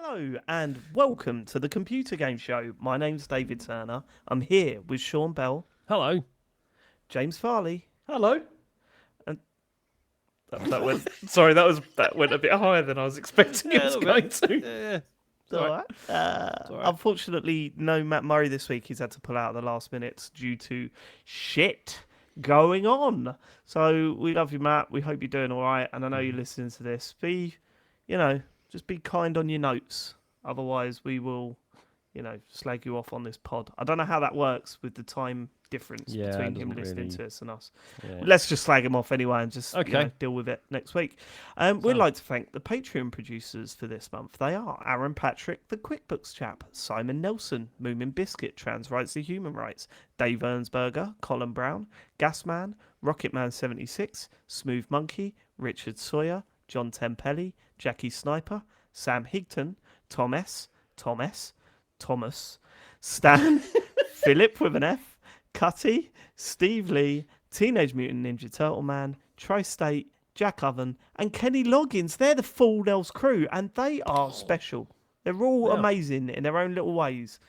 Hello and welcome to the Computer Game Show. My name's David Turner. I'm here with Sean Bell, Hello. James Farley, Hello. and that went. Sorry, that went a bit higher than I was expecting it was going to. Yeah. All right. all right. Unfortunately, no Matt Murray this week. He's had to pull out at the last minute due to shit going on. So we love you, Matt. We hope you're doing all right, and I know you're listening to this. Just be kind on your notes. Otherwise, we will, slag you off on this pod. I don't know how that works with the time difference between him listening to us and us. Yeah. Let's just slag him off anyway and just Okay. deal with it next week. We'd like to thank the Patreon producers for this month. They are Aaron Patrick, the QuickBooks chap, Simon Nelson, Moomin Biscuit, Trans Rights to Human Rights, Dave Ernsberger, Colin Brown, Gasman, Rocketman76, Smooth Monkey, Richard Sawyer, John Tempelli, Jackie Sniper, Sam Higton, Thomas, Stan, Philip with an F, Cutty, Steve Lee, Teenage Mutant Ninja Turtle Man, Tri-State, Jack Oven, and Kenny Loggins. They're the Full Nels crew, and they are special. They're all amazing in their own little ways.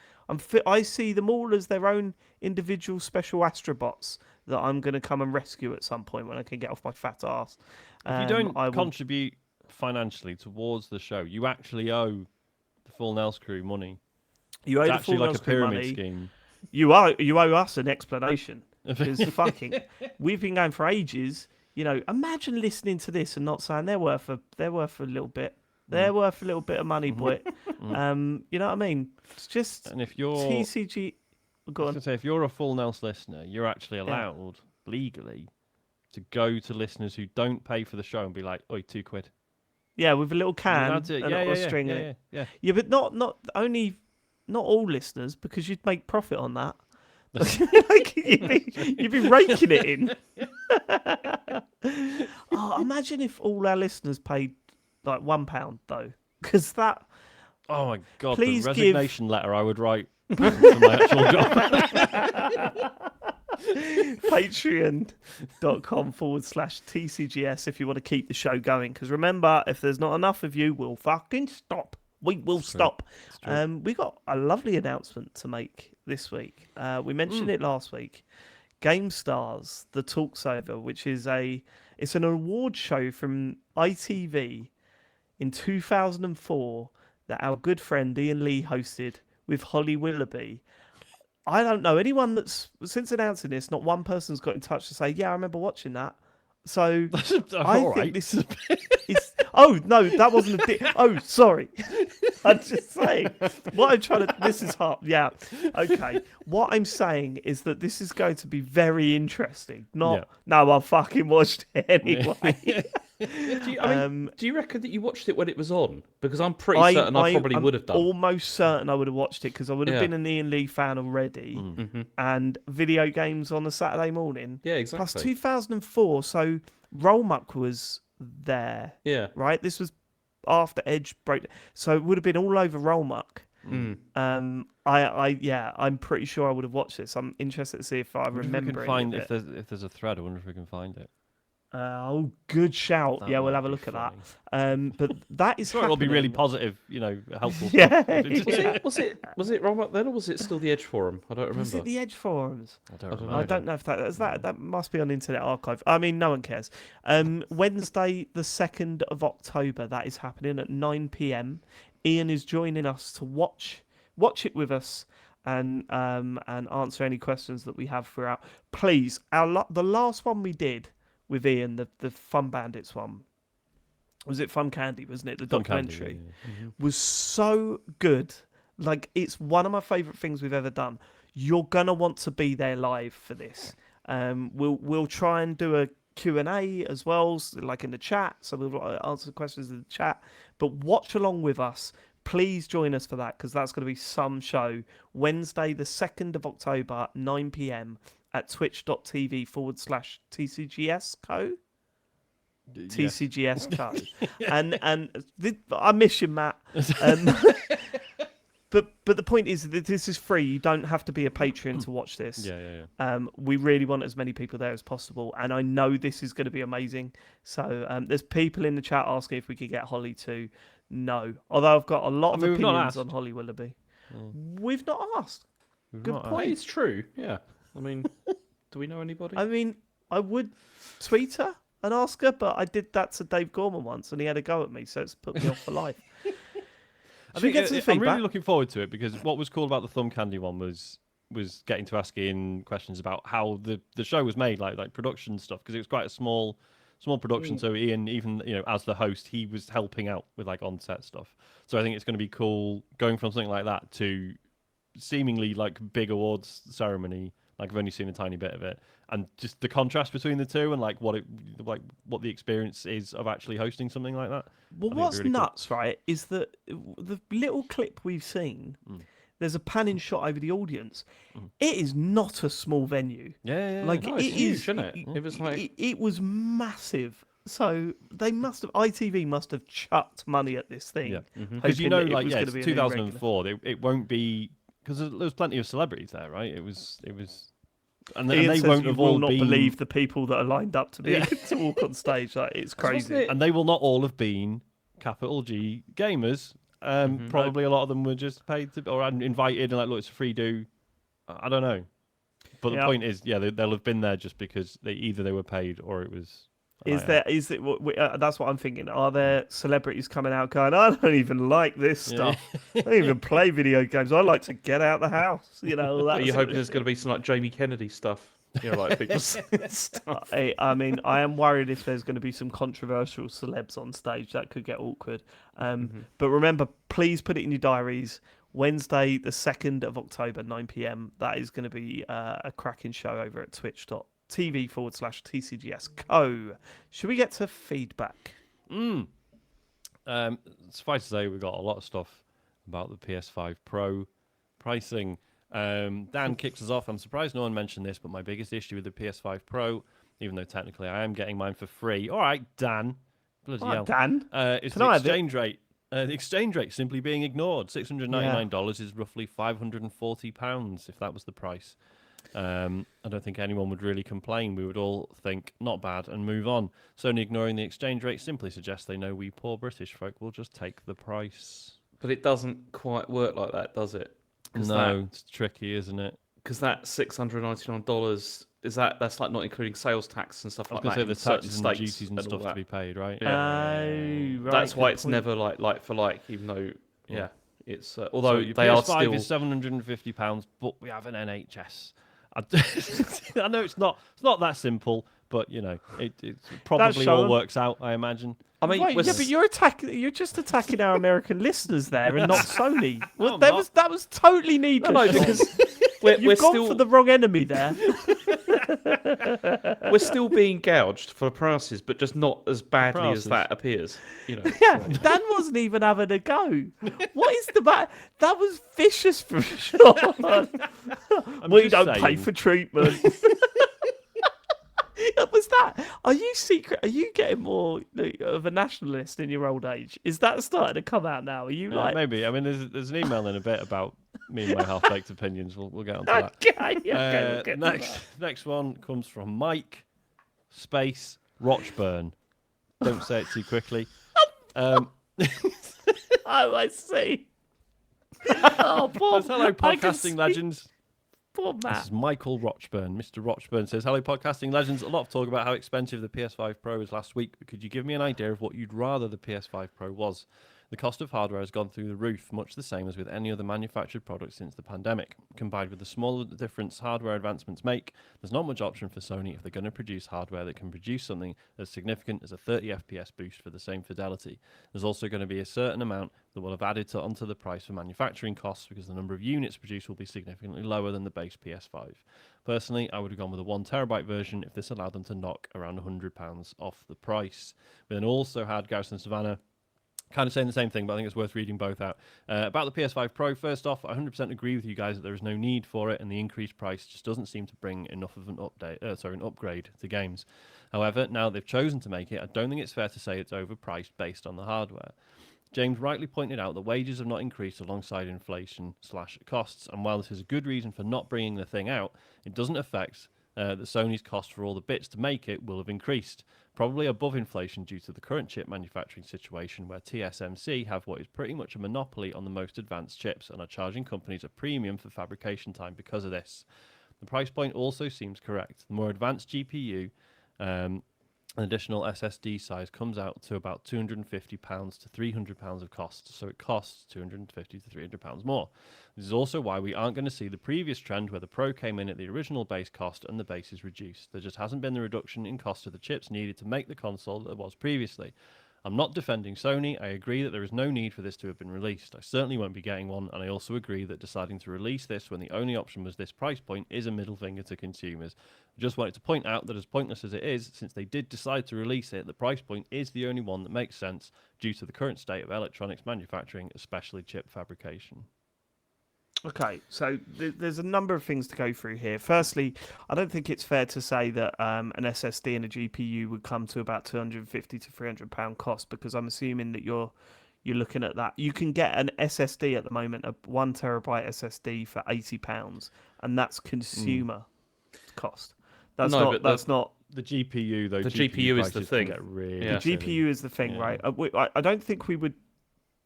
I see them all as their own individual special astrobots that I'm going to come and rescue at some point when I can get off my fat ass. If you don't contribute financially towards the show, you actually owe the Full Nels crew money. You owe It's the actually Full like Nels a crew pyramid money. scheme. You owe us an explanation. Because we've been going for ages. Imagine listening to this and not saying they're worth a little bit. They're worth a little bit of money, boy. You know what I mean? It's just And if you're TCG. Go on. if you're a Full Nels listener, you're actually allowed legally to go to listeners who don't pay for the show and be like, "Oi, £2." Yeah, with a little You're can allowed to- and a string in it. Yeah. Yeah, but not all listeners, because you'd make profit on that. You'd be raking it in. Imagine if all our listeners paid like £1 though, because that. Oh my god! Please the give- resignation letter I would write for my actual job. Patreon.com/TCGS if you want to keep the show going. Because remember, if there's not enough of you, we'll fucking stop. We will stop. We got a lovely announcement to make this week. We mentioned it last week. Game Stars, the Talks Over, which is it's an award show from ITV in 2004 that our good friend Ian Lee hosted with Holly Willoughby. I don't know anyone that's since announcing this. Not one person's got in touch to say, "Yeah, I remember watching that." So I think this is. Oh no, that wasn't a. Oh, sorry. I'm just saying. What I'm trying to. This is hard. Yeah. Okay. What I'm saying is that this is going to be very interesting. No, I fucking watched it anyway. Do you reckon that you watched it when it was on? Because I'm pretty certain I probably would have done. Almost certain I would have watched it because I would have been an Ian Lee fan already, and video games on a Saturday morning. Yeah, exactly. Plus 2004, so Rollmuck was there. Yeah. Right. This was after Edge broke, so it would have been all over Rollmuck. I'm pretty sure I would have watched this. I'm interested to see if I remember if there's a thread. I wonder if we can find it. Good shout. That We'll might have a be look at funny. that. But that is It'll be really happening. positive, helpful. Yeah. Was it Rollmuck then, or was it still the Edge Forum? I don't remember. Was it the Edge forums? I don't know. I don't know if that must be on Internet Archive. I mean, no one cares. Wednesday, the 2nd of October, that is happening at 9 p.m. Ian is joining us to watch it with us and answer any questions that we have throughout. Please, the last one we did with Ian, the Fun Bandits one. Was it Fun Candy, wasn't it? The documentary was so good. Like, it's one of my favourite things we've ever done. You're gonna want to be there live for this. We'll try and do a Q&A as well, like in the chat. So we'll answer questions in the chat. But watch along with us. Please join us for that, because that's going to be some show. Wednesday, the 2nd of October, 9 p.m. at twitch.tv/TCGSCO. TCGSCO. And I miss you, Matt. But the point is that this is free. You don't have to be a Patreon to watch this. Yeah. We really want as many people there as possible, and I know this is going to be amazing. So there's people in the chat asking if we could get Holly too. No. Although I've got a lot of we've not opinions asked. on Holly Willoughby. We've not asked. We've Good not point. It's true. Yeah. I mean, do we know anybody? I mean, I would tweet her and ask her, but I did that to Dave Gorman once, and he had a go at me, so it's put me off for life. I Should we think get to the I'm feedback? really looking forward to it because what was cool about the Thumb Candy one was getting to asking questions about how the show was made, like production stuff, because it was quite a small production. So Ian, even as the host, he was helping out with like on-set stuff. So I think it's going to be cool going from something like that to seemingly like big awards ceremony. Like I've only seen a tiny bit of it, and just the contrast between the two and like what the experience is of actually hosting something like that. Well, I think what's it'd be really nuts, right, is that the little clip we've seen, there's a panning shot over the audience. It is not a small venue. Yeah. Like No, it's it huge, is, isn't it? It was like it was massive. So ITV must have chucked money at this thing. Yeah. Because it's 2004. It won't be because there was plenty of celebrities there, right? It was, and Ian they says won't you have will all not been. believe the people that are lined up to be to walk on stage. Like it's crazy. it? And they will not all have been capital G gamers. Probably a lot of them were just paid to or invited and like, look, it's a free do. I don't know, but the point is, they'll have been there just because they were paid or it was. That's what I'm thinking. Are there celebrities coming out going, I don't even like this stuff. I don't even play video games. I like to get out the house. Are you hoping there's going to be some like Jamie Kennedy stuff? Like people stuff. I mean, I am worried if there's going to be some controversial celebs on stage. That could get awkward. But remember, please put it in your diaries. Wednesday, the 2nd of October, 9 p.m. That is going to be a cracking show over at twitch.tv/TCGS.co. Should we get to feedback? Suffice to say, we've got a lot of stuff about the PS5 Pro pricing. Dan kicks us off. I'm surprised no one mentioned this, but my biggest issue with the PS5 Pro, even though technically I am getting mine for free. All right, Dan. Bloody hell. Dan. It's the exchange rate. The exchange rate simply being ignored. $699 is roughly £540 if that was the price. I don't think anyone would really complain. We would all think, not bad, and move on. Sony ignoring the exchange rate simply suggests they know we poor British folk will just take the price. But it doesn't quite work like that, does it? No, it's tricky, isn't it? Because that $699 that's like not including sales tax and stuff like that. I was going to say the taxes and the duties and stuff to be paid, right? Right, that's why it's never like for like, even though it's although so they PS5 are still is £750, but we have an NHS. I know it's not that simple, but it probably all works out. I imagine. I mean, but you're just attacking our American listeners there and not Sony. Well, that was totally needless. No, because we're still for the wrong enemy there. We're still being gouged for prices, but just not as badly as that appears. Yeah, Dan wasn't even having a go. What is the matter? That was vicious from Sean. We don't pay for treatment. Was that? Are you secret? Are you getting more of a nationalist in your old age? Is that starting to come out now? Are you like maybe? I mean, there's an email in a bit about me and my half-baked opinions. We'll get onto that. Okay, next one comes from Mike Space Rochburn. Don't say it too quickly. Oh, I see. Oh, poor. Hello, podcasting legends. Poor Matt. This is Michael Rochburn. Mr. Rochburn says, hello, podcasting legends. A lot of talk about how expensive the PS5 Pro is last week, but could you give me an idea of what you'd rather the PS5 Pro was? The cost of hardware has gone through the roof, much the same as with any other manufactured product since the pandemic. Combined with the small difference hardware advancements make, there's not much option for Sony if they're going to produce hardware that can produce something as significant as a 30 FPS boost for the same fidelity. There's also going to be a certain amount that will have added onto the price for manufacturing costs because the number of units produced will be significantly lower than the base PS5. Personally, I would have gone with a 1TB version if this allowed them to knock around £100 off the price. We then also had Garrison Savannah kind of saying the same thing, but I think it's worth reading both out. About the PS5 Pro, first off, I 100% agree with you guys that there is no need for it, and the increased price just doesn't seem to bring enough of an upgrade to games. However, now they've chosen to make it, I don't think it's fair to say it's overpriced based on the hardware. James rightly pointed out that wages have not increased alongside inflation/costs, and while this is a good reason for not bringing the thing out, it doesn't affect that Sony's cost for all the bits to make it will have increased. probably above inflation due to the current chip manufacturing situation where TSMC have what is pretty much a monopoly on the most advanced chips and are charging companies a premium for fabrication time because of this. The price point also seems correct. The more advanced GPU, an additional SSD size comes out to about £250 to £300 of cost, so it costs £250 to £300 more. This is also why we aren't going to see the previous trend where the Pro came in at the original base cost and the base is reduced. There just hasn't been the reduction in cost of the chips needed to make the console that there was previously. I'm not defending Sony. I agree that there is no need for this to have been released. I certainly won't be getting one, and I also agree that deciding to release this when the only option was this price point is a middle finger to consumers. I just wanted to point out that as pointless as it is, since they did decide to release it, the price point is the only one that makes sense due to the current state of electronics manufacturing, especially chip fabrication. Okay, so there's a number of things to go through here. Firstly, I don't think it's fair to say that an SSD and a GPU would come to about £250 to £300 cost, because I'm assuming that you're looking at that. You can get an SSD at the moment, a 1 terabyte SSD for £80, and that's consumer cost. That's not. The GPU though. The GPU is the thing. Really the GPU is the thing, right? I don't think we would.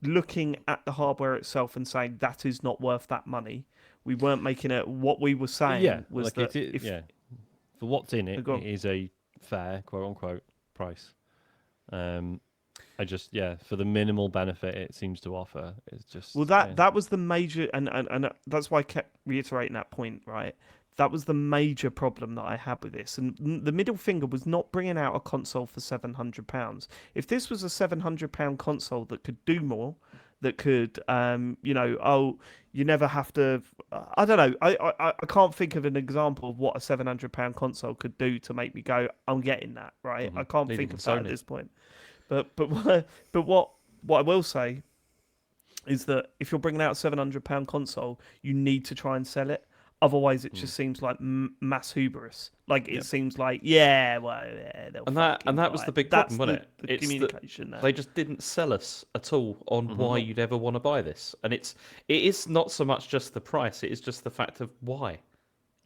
Looking at the hardware itself and saying that is not worth that money, we weren't making it. What we were saying was like that for what's in it, it is a fair quote unquote price. I just for the minimal benefit it seems to offer, it's just that was the major, and that's why I kept reiterating that point, right? That was the major problem that I had with this. And the middle finger was not bringing out a console for £700. If this was a £700 console that could do more, that could, you never have to... I don't know. I can't think of an example of what a £700 console could do to make me go, I'm getting that, right? I can't think of that at this point. But what I will say is that if you're bringing out a £700 console, you need to try and sell it. Otherwise, it just seems like mass hubris. Like it seems like, and that was the big problem, wasn't it? The communication there. They just didn't sell us at all on why you'd ever want to buy this, and it is not so much just the price; it is just the fact of why.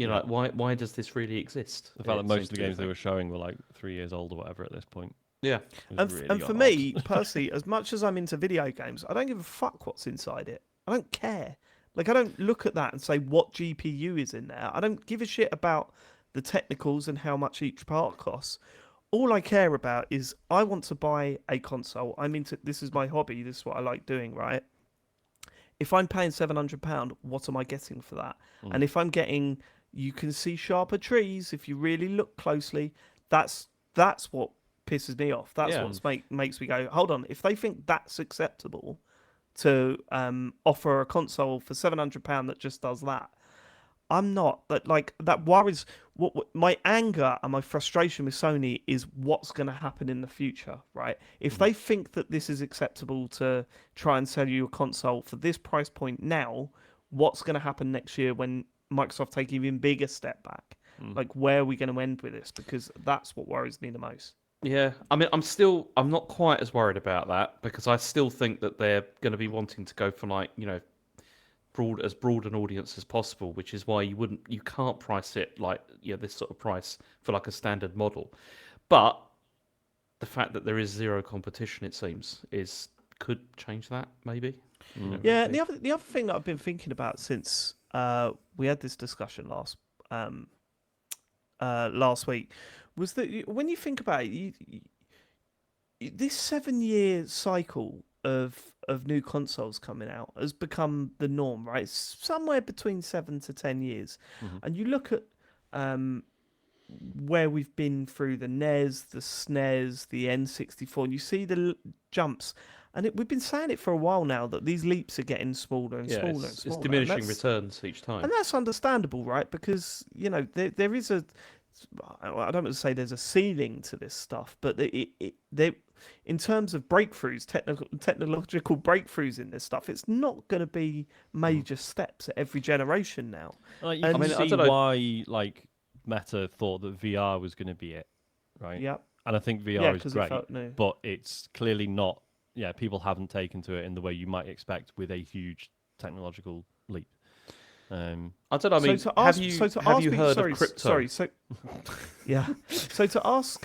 Like why does this really exist? The fact that most of the games they were showing were like 3 years old or whatever at this point. Yeah, and for me personally, as much as I'm into video games, I don't give a fuck what's inside it. I don't care. Like, I don't look at that and say what GPU is in there. I don't give a shit about the technicals and how much each part costs. All I care about is I want to buy a console. This is my hobby. This is what I like doing, right? If I'm paying £700, what am I getting for that? And if I'm getting, you can see sharper trees if you really look closely. That's what pisses me off. That's what makes me go, hold on. If they think that's acceptable to offer a console for £700 that just does that, I'm not. That worries. What my anger and my frustration with Sony is what's going to happen in the future, right? If they think that this is acceptable to try and sell you a console for this price point now, what's going to happen next year when Microsoft take an even bigger step back? Like, where are we going to end with this? Because that's what worries me the most. Yeah, I mean, I'm not quite as worried about that, because I still think that they're going to be wanting to go for as broad an audience as possible, which is why you can't price it like this sort of price for like a standard model. But the fact that there is zero competition, it seems, could change that maybe. Yeah, and the other thing that I've been thinking about since we had this discussion last week was that when you think about it, this 7-year cycle of new consoles coming out has become the norm, right? It's somewhere between 7 to 10 years. And you look at where we've been through the NES, the SNES, the N64, and you see the jumps. And we've been saying it for a while now that these leaps are getting smaller and smaller and smaller. It's diminishing returns each time. And that's understandable, right? Because, there is I don't want to say there's a ceiling to this stuff, but in terms of breakthroughs, technological breakthroughs in this stuff, it's not going to be major steps at every generation now. You can see why Meta thought that VR was going to be it, right? Yeah. And I think VR is great, but it's clearly not. Yeah, people haven't taken to it in the way you might expect with a huge technological leap. I don't know. I mean, have you heard of crypto? So to ask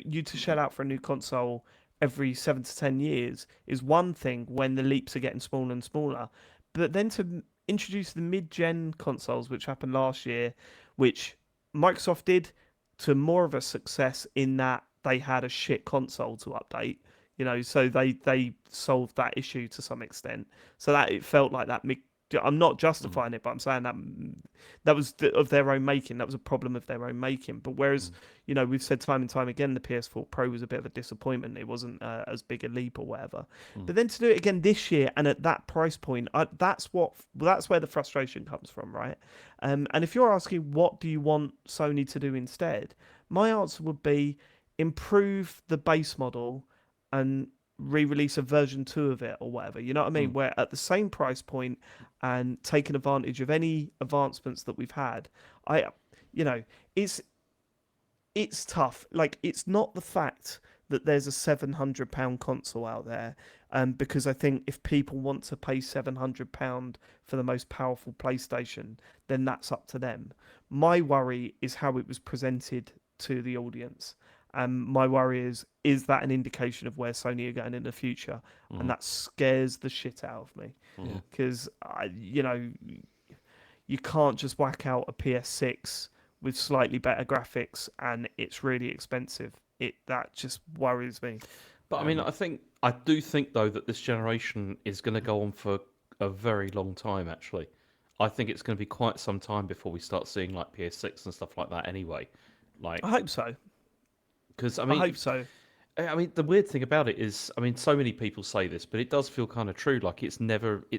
you to shell out for a new console every 7 to 10 years is one thing when the leaps are getting smaller and smaller, but then to introduce the mid-gen consoles, which happened last year, which Microsoft did to more of a success in that they had a shit console to update. So they solved that issue to some extent. So that it felt like that. I'm not justifying it, but I'm saying that was of their own making. That was a problem of their own making. But whereas, we've said time and time again, the PS4 Pro was a bit of a disappointment. It wasn't as big a leap or whatever. But then to do it again this year and at that price point, that's where the frustration comes from, right? And if you're asking what do you want Sony to do instead, my answer would be improve the base model and re-release a version 2 of it or whatever, you know what I mean, where at the same price point and taking advantage of any advancements that we've had. It's tough. Like, it's not the fact that there's a £700 console out there, because I think if people want to pay £700 for the most powerful PlayStation, then that's up to them. My worry is how it was presented to the audience. My worry is that an indication of where Sony are going in the future? And that scares the shit out of me. Because, you can't just whack out a PS6 with slightly better graphics and it's really expensive. That just worries me. But I mean, I do think though that this generation is going to go on for a very long time. Actually, I think it's going to be quite some time before we start seeing like PS6 and stuff like that. Anyway, like I hope so. Because I hope so. I mean, the weird thing about it is, I mean, so many people say this, but it does feel kind of true. Like it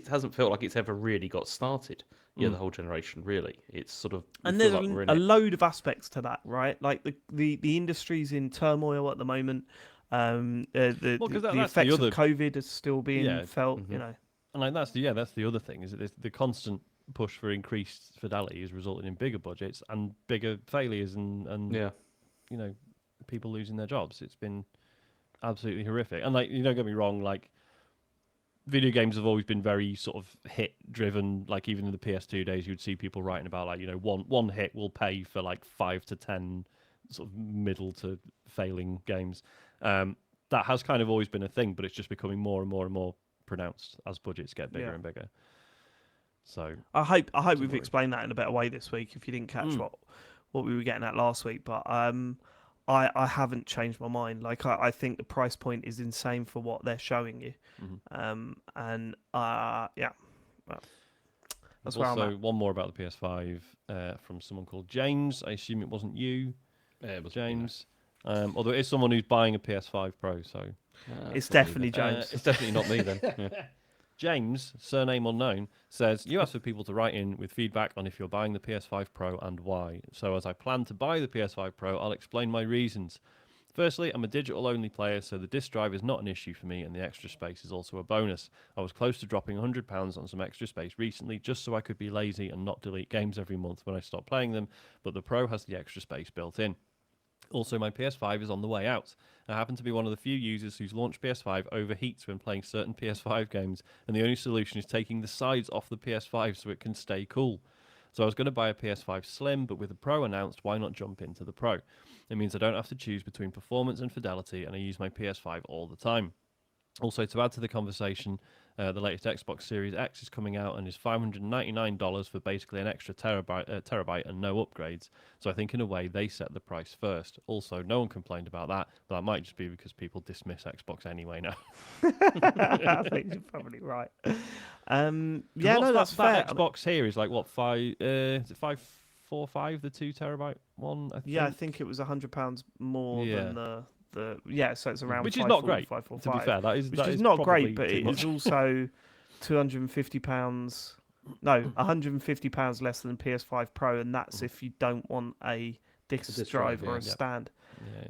hasn't felt like it's ever really got started. Yeah, the whole generation, really. It's sort of, and there's a load of aspects to that, right? Like the industry's in turmoil at the moment. The effects of COVID is still being felt. And like that's the other thing, is that the constant push for increased fidelity is resulting in bigger budgets and bigger failures and people losing their jobs. It's been absolutely horrific. And like, you don't get me wrong, like video games have always been very sort of hit driven. Like even in the PS2 days, you'd see people writing about like, one hit will pay for like 5 to 10 sort of middle to failing games. That has kind of always been a thing, but it's just becoming more and more and more pronounced as budgets get bigger and bigger. So I hope we've explained that in a better way this week. If you didn't catch what we were getting at last week, but I haven't changed my mind. Like I think the price point is insane for what they're showing you. That's where I'm at. One more about the PS5 from someone called James. I assume it wasn't you. It was James. Although it is someone who's buying a PS5 Pro, so it's definitely James. It's definitely not me then. Yeah. James, surname unknown, says, you asked for people to write in with feedback on if you're buying the PS5 Pro and why. So as I plan to buy the PS5 Pro, I'll explain my reasons. Firstly, I'm a digital-only player, so the disc drive is not an issue for me, and the extra space is also a bonus. I was close to dropping £100 on some extra space recently, just so I could be lazy and not delete games every month when I stop playing them, but the Pro has the extra space built in. Also, my PS5 is on the way out. I happen to be one of the few users whose launch PS5 overheats when playing certain PS5 games, and the only solution is taking the sides off the PS5 so it can stay cool. So I was going to buy a PS5 Slim, but with the Pro announced, why not jump into the Pro? It means I don't have to choose between performance and fidelity, and I use my PS5 all the time. Also, to add to the conversation, the latest Xbox Series X is coming out and is $599 for basically an extra terabyte and no upgrades. So I think in a way they set the price first. Also, no one complained about that, but that might just be because people dismiss Xbox anyway now. I think you're probably right. That's fair. That Xbox here is like what, is it 545, the 2 terabyte one? I think? Yeah, I think it was £100 more than the. So it's around, which is not great. 545. To be fair, that is not great, but it is also £250. No, £150 less than PS5 Pro, and that's if you don't want a disc drive or a stand.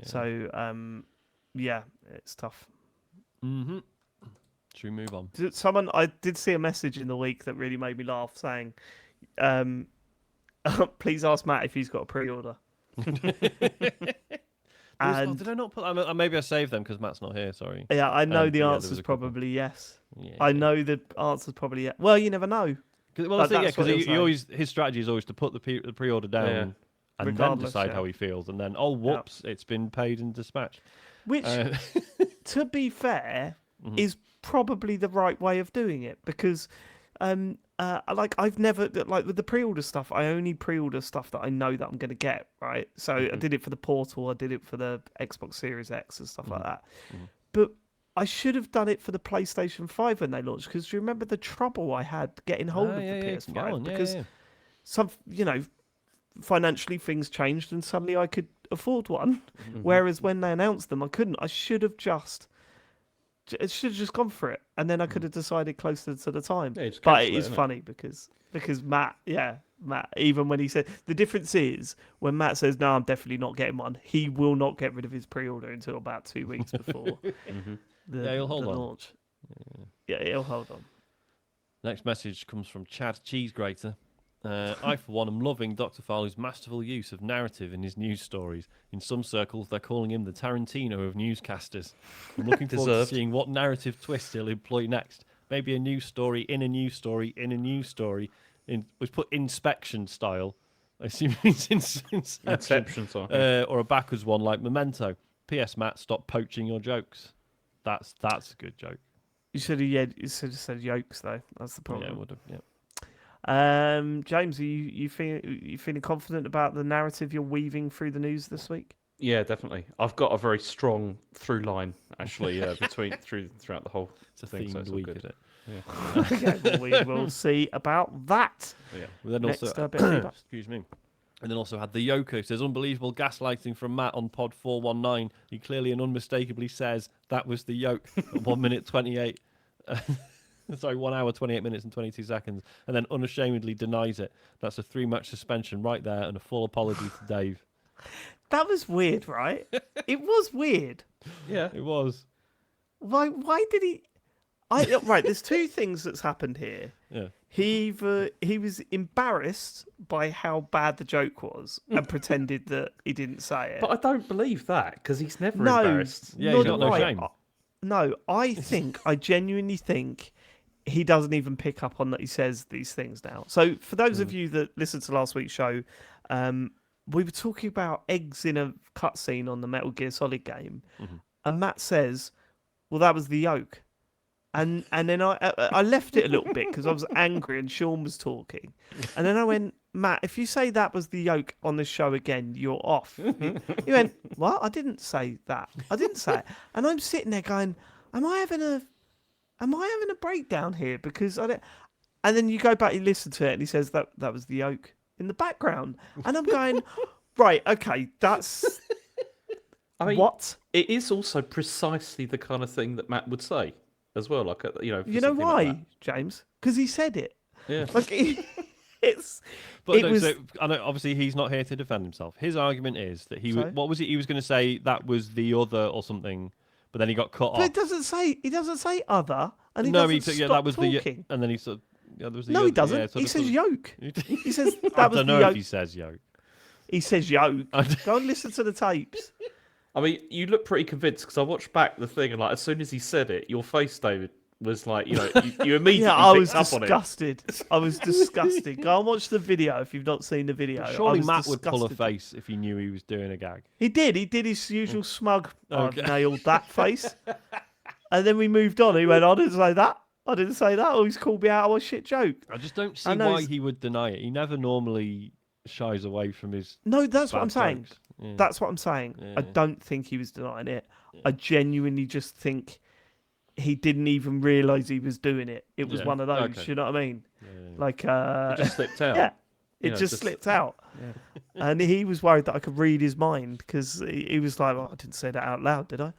So it's tough. Should we move on? I did see a message in the week that really made me laugh, saying, "Please ask Matt if he's got a pre-order." And did I not put? Maybe I saved them because Matt's not here. Sorry. Yeah, I know the answer's probably yes. Yeah. I know the answer's probably yes. Well, you never know. Because his strategy is always to put the pre-order down and Regardless, then decide yeah. how he feels, and then whoops, it's been paid and dispatched. Which, to be fair, is probably the right way of doing it, because like I've never, like with the pre-order stuff, I only pre-order stuff that I know that I'm going to get, right? So I did it for the Portal, I did it for the Xbox Series X and stuff like that. But I should have done it for the PlayStation 5 when they launched, because do you remember the trouble I had getting hold of the PS5? Because some, financially things changed and suddenly I could afford one, whereas when they announced them, I couldn't. I should have just gone for it, and then I could have decided closer to the time. Yeah, just but cancel it is funny because Matt, even when he said, the difference is when Matt says, no, I'm definitely not getting one, he will not get rid of his pre-order until about 2 weeks before he'll hold on. launch. Yeah, he'll hold on. Next message comes from Chad Cheesegrater. I, for one, am loving Dr. Farley's masterful use of narrative in his news stories. In some circles, they're calling him the Tarantino of newscasters. I'm looking forward to seeing what narrative twist he'll employ next. Maybe a news story in a news story in a news story. Was put inspection style. I assume it's Inception style. Or a backwards one like Memento. P.S. Matt, stop poaching your jokes. That's a good joke. You should have said yolks though. That's the problem. Yeah, would have. Yeah. James, are you feeling confident about the narrative you're weaving through the news this week? Yeah, definitely. I've got a very strong through line actually throughout the whole thing. So it's all week, good. is it? Yeah. Okay, well, we will see about that. Yeah. Well, then Next, also, bit of feedback. excuse me. And then also had the Yoko says unbelievable gaslighting from Matt on pod 419. He clearly and unmistakably says that was the yoke at 1 minute 28. Sorry, 1 hour 28 minutes and 22 seconds, and then unashamedly denies it. That's a 3-match suspension right there, and a full apology to Dave. That was weird, right? It was weird. Yeah, it was. Why did he? Right, there's two things that's happened here. Yeah. He was embarrassed by how bad the joke was and pretended that he didn't say it. but I don't believe that because he's never embarrassed. Yeah, he's got no shame. No, I genuinely think he doesn't even pick up on that he says these things now. So for those of you that listened to last week's show, we were talking about eggs in a cutscene on the Metal Gear Solid game, and Matt says, well, that was the yolk. And then I left it a little bit because I was angry and Sean was talking. And then I went, Matt, if you say that was the yolk on the show again, you're off. He went, what? I didn't say that. I didn't say it. And I'm sitting there going, am I having a breakdown here? Because I don't. And then you go back and listen to it, and he says that was the yolk in the background, and I'm going, right, okay, that's. I mean, what? It is also precisely the kind of thing that Matt would say as well. Like you know why, like James? Because he said it. Yeah. Like I know obviously he's not here to defend himself. His argument is that what was it? He was going to say that was the other or something. But then he got cut off. But he doesn't say other, and he no, doesn't stop that was talking. And then he said, there was the no, other, he doesn't. He says yolk. He says that was the yolk. I don't know if he says yolk. He says yolk. Go and listen to the tapes. I mean, you look pretty convinced because I watched back the thing, and like as soon as he said it, your face, David, was like, you immediately I was picked up disgusted. On it. I was disgusted. Go and watch the video if you've not seen the video. Surely Matt would pull a face if he knew he was doing a gag. He did. He did his usual smug. I've nailed that face. And then we moved on. He went, I didn't say that. Oh, he's called me out on a shit joke. I just don't see why he would deny it. He never normally shies away from his. No, that's what I'm saying. Yeah. That's what I'm saying. Yeah. I don't think he was denying it. Yeah. I genuinely just think he didn't even realise he was doing it. It was one of those. Okay. You know what I mean? Yeah. Like it just slipped out. Yeah, it just slipped out. Yeah. And he was worried that I could read his mind because he was like, "Oh, I didn't say that out loud, did I?"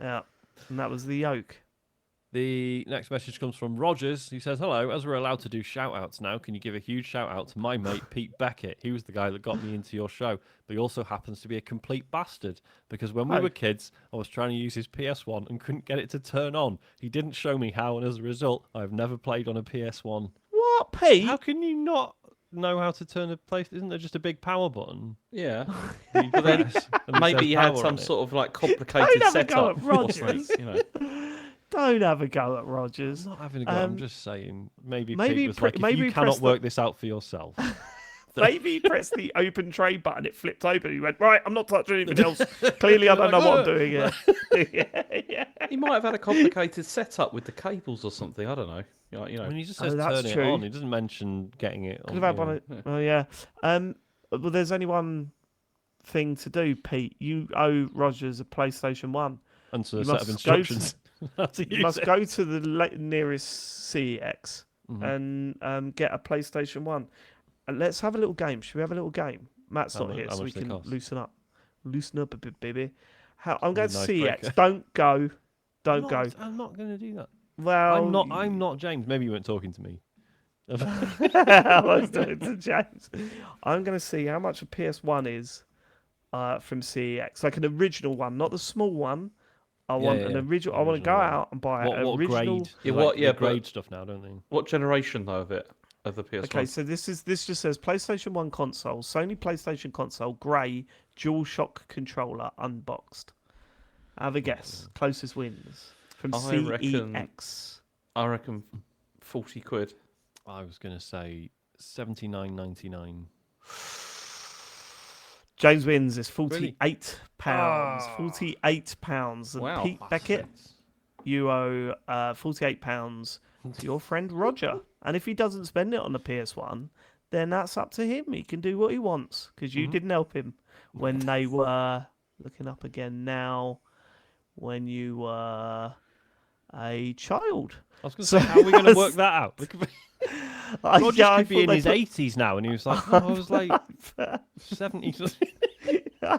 Yeah, and that was the yoke. The next message comes from Rogers. He says, hello, as we're allowed to do shout-outs now, can you give a huge shout-out to my mate, Pete Beckett? He was the guy that got me into your show, but he also happens to be a complete bastard, because when we were kids, I was trying to use his PS1 and couldn't get it to turn on. He didn't show me how, and as a result, I've never played on a PS1. What, Pete? How can you not know how to turn a place? Isn't there just a big power button? Yeah. But then maybe he had some sort of like complicated setup. Rogers. Don't have a go at Rogers. I'm not having a go. I'm just saying. Maybe Pete was like, if you cannot work this out for yourself. Maybe he pressed the open tray button, it flipped open. He went, right, I'm not touching anything else. Clearly, I don't know what I'm doing here. Yeah. He might have had a complicated setup with the cables or something. I don't know. I mean, he just says that's turn it true. on. He doesn't mention getting it on. Could have had one. Oh, yeah. Well, there's only one thing to do, Pete. You owe Rogers a PlayStation 1. And so a You set of must go instructions. You must go to the nearest CEX and get a PlayStation 1. And let's have a little game. Should we have a little game? Matt's not here, so we can loosen up. Loosen up a bit, baby. I'm going to CEX. Don't go. Don't go. I'm not going to do that. Well, I'm not James. Maybe you weren't talking to me. I was talking to James. I'm going to see how much a PS1 is from CEX. Like an original one, not the small one. I want an original. I want to go out and buy an original. Grade? Grade stuff now, don't they? What generation though of the PS1? Okay, so this just says PlayStation 1 console, Sony PlayStation console, grey, DualShock controller, unboxed. Have a guess. Closest wins from CEX. I reckon 40 quid. I was going to say 79.99. James wins. It's £48. Really? £48. And Wow. Pete Beckett, you owe £48 to your friend Roger. And if he doesn't spend it on the PS1, then that's up to him. He can do what he wants because you didn't help him when they were looking up again now. When you were a child. I was going to say, how are we going to work that out? Roger could be in his 80s now, and he was like, I was like 70s. I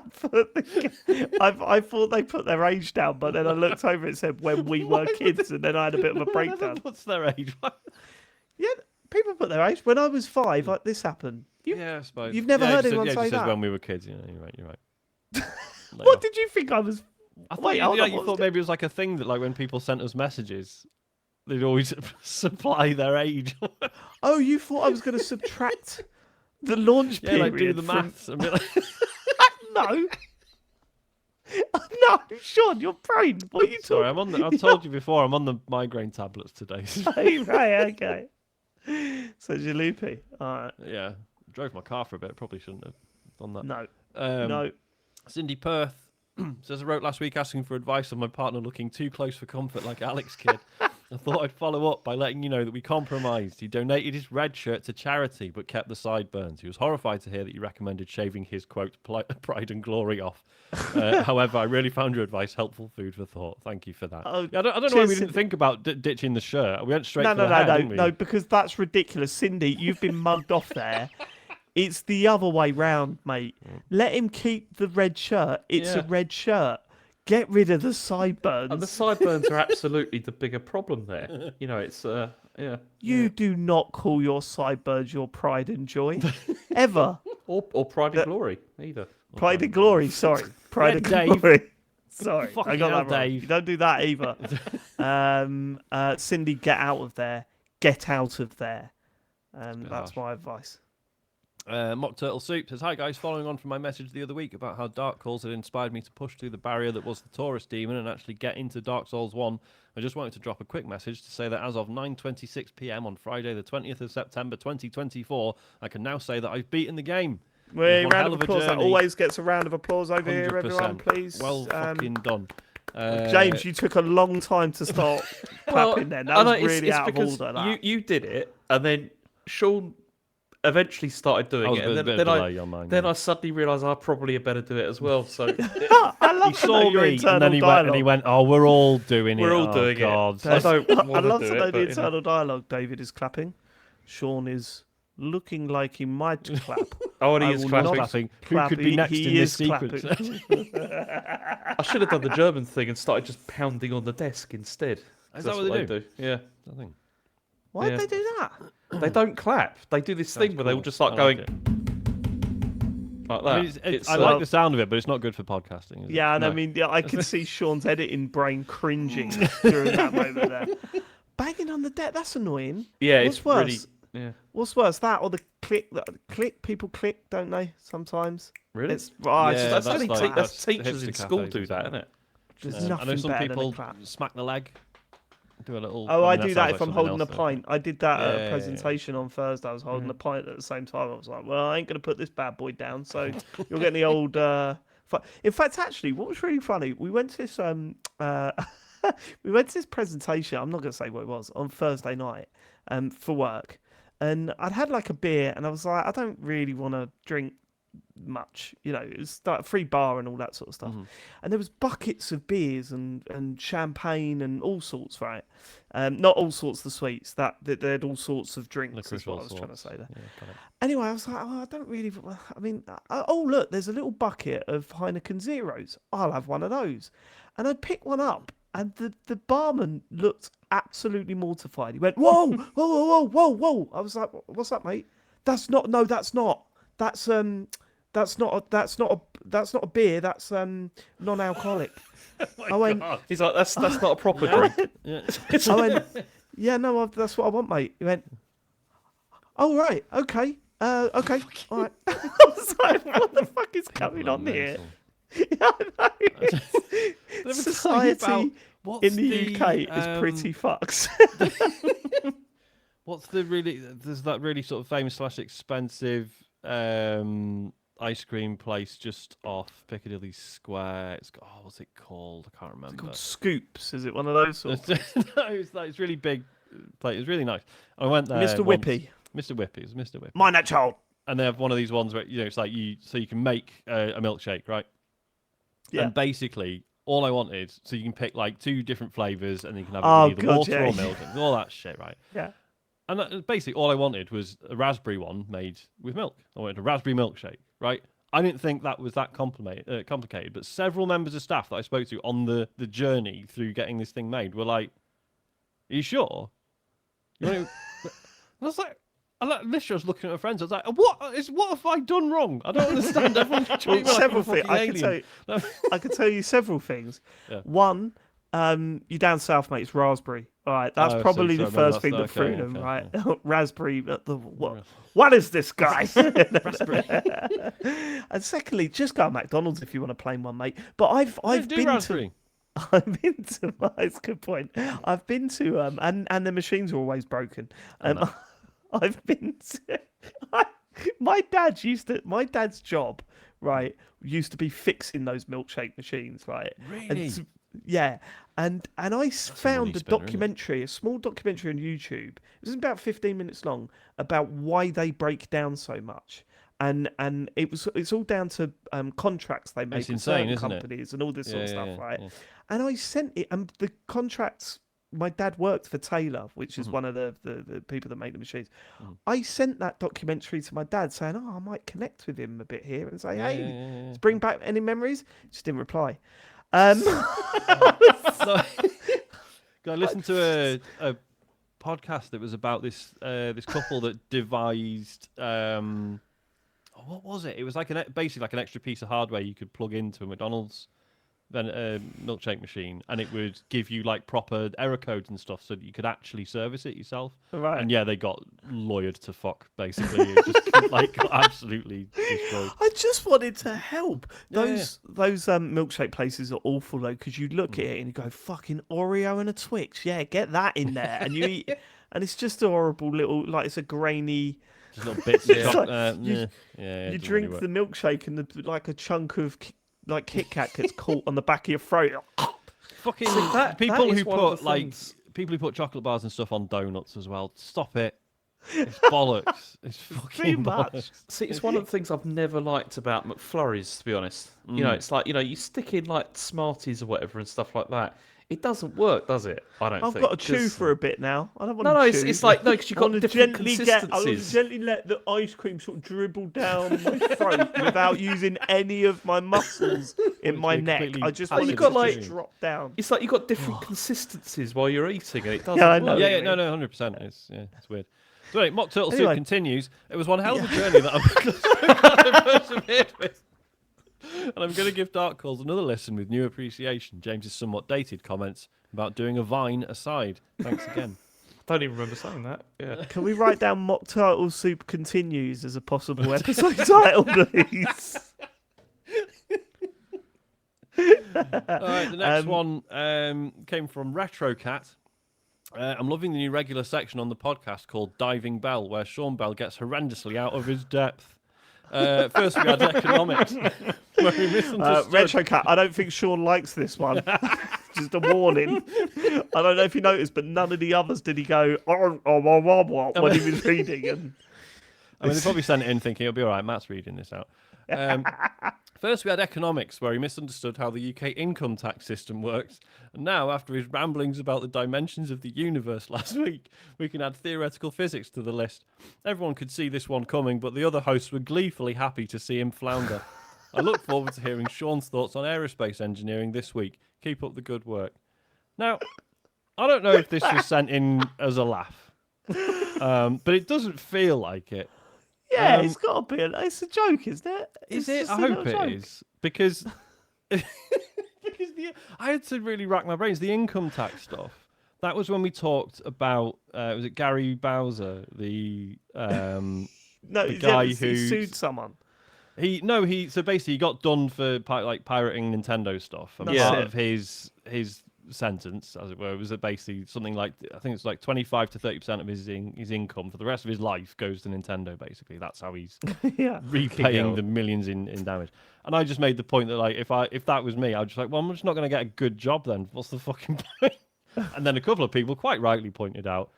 thought they put their age down, but then I looked over and said when we were kids, and then I had a bit of a breakdown. What's their age? Yeah, people put their age. When I was 5, like this happened. Yeah, I suppose. You've never heard anyone say say that? When we were kids, you're right. What did you think I was? I thought Wait, you thought maybe it was like a thing that, like, when people sent us messages, they'd always supply their age. Oh, you thought I was going to subtract the launch period? Yeah, like do the maths. I mean, like... No. No, Sean, your brain. What are you Sorry, talking? I told you before, I'm on the migraine tablets today. Right, okay. So you're loopy. All right. Yeah, drove my car for a bit. Probably shouldn't have done that. No. No. Cindy Perth says, I wrote last week asking for advice on my partner looking too close for comfort like Alex kid. I thought I'd follow up by letting you know that we compromised. He donated his red shirt to charity but kept the sideburns. He was horrified to hear that you recommended shaving his, quote, pride and glory off. However, I really found your advice helpful food for thought. Thank you for that. I don't know why we didn't think about ditching the shirt. We went straight for the hair, didn't we? No, because that's ridiculous. Cindy, you've been mugged off there. It's the other way round, mate. Let him keep the red shirt. It's a red shirt. Get rid of the sideburns. And the sideburns are absolutely the bigger problem there. You know, it's You do not call your sideburns your pride and joy, ever. Or pride and glory either. Pride and glory. Sorry, pride and Dave. glory. Sorry, Fucking I got hell, that wrong. Dave. You don't do that either. Cindy, get out of there. Get out of there. That's my advice. Mock Turtle Soup says, hi guys, following on from my message the other week about how Dark Souls had inspired me to push through the barrier that was the Taurus demon and actually get into Dark Souls 1. I just wanted to drop a quick message to say that as of 9:26 p.m. on Friday the 20th of September 2024, I can now say that I've beaten the game. Round of applause. That always gets a round of applause over 100%. here, everyone, please. Well fucking done. James, you took a long time to start clapping then. That was really out of order. That. You did it, and then Sean eventually started doing it, and then I suddenly realised I probably had better do it as well. So I love he saw me, and then he went, "Oh, we're all doing it. We're all doing God. it." I love to know the internal dialogue. David is clapping. Sean is looking like he might clap. Oh, and he is clapping. Who could be next in this sequence? I should have done the German thing and started just pounding on the desk instead. Is that what they do? Yeah. I think. Why did they do that? They don't clap. They do this thing where they all just start going like that. I mean, I like the sound of it, but it's not good for podcasting. Is it? Yeah, and no. I could see Sean's editing brain cringing during that moment there. Banging on the deck, that's annoying. Yeah, What's it's worse? really. Yeah. What's worse, that or the click? People click, don't they? Sometimes. Really? It's that's teachers in school do that, isn't it? There's I know nothing some better than a people clap. smack the leg. Do a little. Oh, I mean, do sounds that like if I'm something holding a else, though. pint. I did that at Yeah. a presentation on Thursday. I was holding a pint at the same time. I was like, well, I ain't going to put this bad boy down. So you're getting the old. In fact, actually, what was really funny, we went to this we went to this presentation. I'm not going to say what it was on Thursday night for work, and I'd had like a beer, and I was like, I don't really want to drink much, it was like a free bar and all that sort of stuff, and there was buckets of beers and champagne and all sorts, right? Not all sorts of the sweets, that they had all sorts of drinks. Licorice Is what all I was trying to sorts. say there. Yeah, got it. Anyway, I was like, I don't really. I mean, oh look, there's a little bucket of Heineken Zeros. I'll have one of those, and I picked one up, and the barman looked absolutely mortified. He went, whoa, whoa, whoa, whoa, whoa. I was like, what's that, mate? That's not. No, that's not. That's not a beer. That's non-alcoholic. I went. God. He's like, that's not a proper drink. Yeah. I went. Yeah, no, that's what I want, mate. He went. Oh right, okay, okay, all right. I was like, what the fuck is going on here? Yeah, I know. Society in the UK is pretty fucked. What's there's that really sort of famous / expensive ice cream place just off Piccadilly Square. What's it called? I can't remember. It's called Scoops. Is it one of those? Sorts? No, it's really big place. It was really nice. I went there. Mr. Whippy. Mr. Whippy. It was Mr. Whippy. Mind that child. And they have one of these ones where it's like you can make a milkshake, right? Yeah. And basically, all I wanted, so you can pick like 2 different flavors, and you can have either water or milk and all that shit, right? Yeah. And basically, all I wanted was a raspberry one made with milk. I wanted a raspberry milkshake, right? I didn't think that was that complicated, but several members of staff that I spoke to on the journey through getting this thing made were like, "Are you sure?" And I was like, literally, I was looking at my friends. I was like, what have I done wrong? I don't understand. Everyone's treating me like several I'm a things. fucking alien. I can tell you several things. Yeah. One, you down south, mate. It's raspberry. All right, that's probably the first thing that threw them, right? Yeah. Raspberry. What is this, guys? Raspberry. And secondly, just go to McDonald's if you want a plain one, mate. But I've been raspberry. It's a good point. I've been to and the machines are always broken. I've been to my dad's job, right, used to be fixing those milkshake machines, right? Really? Yeah. And I found a small documentary on YouTube. It was about 15 minutes long about why they break down so much. And it's all down to contracts they make with certain companies and all this sort of stuff, right? Yeah. And I sent it, and the contracts. My dad worked for Taylor, which is one of the people that make the machines. I sent that documentary to my dad saying, I might connect with him a bit here and say, let's bring back any memories. Just didn't reply. I listened to a podcast that was about this couple that devised what was it? It was like basically like an extra piece of hardware you could plug into a McDonald's milkshake machine, and it would give you like proper error codes and stuff so that you could actually service it yourself. Right. And yeah, they got lawyered to fuck basically. It just like got absolutely destroyed. I just wanted to help. Those milkshake places are awful though, because you look at it and you go, fucking Oreo and a Twix, yeah, get that in there, and you eat, and it's just a horrible little, like it's a grainy. Just little bits of chocolate. You drink the milkshake and like a chunk of like Kit Kat gets caught on the back of your throat. Fucking people who put chocolate bars and stuff on donuts as well. Stop it. It's bollocks. It's fucking bollocks. See, it's one of the things I've never liked about McFlurries, to be honest. It's like, you stick in like Smarties or whatever and stuff like that. It doesn't work, does it? I don't think. I've got to chew for a bit now. I don't want to chew. It's like, no, because you've got different consistencies. I want to gently let the ice cream sort of dribble down my throat without using any of my muscles in my neck. I just want it to just drop down. It's like you've got different consistencies while you're eating and it doesn't work. Yeah, no, 100%. It's weird. So anyway, Mock Turtle Soup continues. It was one hell of a journey that I'm persevered with. And I'm going to give Dark Calls another listen with new appreciation. James's somewhat dated comments about doing a Vine aside. Thanks again. I don't even remember saying that. Yeah. Can we write down Mock Turtle Soup Continues as a possible episode title, please? All right, the next one came from Retro Cat. I'm loving the new regular section on the podcast called Diving Bell, where Sean Bell gets horrendously out of his depth. First, we had economics, where he misunderstood. Retrocat, I don't think Sean likes this one. Just a warning. I don't know if you noticed, but none of the others did he go when he was reading. And I mean, they probably sent it in thinking it'll be all right. Matt's reading this out. First, we had economics, where he misunderstood how the UK income tax system works. And now, after his ramblings about the dimensions of the universe last week, we can add theoretical physics to the list. Everyone could see this one coming, but the other hosts were gleefully happy to see him flounder. I look forward to hearing Sean's thoughts on aerospace engineering this week. Keep up the good work. Now, I don't know if this was sent in as a laugh, but it doesn't feel like it. yeah, it's got to be. It's a joke, isn't it? Is It's it? just I a hope little it joke. is. Because I had to really rack my brains. The income tax stuff. That was when we talked about, was it Gary Bowser, the No, the guy he who sued someone. So basically he got done for pirating Nintendo stuff. And That's part it. of his sentence, as it were, was that basically something like, I think it's like 25 to 30% of his income for the rest of his life goes to Nintendo. Basically, that's how he's Yeah. repaying the millions in damage. And I just made the point that like if that was me, I'd just like, well, I'm just not going to get a good job then. What's the fucking point? And then a couple of people quite rightly pointed out,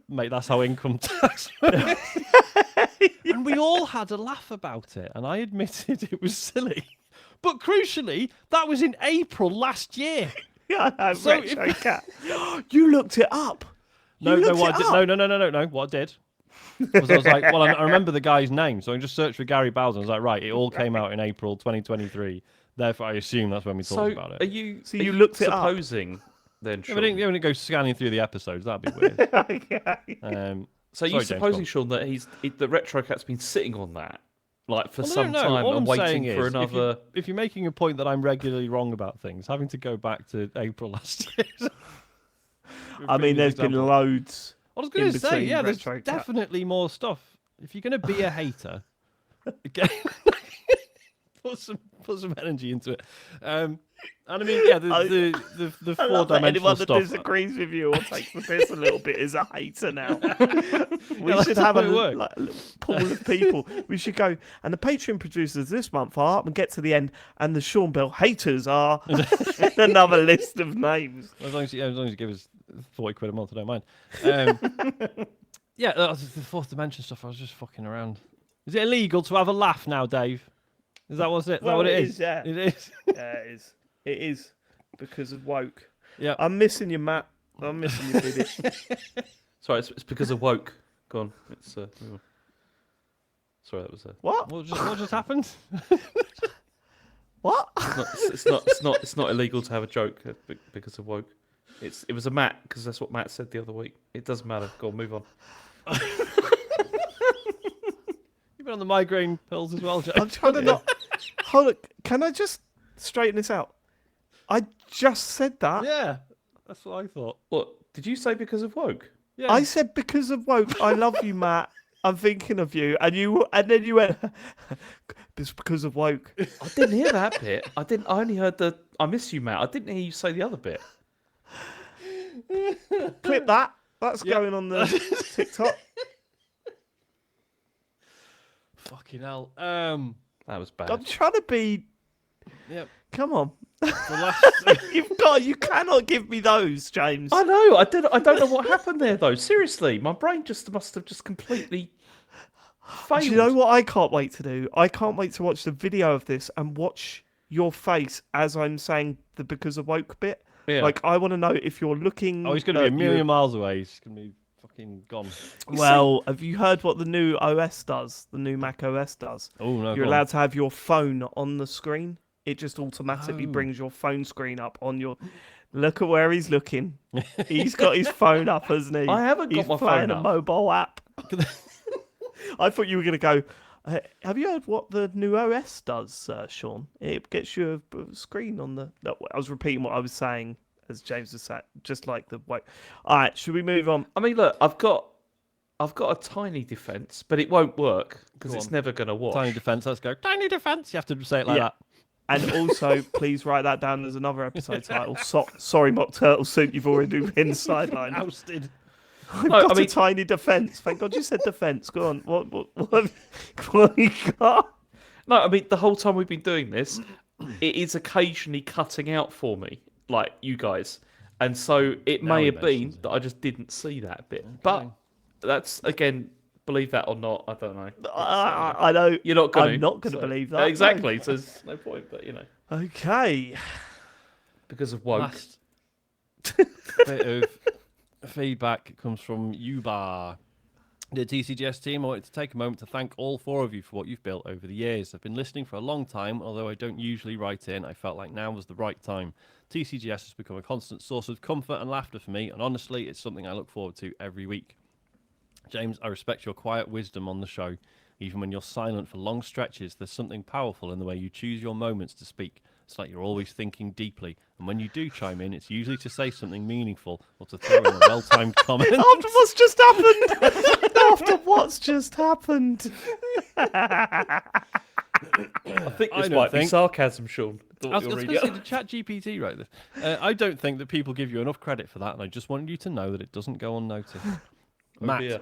mate, that's how income tax works. And we all had a laugh about it, and I admitted it was silly. But crucially, that was in April last year. Yeah, I So know, Retrocat. You looked it up. No, You no, looked what it I did, up. no. What I did was I was like, well, I remember the guy's name, so I just searched for Gary Bowser. I was like, right, it all came out in April 2023. Therefore, I assume that's when we talked So about are it. you? So are you looked it up? supposing then? If I Sean? didn't go scanning through the episodes, that'd be weird. Okay. So Sorry, are you James, go supposing, on. Sean, that the Retrocat's been sitting on that like for Well, some no. time All and I'm waiting saying for is, another? If you're making a point that I'm regularly wrong about things, having to go back to April last year. I mean, there's been loads. I was going in to say, between yeah, there's Retrocat. definitely more stuff. If you're going to be a hater, again, put some energy into it. And I mean, yeah, the I four love that anyone dimensional that stuff. disagrees with you or takes the piss a little bit is a hater now. We that's should have how a, it works. like, a little pool of people. We should go, and the Patreon producers this month are up and get to the end, and the Sean Bell haters are another list of names. As long as you give us 40 quid a month, I don't mind. Yeah, that was the fourth dimension stuff. I was just fucking around. Is it illegal to have a laugh now, Dave? Is that what it? Is that Well, what it it is, is? yeah. It is. Yeah, it is. It is because of woke. Yeah. I'm missing you, Matt. I'm missing you, Biddy. Sorry, it's because of woke. Go on. It's sorry, that was What? What just happened? What? it's not illegal to have a joke because of woke. It was a Matt because that's what Matt said the other week. It doesn't matter. Go on, move on. You've been on the migraine pills as well, Jack. I'm trying to not. Hold on. Can I just straighten this out? I just said that. Yeah, that's what I thought. What did you say because of woke? Yeah. I said because of woke. I love you, Matt. I'm thinking of you, and then you went. It's because of woke. I didn't hear that bit. I only heard the "I miss you, Matt." I didn't hear you say the other bit. Clip that. That's going on the TikTok. Fucking hell. That was bad. I'm trying to be. Yep. Come on. The last. You cannot give me those, James. I know. I don't know what happened there though. Seriously, my brain must have just completely failed. Do you know what I can't wait to do? I can't wait to watch the video of this and watch your face as I'm saying the because of woke bit. Yeah. Like, I want to know if you're looking. Oh, he's going to be a at million your- miles away. He's going to be fucking gone. Well, have you heard what the new OS does? The new Mac OS does. Oh no. You're go on. allowed to have your phone on the screen. It just automatically Oh. brings your phone screen up on your. Look at where he's looking. He's got his phone up, hasn't he? I haven't got He's my playing phone a up. mobile app. I thought you were going to go. Have you heard what the new OS does, Sean? It gets you a screen on the. No, I was repeating what I was saying as James was saying, just like the way. All right, should we move on? I mean, look, I've got a tiny defense, but it won't work because Go it's on. never going to wash. Tiny defense. Let's go. Tiny defense. You have to say it like Yeah. that. And also, please write that down as another episode title. Sorry, Mock Turtle Suit, you've already been sidelined. Ousted. I've got a tiny defence. Thank God you said defence. Go on. What have you got? No, I mean, the whole time we've been doing this, it is occasionally cutting out for me, like you guys. And so it Now may he have been mentions it. that I just didn't see that bit. But that's, again, believe that or not, I don't know. I know. You're not going to. I'm not going to believe that. Exactly. So there's no point, but, you know. No. Okay. Because of woke. Last bit of feedback comes from Ubar. The TCGS team, I wanted to take a moment to thank all 4 of you for what you've built over the years. I've been listening for a long time, although I don't usually write in. I felt like now was the right time. TCGS has become a constant source of comfort and laughter for me, and honestly, it's something I look forward to every week. James, I respect your quiet wisdom on the show. Even when you're silent for long stretches, there's something powerful in the way you choose your moments to speak. It's like you're always thinking deeply, and when you do chime in, it's usually to say something meaningful or to throw in a well-timed comment. After what's just happened. After what's just happened. I think this might be sarcasm, Sean. I was going to say, did ChatGPT write this? I don't think that people give you enough credit for that, and I just wanted you to know that it doesn't go unnoticed. Matt,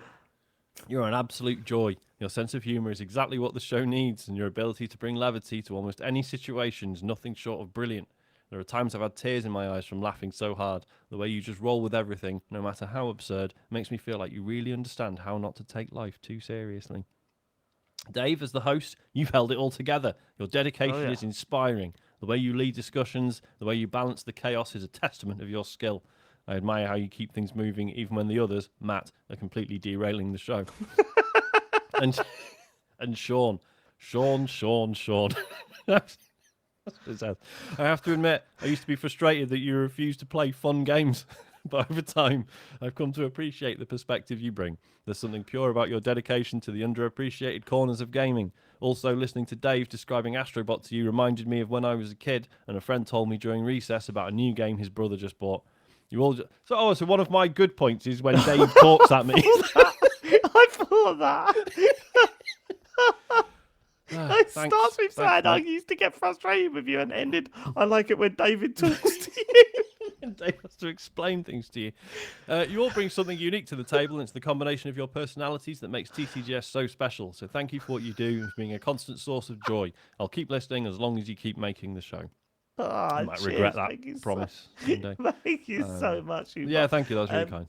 you're an absolute joy. Your sense of humour is exactly what the show needs, and your ability to bring levity to almost any situation is nothing short of brilliant. There are times I've had tears in my eyes from laughing so hard. The way you just roll with everything, no matter how absurd, makes me feel like you really understand how not to take life too seriously. Dave, as the host, you've held it all together. Your dedication is inspiring. The way you lead discussions, the way you balance the chaos is a testament of your skill. I admire how you keep things moving even when the others, Matt, are completely derailing the show. and Sean. That's I have to admit, I used to be frustrated that you refused to play fun games. But over time, I've come to appreciate the perspective you bring. There's something pure about your dedication to the underappreciated corners of gaming. Also, listening to Dave describing Astrobot to you reminded me of when I was a kid and a friend told me during recess about a new game his brother just bought. So one of my good points is when Dave talks at me. I thought that. It starts with saying I used to get frustrated with you and ended, I like it when David talks to you. And Dave has to explain things to you. You all bring something unique to the table, and it's the combination of your personalities that makes TCGS so special. So thank you for what you do and for being a constant source of joy. I'll keep listening as long as you keep making the show. I might regret that promise someday. Thank you so much. Yeah, thank you. That was really kind.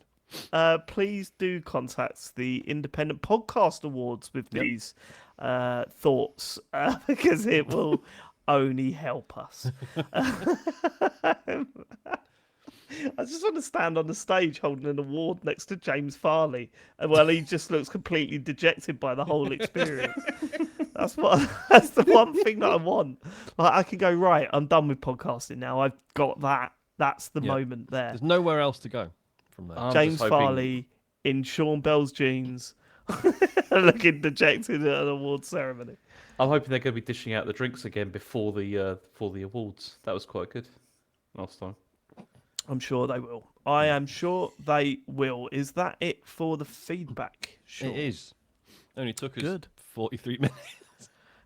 Please do contact the Independent Podcast Awards with these thoughts because it will only help us. I just want to stand on the stage holding an award next to James Farley, and well, he just looks completely dejected by the whole experience. That's the one thing that I want. Like, I can go, right, I'm done with podcasting now. I've got that. That's the moment there. There's nowhere else to go from there. James Farley in Sean Bell's jeans, looking dejected at an awards ceremony. I'm hoping they're going to be dishing out the drinks again before the awards. That was quite good last time. I'm sure they will. I am sure they will. Is that it for the feedback? Sure. It is. Only took us 43 minutes.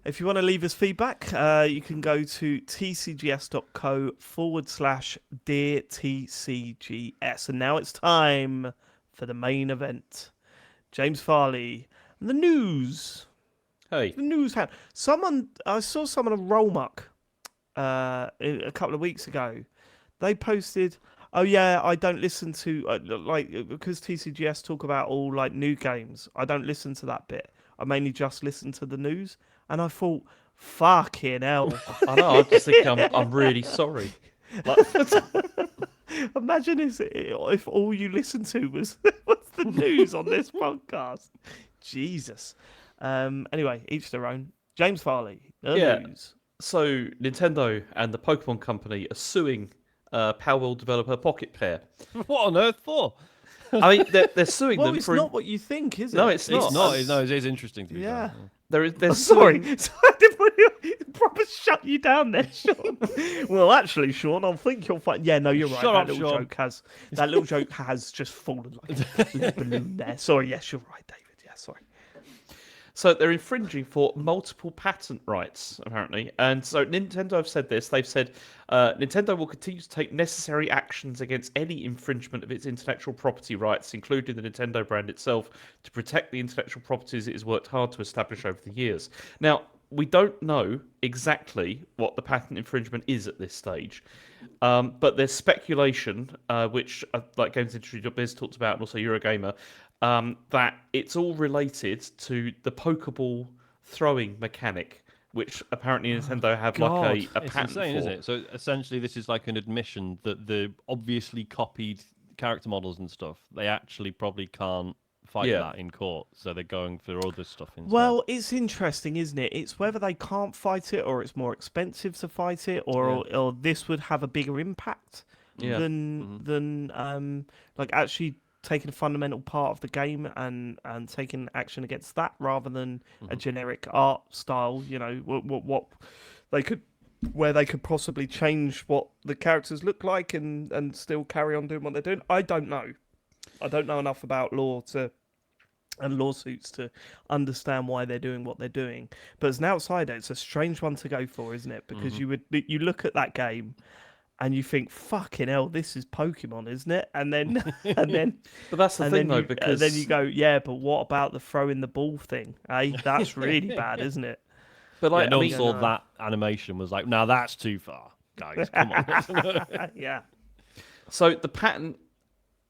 If you want to leave us feedback, you can go to tcgs.co/deartcgs. And now it's time for the main event. James Farley, the news. Hey. The news. I saw someone on Rollmuck a couple of weeks ago. They posted, oh yeah, I don't listen to, because TCGS talk about all like new games, I don't listen to that bit. I mainly just listen to the news. And I thought, fucking hell. I know, I just think I'm really sorry. Imagine if all you listened to was the news on this podcast. Jesus. Anyway, each their own. James Farley, the news. So Nintendo and the Pokemon Company are suing Palworld developer Pocket Pair. What on earth for? I mean, they're suing them it's for... not what you think, is it? No, it's not. It's not. No, it is interesting to be fair. They're sorry. I didn't want to proper shut you down there, Sean. Well, actually, Sean, I think you'll find... Yeah, no, you're right. Shut up, Sean. That little joke has just fallen like a balloon there. Sorry, yes, you're right, David. Yeah, sorry. So they're infringing for multiple patent rights, apparently. And so Nintendo have said this. They've said Nintendo will continue to take necessary actions against any infringement of its intellectual property rights, including the Nintendo brand itself, to protect the intellectual properties it has worked hard to establish over the years. Now, we don't know exactly what the patent infringement is at this stage. But there's speculation, which like GamesIndustry.biz talked about, and also Eurogamer, that it's all related to the Pokeball throwing mechanic, which apparently Nintendo have God. like a It's patent insane, for. isn't it? So essentially, this is like an admission that the obviously copied character models and stuff, they actually probably can't fight Yeah. that in court, so they're going for other stuff instead. Well, it's interesting, isn't it? It's whether they can't fight it, or it's more expensive to fight it, or this would have a bigger impact Yeah. than like actually taking a fundamental part of the game and taking action against that rather than a generic art style. You know, what they could, where they could possibly change what the characters look like and still carry on doing what they're doing. I don't know. I don't know enough about law and lawsuits to understand why they're doing what they're doing. But as an outsider, it's a strange one to go for, isn't it? Because you look at that game and you think, fucking hell, this is Pokemon, isn't it? And then But that's the thing, though, because then you go, yeah, but what about the throwing the ball thing? That's really bad, isn't it? but like, no I one mean, saw that animation was like, now that's too far, guys. Come on. Yeah. so the patent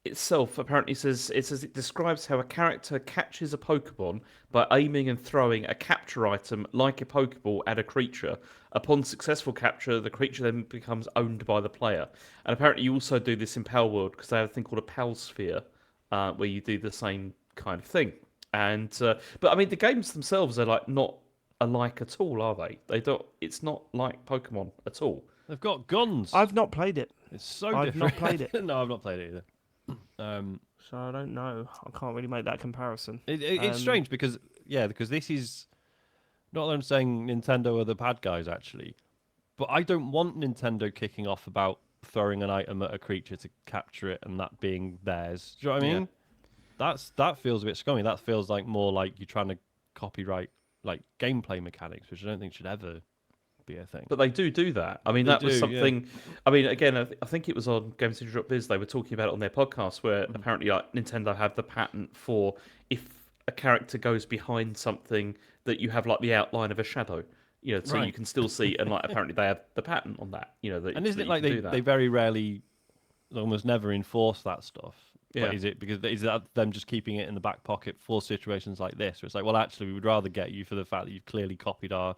itself apparently says it describes how a character catches a Pokemon by aiming and throwing a capture item like a Pokeball at a creature. Upon successful capture, the creature then becomes owned by the player. And apparently, you also do this in Palworld because they have a thing called a Pal Sphere, where you do the same kind of thing. And but I mean, the games themselves are like not alike at all, are they? They don't. It's not like Pokemon at all. They've got guns. I've not played it, It's so I've different. not played it. No, I've not played it either. so I don't know. I can't really make that comparison. It's strange because this is not that I'm saying Nintendo are the bad guys actually, but I don't want Nintendo kicking off about throwing an item at a creature to capture it and that being theirs. Do you know what I mean? That feels a bit scummy. That feels like more like you're trying to copyright like gameplay mechanics, which I don't think should ever be a thing. But they do that. I mean, They that was do, something. I mean, again, I think it was on GamesIndustry.biz. They were talking about it on their podcast, where apparently Nintendo have the patent for if a character goes behind something that you have like the outline of a shadow. You know, so you can still see, and like apparently they have the patent on that. You know, that, And isn't that it like they very rarely, almost never enforce that stuff? Yeah. But is that them just keeping it in the back pocket for situations like this? Where it's like, well, actually, we would rather get you for the fact that you've clearly copied our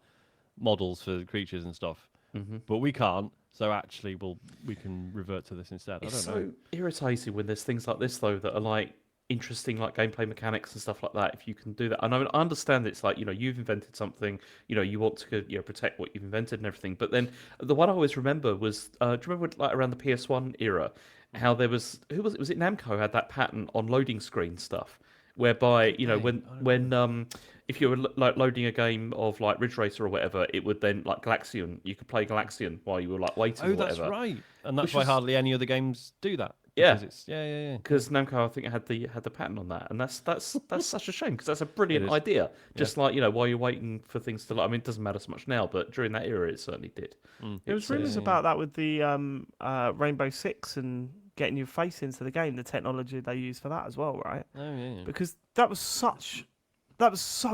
models for the creatures and stuff, but we can't. So actually, we can revert to this instead. It's I don't know. so irritating when there's things like this though that are like interesting, like gameplay mechanics and stuff like that. If you can do that, and I mean, I understand it's like you've invented something, you want to protect what you've invented and everything. But then the one I always remember was, do you remember like around the PS1 era, how there was was it Namco had that patent on loading screen stuff, whereby when if you were like loading a game of like Ridge Racer or whatever, it would then like Galaxian. You could play Galaxian while you were like waiting. Oh, or that's whatever. right, and that's Which why is- hardly any other games do that. Yeah. Because it's, yeah. Because Namco, I think, had the patent on that, and that's such a shame because that's a brilliant is. idea. Just like while you're waiting for things to, I mean, it doesn't matter so much now, but during that era, it certainly did. There was rumours about that with the Rainbow Six and getting your face into the game, the technology they use for that as well, right? Oh yeah. Because that was so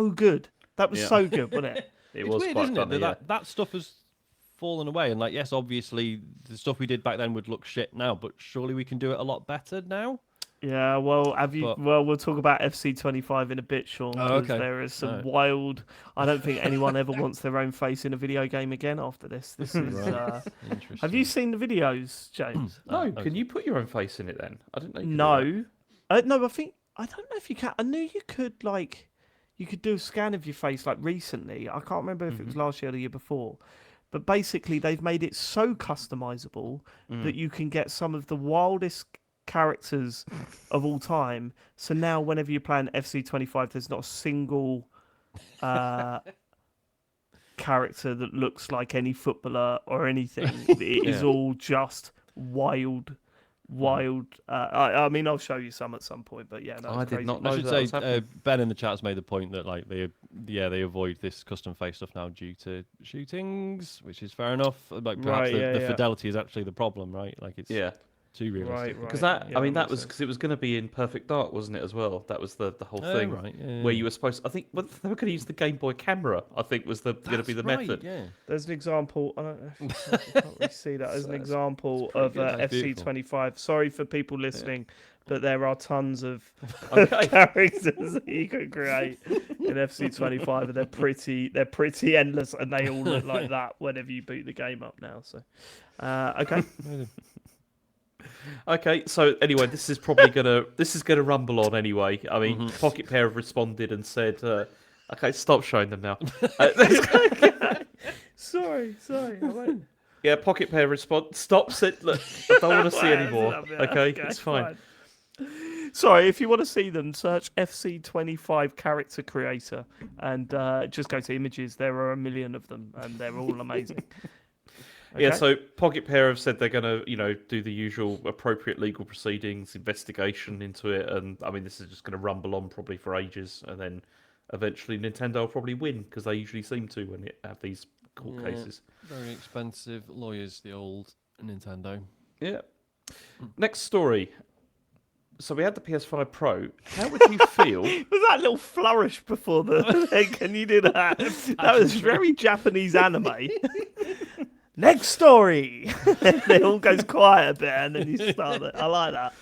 good. That was so good, wasn't it? It It's was weird, quite isn't funny. it? That stuff has fallen away, and like, yes, obviously the stuff we did back then would look shit now, but surely we can do it a lot better now. Yeah, well, But- Well, we'll talk about FC25 in a bit, Sean. Oh, 'Cause okay. there is some Alright. wild. I don't think anyone ever wants their own face in a video game again after this. This is. Interesting. Have you seen the videos, James? No, okay. can you put your own face in it then? I didn't know. You could do No, no. I don't know if you can. I knew you could like, you could do a scan of your face like recently. I can't remember if it was last year or the year before. But basically, they've made it so customizable that you can get some of the wildest characters of all time. So now, whenever you're playing FC25, there's not a single character that looks like any footballer or anything. It is all just wild wild. I mean, I'll show you some at some point, but yeah, no, I it's did crazy. not know I should that was say happening. Ben in the chat's made the point that like they avoid this custom face stuff now due to shootings, which is fair enough. Like perhaps Right, the yeah. fidelity is actually the problem, right? Like it's Yeah. too realistic. Right. Because Yeah, I mean, that that makes was sense. because it was going to be in Perfect Dark, wasn't it, as well? That was the whole thing. Right, yeah, Where yeah. you were supposed I think well, they were going to use the Game Boy camera, I think was going to be the That's right, method. Yeah. There's an example. I don't know if you can't really see that as an example pretty of good. That's beautiful. FC25. Sorry for people listening, but there are tons of Okay. characters that you can create in FC25, and they're pretty endless, and they all look like that whenever you boot the game up now. So, okay. Okay, so anyway, this is gonna rumble on anyway. I mean, Pocket Pair have responded and said, "Okay, stop showing them now." Sorry. I won't. Yeah, Pocket Pair respond. Stop. Said, look, I don't want to see anymore. Love it. Okay, it's fine. Sorry, if you want to see them, search FC25 character creator and just go to images. There are a million of them, and they're all amazing. Yeah, Okay? so Pocket Pair have said they're gonna, do the usual appropriate legal proceedings, investigation into it, and I mean, this is just gonna rumble on probably for ages, and then eventually Nintendo will probably win because they usually seem to when it have these court cases. Very expensive lawyers, the old Nintendo. Yeah. Next story. So we had the PS5 Pro. How would you feel? Was that little flourish before the? Can you do that? That was very Japanese anime. Next story. It all goes quiet a bit, and then you start it. I like that.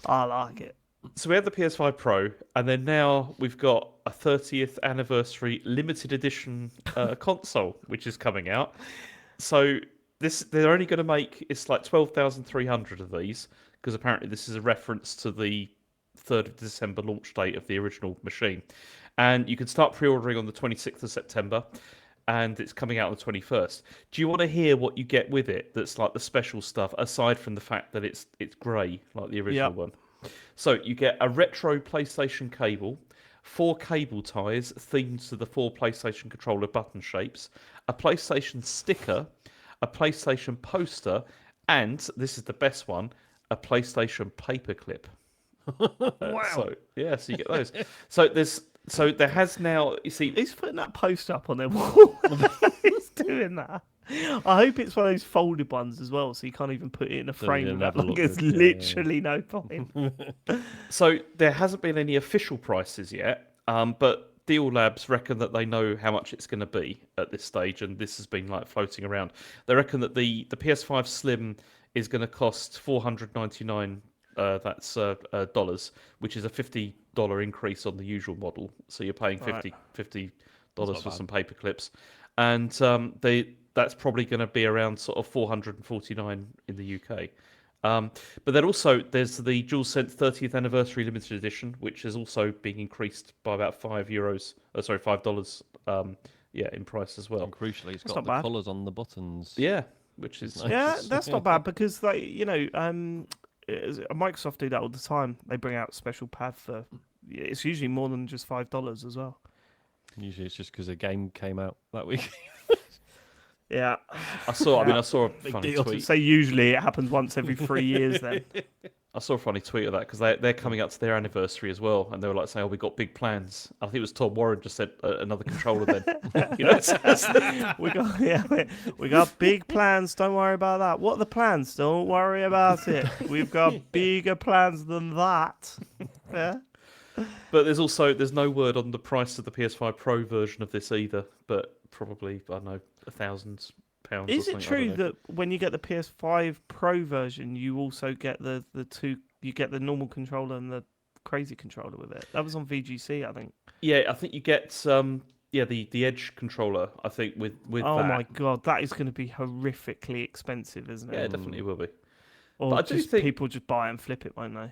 I like it. So we had the PS5 Pro, and then now we've got a 30th anniversary limited edition console, which is coming out. So they're only going to make it's like 12,300 of these because apparently this is a reference to the 3rd of December launch date of the original machine, and you can start pre-ordering on the 26th of September. And it's coming out on the 21st. Do you want to hear what you get with it that's like the special stuff, aside from the fact that it's grey, like the original one? So you get a retro PlayStation cable, 4 cable ties themed to the 4 PlayStation controller button shapes, a PlayStation sticker, a PlayStation poster, and, this is the best one, a PlayStation paperclip. Wow. So you get those. So there has now, you see... He's putting that post up on their wall. He's doing that. I hope it's one of those folded ones as well, so you can't even put it in a frame. you With that. never Like, look there's good. literally no point. So there hasn't been any official prices yet, but Deal Labs reckon that they know how much it's going to be at this stage, and this has been like floating around. They reckon that the PS5 Slim is going to cost $499. That's dollars, which is a $50 increase on the usual model. So you're paying $50 for some paper clips, and that's probably going to be around sort of $449 in the UK. But then also there's the DualSense 30th anniversary limited edition, which is also being increased by about $5. In price as well. And crucially, it's got not the bad. colours on the buttons. Yeah, which is Nice. Yeah, that's not bad because Microsoft do that all the time. They bring out special pad for. It's usually more than just $5 as well. Usually, it's just because a game came out that week. Yeah, I saw a funny deal. tweet. so usually it happens once every 3 years. Then I saw a funny tweet of that because they're coming up to their anniversary as well, and they were like saying, "Oh, we got big plans." I think it was Tom Warren just said another controller. Then we got big plans. Don't worry about that. What are the plans? Don't worry about it. We've got bigger plans than that. Yeah. But there's no word on the price of the PS5 Pro version of this either. But probably I don't know £1,000. Is it true that when you get the PS5 Pro version, you also get the two? You get the normal controller and the crazy controller with it. That was on VGC, I think. Yeah, I think you get the Edge controller. I think with Oh that. my god, that is going to be horrifically expensive, isn't it? Yeah, it definitely will be. Or But I do just think- people just buy it and flip it, won't they?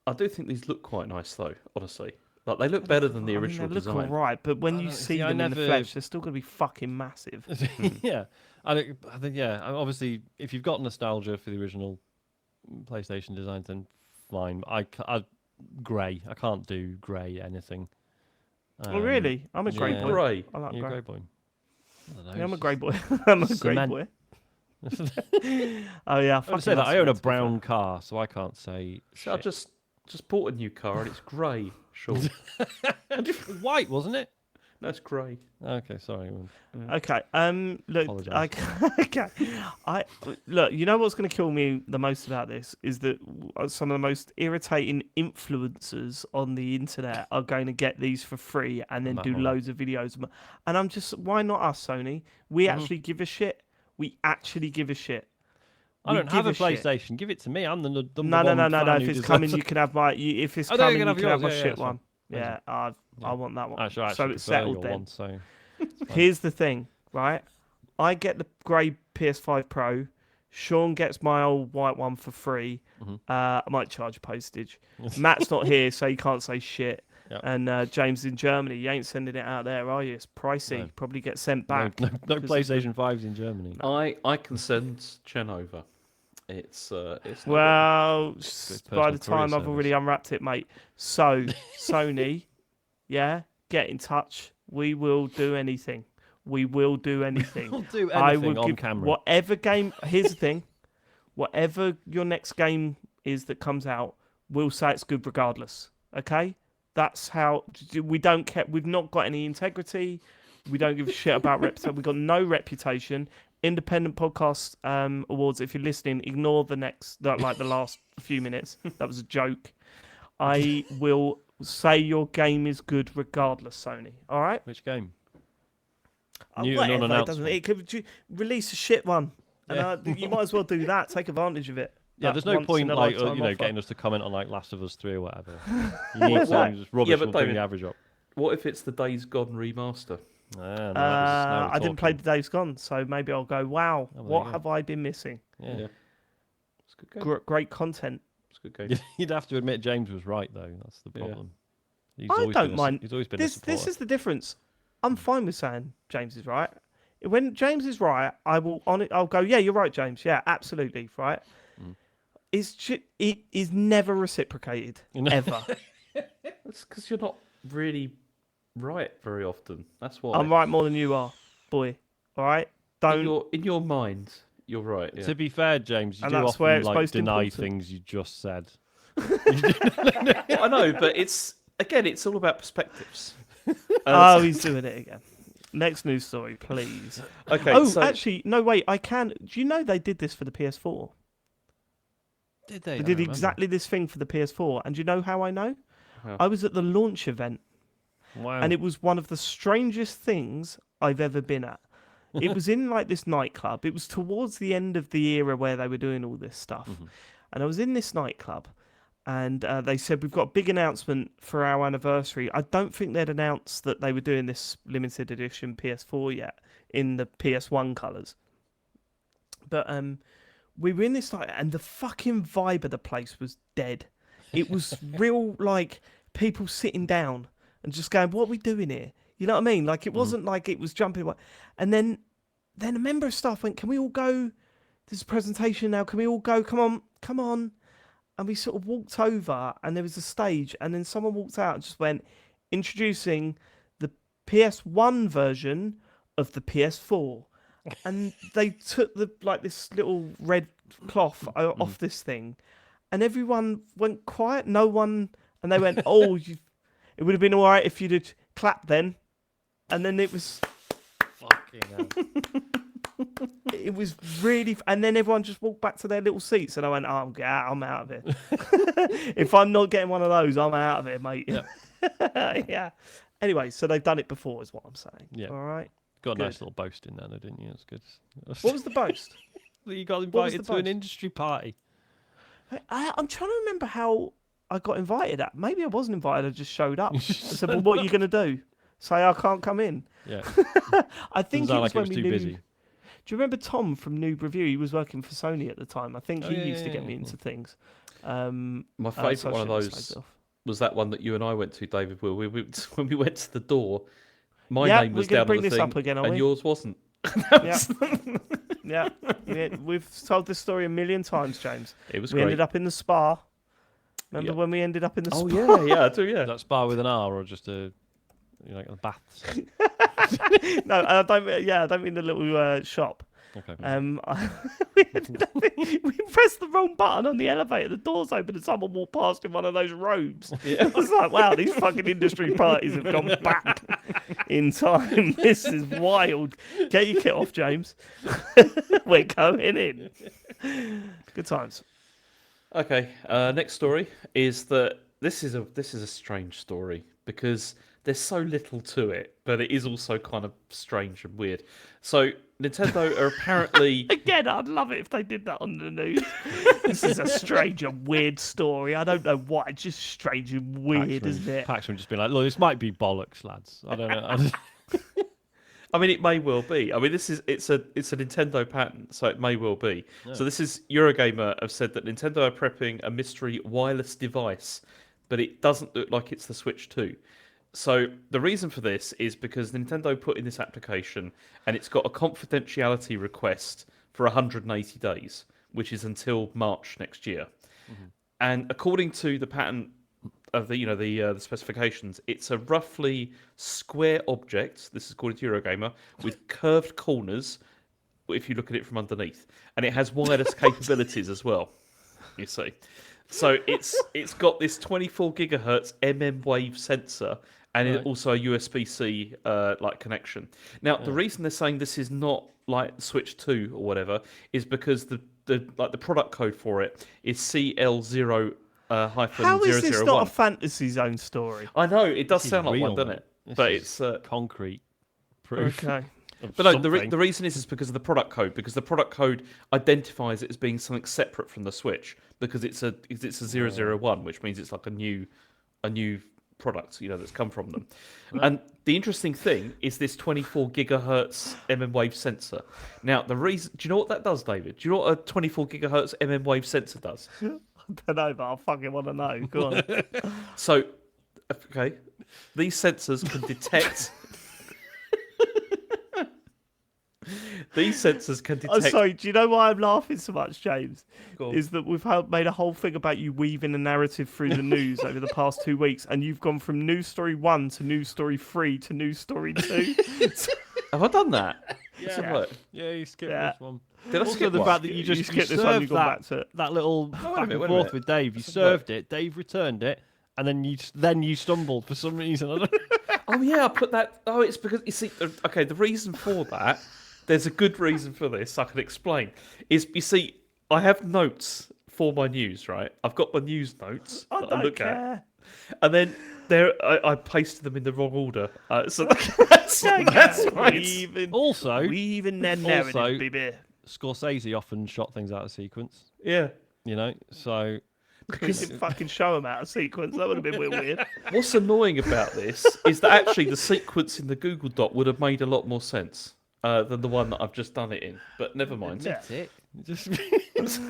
I do think these look quite nice though. Honestly, like they look better than the original they look design. all right, but when I you don't- see see, I them in the never- flesh, they're still going to be fucking massive. Yeah, I think obviously if you've got nostalgia for the original PlayStation designs, then fine. Grey. I can't do grey anything. Oh, really? I'm a grey yeah. boy. Grey. I like You're a grey. grey boy. I don't know, Yeah, I'm a it's grey boy. I'm a grey cement. boy. Oh yeah, I say that I own a brown car, so I can't say. So I just bought a new car and it's grey. Sure. White, wasn't it? No, it's grey. Okay, sorry. Okay. Look. Apologise. Okay. Look. You know what's going to kill me the most about this is that some of the most irritating influencers on the internet are going to get these for free and then do loads of videos. And I'm just, why not us, Sony? We actually give a shit. We actually give a shit. I don't have a PlayStation. Give it to me. I'm the No. If it's coming, you can have my. If it's coming, you can have my shit one. Yeah, I want that one. Actually, so it's settled then. One, so here's the thing, right? I get the grey PS5 Pro. Sean gets my old white one for free. I might charge postage. Matt's not here, so he can't say shit. Yep. And James in Germany. You ain't sending it out there, are you? It's pricey. No. Probably get sent back. No PlayStation 5s in Germany. I can send Chen over. It's well, It's by the personal time courier I've already unwrapped it, mate. So Sony, yeah, get in touch. We will do anything. We will do anything. We'll do anything I will on give camera. whatever game. Here's the thing: whatever your next game is that comes out, we'll say it's good regardless. Okay, that's how we don't care. We've not got any integrity. We don't give a shit about reputation. We've got no reputation. Independent Podcast Awards. If you're listening, ignore the last few minutes. That was a joke. I will say your game is good regardless, Sony. All right. Which game? New non-announced. It could release a shit one, and you might as well do that. Take advantage of it. Yeah, there's no point getting us to comment on like Last of Us 3 or whatever. You need something just rubbish will bring the average up. What if it's the Days Gone remaster? I didn't play the Days Gone, so maybe I'll go, wow, what have I been missing? Yeah. It's a good game. Great content. It's a good game. You'd have to admit James was right, though. That's the problem. I don't mind. He's always been this is the difference. I'm fine with saying James is right. When James is right, I'll go, yeah, you're right, James. Yeah, absolutely, right? It is never reciprocated, ever. That's because you're not really right very often. That's why. I'm right more than you are, boy. All right? In your mind, you're right. Yeah. To be fair, James, you and do that's often where it's like most deny important. things you just said. I know, but it's all about perspectives. Oh, he's doing it again. Next news story, please. Okay. Actually, no, wait. I can. Do you know they did this for the PS4? Did they? They did exactly this thing for the PS4. And do you know how I know? How? I was at the launch event. Wow. And it was one of the strangest things I've ever been at. It was in like this nightclub. It was towards the end of the era where they were doing all this stuff. And I was in this nightclub and they said, we've got a big announcement for our anniversary. I don't think they'd announced that they were doing this limited edition PS4 yet in the PS1 colours. But we were in this night and the fucking vibe of the place was dead. It was real like people sitting down and just going, what are we doing here? You know what I mean? Like, it wasn't like it was jumping. And then a member of staff went, can we all go? There's a presentation now. Can we all go? Come on. And we sort of walked over and there was a stage. And then someone walked out and just went, introducing the PS1 version of the PS4. And they took this little red cloth off this thing. And everyone went quiet. No one. And they went, oh, it would have been all right if you'd have clapped then. And then it was... Fucking hell. It was really... And then everyone just walked back to their little seats. And I went, oh, I'm out of it. If I'm not getting one of those, I'm out of it, mate. Yeah. Yeah. Anyway, so they've done it before is what I'm saying. Yeah. All right? Got a nice little boast in there, though, didn't you? It's good. What was the boast? You got was invited the to an boast? industry party. I'm trying to remember how I got invited at. Maybe I wasn't invited. I just showed up. I said, well, what are you going to do? Say I can't come in? Yeah. I think Doesn't it was sound like when it was we too knew... busy. Do you remember Tom from Noob Review? He was working for Sony at the time. I think he used to get me into things. My favourite one of those was that one that you and I went to, David. When we went to the door, my name was down on the thing, up again, and yours wasn't. Yeah. We've told this story a million times, James. It was we great. ended up in the spa. Remember when we ended up in the spa? Oh yeah, I do. Yeah. Is that spa with an R or just a baths? No, I don't mean the little shop. Okay. We pressed the wrong button on the elevator. The doors opened and someone walked past in one of those robes. I was like, wow, these fucking industry parties have gone back in time. This is wild. Get your kit off, James. We're going in. Good times. Okay, next story is that this is a strange story because there's so little to it, but it is also kind of strange and weird. So Nintendo are apparently Again, I'd love it if they did that on the news. This is a strange and weird story. I don't know why. It's just strange and weird, isn't it? Paxman just being like, look, this might be bollocks, lads. I don't know. I mean, it may well be. I mean, it's a Nintendo patent, so it may well be. Yeah. So this is Eurogamer have said that Nintendo are prepping a mystery wireless device, but it doesn't look like it's the Switch 2. So the reason for this is because Nintendo put in this application, and it's got a confidentiality request for 180 days, which is until March next year. Mm-hmm. And according to the patent of the specifications, it's a roughly square object. This is according to Eurogamer with curved corners. If you look at it from underneath, and it has wireless capabilities as well. You see, so it's got this 24 gigahertz wave sensor, and Right. also a USB-C like connection. Now, the reason they're saying this is not like Switch 2 or whatever is because the product code for it is CL0 How is this not a fantasy zone story? I know it does This is sound like real, one, doesn't man. it? This But is it's concrete proof. Okay. of But no, something. the reason is because of the product code. Because the product code identifies it as being something separate from the Switch. Because it's a 001, which means it's like a new product, that's come from them. And the interesting thing is this 24 gigahertz wave sensor. Now, the reason, do you know what that does, David? Do you know what a 24 gigahertz wave sensor does? I don't know, but I fucking want to know. Go on. So, okay, these sensors can detect. These sensors can I'm detect. sorry, do you know why I'm laughing so much, James? Go on. Is that we've made a whole thing about you weaving a narrative through the news over the past 2 weeks, and you've gone from news story 1 to news story 3 to news story 2. Have I done that? Yeah. So what? Yeah, you skipped Yeah. this one. Did I Also, skip the one? fact that you You just skipped this one, you've served gone back to it. that little wait a back and minute, wait a forth minute. with Dave. You Let's have a look. served it. Dave returned it, and then you stumbled for some reason. I don't Oh yeah, I put that. Oh, it's because you see. Okay, the reason for that. There's a good reason for this. I can explain. Is you see, I have notes for my news. Right, I've got my news notes I that I don't look care. at, and then I pasted them in the wrong order. So that's why. Weaving, Also, weaving their narrative, also- baby. Scorsese often shot things out of sequence. Yeah. So You didn't fucking show them out of sequence. That would have been real weird. What's annoying about this is that actually the sequence in the Google Doc would have made a lot more sense than the one that I've just done it in. But never mind. Yeah. that's it.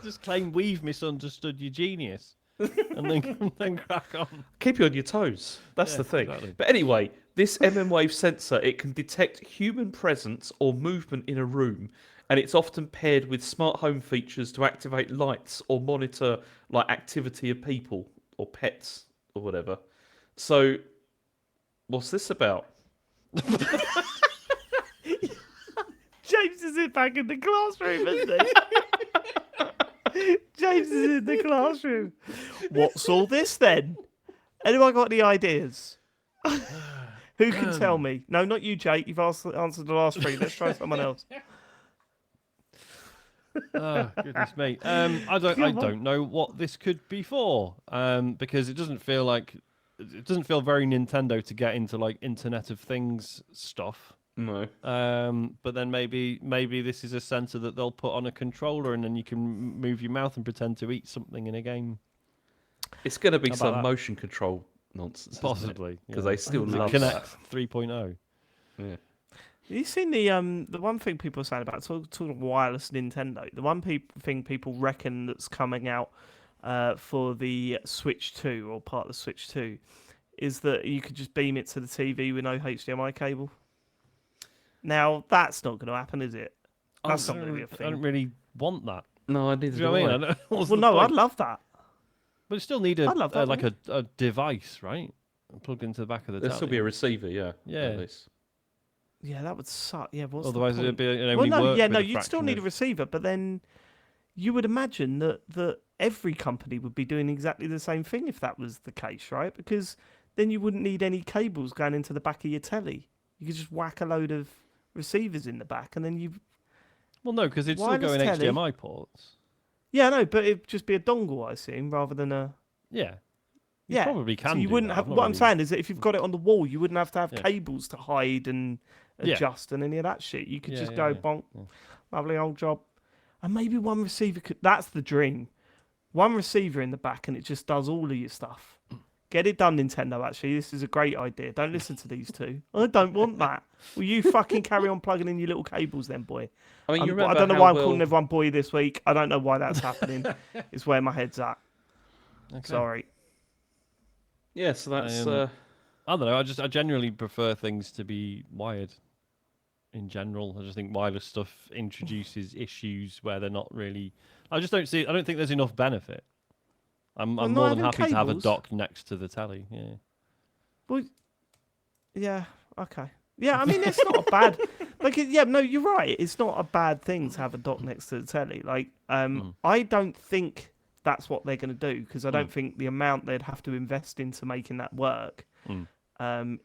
Just claim we've misunderstood your genius, and then crack on. Keep you on your toes. That's Yeah, the thing. exactly. But anyway, this wave sensor, it can detect human presence or movement in a room, and it's often paired with smart home features to activate lights or monitor like activity of people or pets or whatever. So, what's this about? James is back in the classroom, isn't he? James is in the classroom. What's all this then? Anyone got any ideas? Who can tell me? No, not you, Jake. You've answered the last three. Let's try someone else. Oh goodness me! I don't know what this could be for. Because it doesn't feel very Nintendo to get into like Internet of Things stuff. No. But then maybe this is a sensor that they'll put on a controller, and then you can move your mouth and pretend to eat something in a game. It's going to be How some about that? motion control nonsense. Possibly, Because yeah. they still The love Kinect that. 3.0. Yeah. Have you seen the one thing people are saying about talking of wireless Nintendo? The one thing people reckon that's coming out for the Switch 2 or part of the Switch 2 is that you could just beam it to the TV with no HDMI cable. Now that's not going to happen, is it? That's not going to be a I don't thing. really want that. No, I neither Do you do know what I I. mean? What's Well, the no, point? I'd love that. But you still need I'd love that, like a device, right? Plugged into the back of the There'll still be a telly. receiver, yeah. Yeah. At least. Yeah, that would suck. Yeah, what's Otherwise, the it'd point? be Well, only no, work yeah, with no, a you'd still fraction need a of- receiver, but then you would imagine that every company would be doing exactly the same thing if that was the case, right? Because then you wouldn't need any cables going into the back of your telly. You could just whack a load of receivers in the back, and then you. Well, no, because it'd still go Wireless in telly. HDMI ports. Yeah, no, but it'd just be a dongle, I assume, rather than a. Yeah. You Yeah, probably can so you do wouldn't that. have. I've not What I'm really- saying is that if you've got it on the wall, you wouldn't have to have Yeah. cables to hide and Yeah. adjust and any of that shit. You could Yeah, just yeah, go yeah, bonk. yeah. Lovely old job. And maybe one receiver could. That's the dream. One receiver in the back, and it just does all of your stuff. Get it done, Nintendo. Actually, this is a great idea. Don't listen to these two. I don't want that. Will you fucking carry on plugging in your little cables, then, boy? I mean, you I remember don't know how why I'm well... calling everyone boy this week. I don't know why that's happening. It's where my head's at. Okay. Sorry. Yeah, so that's... I don't know. I genuinely prefer things to be wired. In general, I just think wireless stuff introduces issues where they're not really. I just don't see. I don't think there's enough benefit. I'm Well, more not than having happy to have a cables. dock next to the telly. Yeah. Well, yeah, okay. Yeah, I mean, it's not a bad. Yeah, no, you're right. It's not a bad thing to have a dock next to the telly. I don't think that's what they're going to do because I don't think the amount they'd have to invest into making that work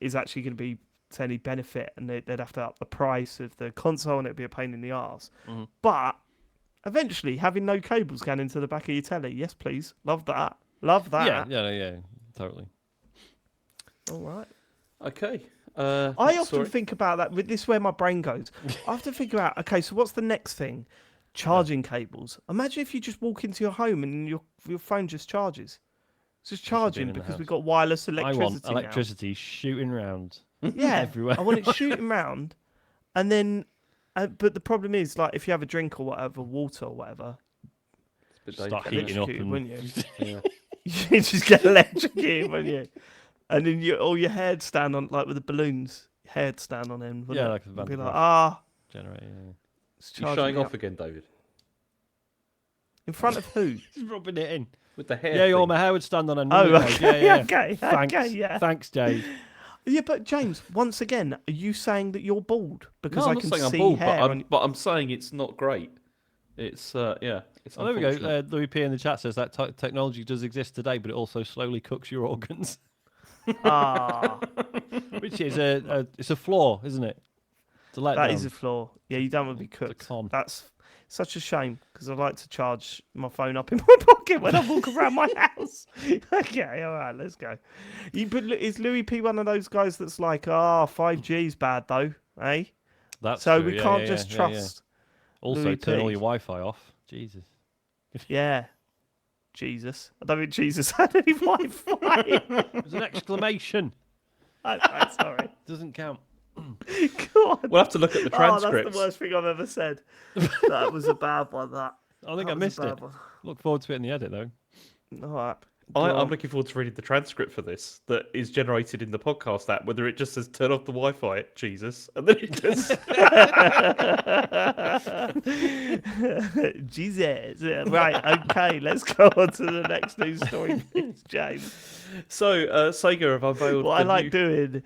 is actually going to be to any benefit, and they'd have to up the price of the console, and it'd be a pain in the arse. But eventually, having no cables going into the back of your telly, yes, please, love that, love that. Yeah, totally. All right. Okay. I often think about that. This is where my brain goes. I have to think about, okay, so what's the next thing? Charging cables. Imagine if you just walk into your home and your phone just charges. It's just charging in the because we've house. got wireless I electricity want electricity shooting round. now. Yeah, everywhere. I want it shooting round, and then, but the problem is, like, if you have a drink or whatever, water or whatever, Start heating up, electrocuted, and wouldn't you? Yeah. You just get electrocuted, wouldn't you? And then all your hairs stand on, like with the balloons, hairs stand on end. Yeah, it? like a You'd be Van like, generator. Yeah. it's You're charging showing me off up. again, David. In front of who? Just rubbing it in. With the hair Yeah, thing. my hair would stand on end. Oh, wouldn't it? okay, Yeah. okay, Thanks. okay, yeah. Thanks, Dave. Yeah, but James, once again, are you saying that you're bald because No, I I'm not can saying see I'm bald, hair? but I'm saying it's not great. It's, it's Oh, there we go. unfortunate. Louis P in the chat says that technology does exist today, but it also slowly cooks your organs, Ah, which is it's a flaw, isn't it? It's a letdown. that is a flaw. Yeah, you don't want to be It's a cooked. con. That's such a shame because I like to charge my phone up in my pocket when I walk around my house. Okay, all right, let's go. But is Louis P one of those guys that's like, 5G's bad though, eh? That's So true. we Yeah, can't yeah, just yeah, trust. Also, Louis turn all P. your Wi-Fi off. Jesus. Yeah. Jesus. I don't think Jesus had any Wi-Fi. There's an exclamation. I'm sorry. Doesn't count. God. We'll have to look at the Oh, transcripts. that's the worst thing I've ever said. That was a bad one, that. I think That I was a missed bad it. one. Look forward to it in the edit, though. All right. I'm looking forward to reading the transcript for this that is generated in the podcast app, whether it just says turn off the Wi-Fi, Jesus, and then it just... Jesus. Yeah, right, okay, let's go on to the next news story, please, James. So, Sega have unveiled What I the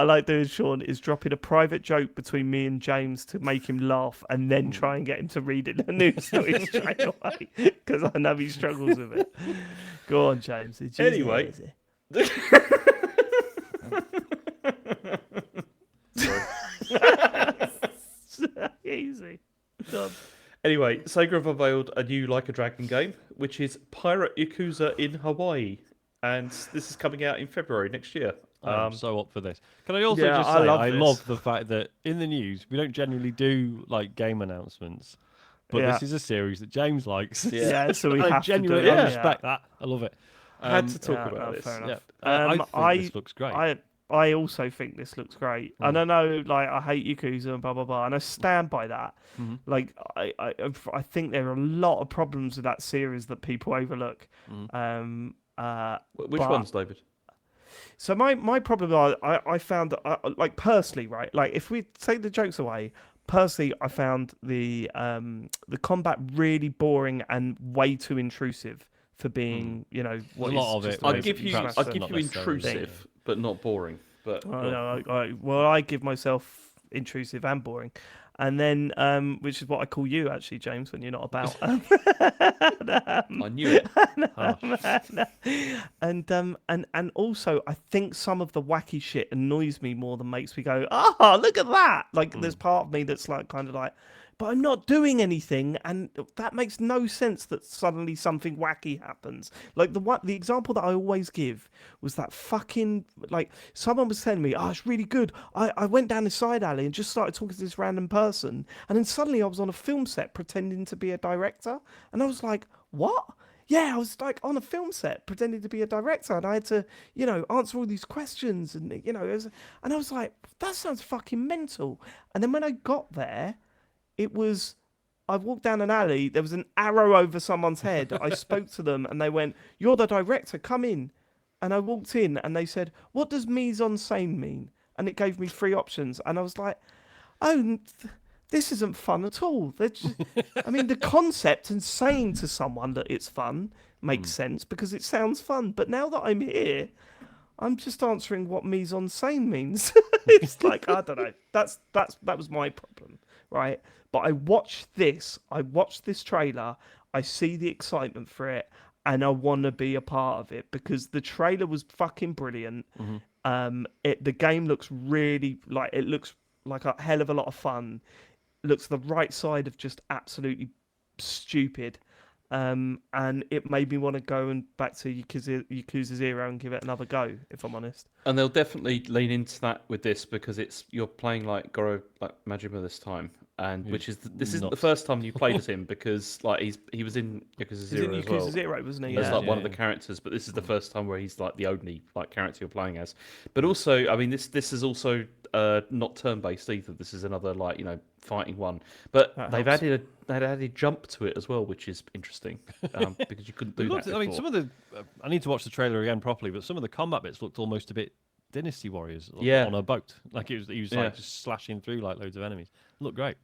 like doing, Sean, is dropping a private joke between me and James to make him laugh and then try and get him to read it in the news story straight away because I know he struggles with it. Go on, James. It's Anyway. Easy. Done. Anyway, Sega have unveiled a new Like a Dragon game, which is Pirate Yakuza in Hawaii, and this is coming out in February next year. I'm so up for this. Can I also Yeah, just I say love I this. love the fact that in the news we don't generally do like game announcements, but Yeah. this is a series that James likes. Yeah, so we I have genuinely to do it. yeah. respect that. I love it. Had to talk yeah, about no, this. fair enough. Yeah. I think this looks great. I also think this looks great, and I know, like, I hate Yakuza and blah blah blah, and I stand by that. Mhm. Like, I think there are a lot of problems with that series that people overlook. Mhm. Which but- ones, David? So my problem are, I found that, like, personally, right, like, if we take the jokes away, personally, I found the combat really boring and way too intrusive for being, what a is lot of just it a where I'd give you, perhaps I'd not give you necessarily. intrusive, but not boring. But I give myself intrusive and boring. And then, which is what I call you actually, James, when you're not about. I knew it. And also, I think some of the wacky shit annoys me more than makes me go, "Ah, look at that!" Like, there's part of me that's like, kind of like, but I'm not doing anything, and that makes no sense. That suddenly something wacky happens. Like the example that I always give was that fucking, like, someone was telling me, "Oh, it's really good." I went down the side alley and just started talking to this random person, and then suddenly I was on a film set pretending to be a director, and I was like, "What?" Yeah, I was like on a film set pretending to be a director, and I had to, answer all these questions, and and I was like, "That sounds fucking mental." And then when I got there, I walked down an alley, there was an arrow over someone's head. I spoke to them and they went, "You're the director, come in." And I walked in and they said, "What does mise en scène mean?" And it gave me 3 options. And I was like, "Oh, this isn't fun at all." I mean, the concept and saying to someone that it's fun makes sense because it sounds fun. But now that I'm here, I'm just answering what mise en scène means. It's like, I don't know. That was my problem, right? But I watched this trailer, I see the excitement for it, and I want to be a part of it because the trailer was fucking brilliant. The game looks really it looks like a hell of a lot of fun. It looks the right side of just absolutely stupid. And it made me want to go and back to Yakuza 0 and give it another go, if I'm honest. And they'll definitely lean into that with this because you're playing like Goro like Majima this time, and this isn't the first time you played as him because like he was in Yakuza 0 in as Yakuza well. 0, wasn't he? As Yeah. like one of the characters, but this is the first time where he's like the only like character you're playing as. But also, I mean, this is also not turn-based either. This is another fighting one, but they've added jump to it as well, which is interesting because you couldn't do that before. I mean, some of the I need to watch the trailer again properly, but some of the combat bits looked almost a bit Dynasty Warriors on a boat. Like he was like just slashing through like loads of enemies. Looked great.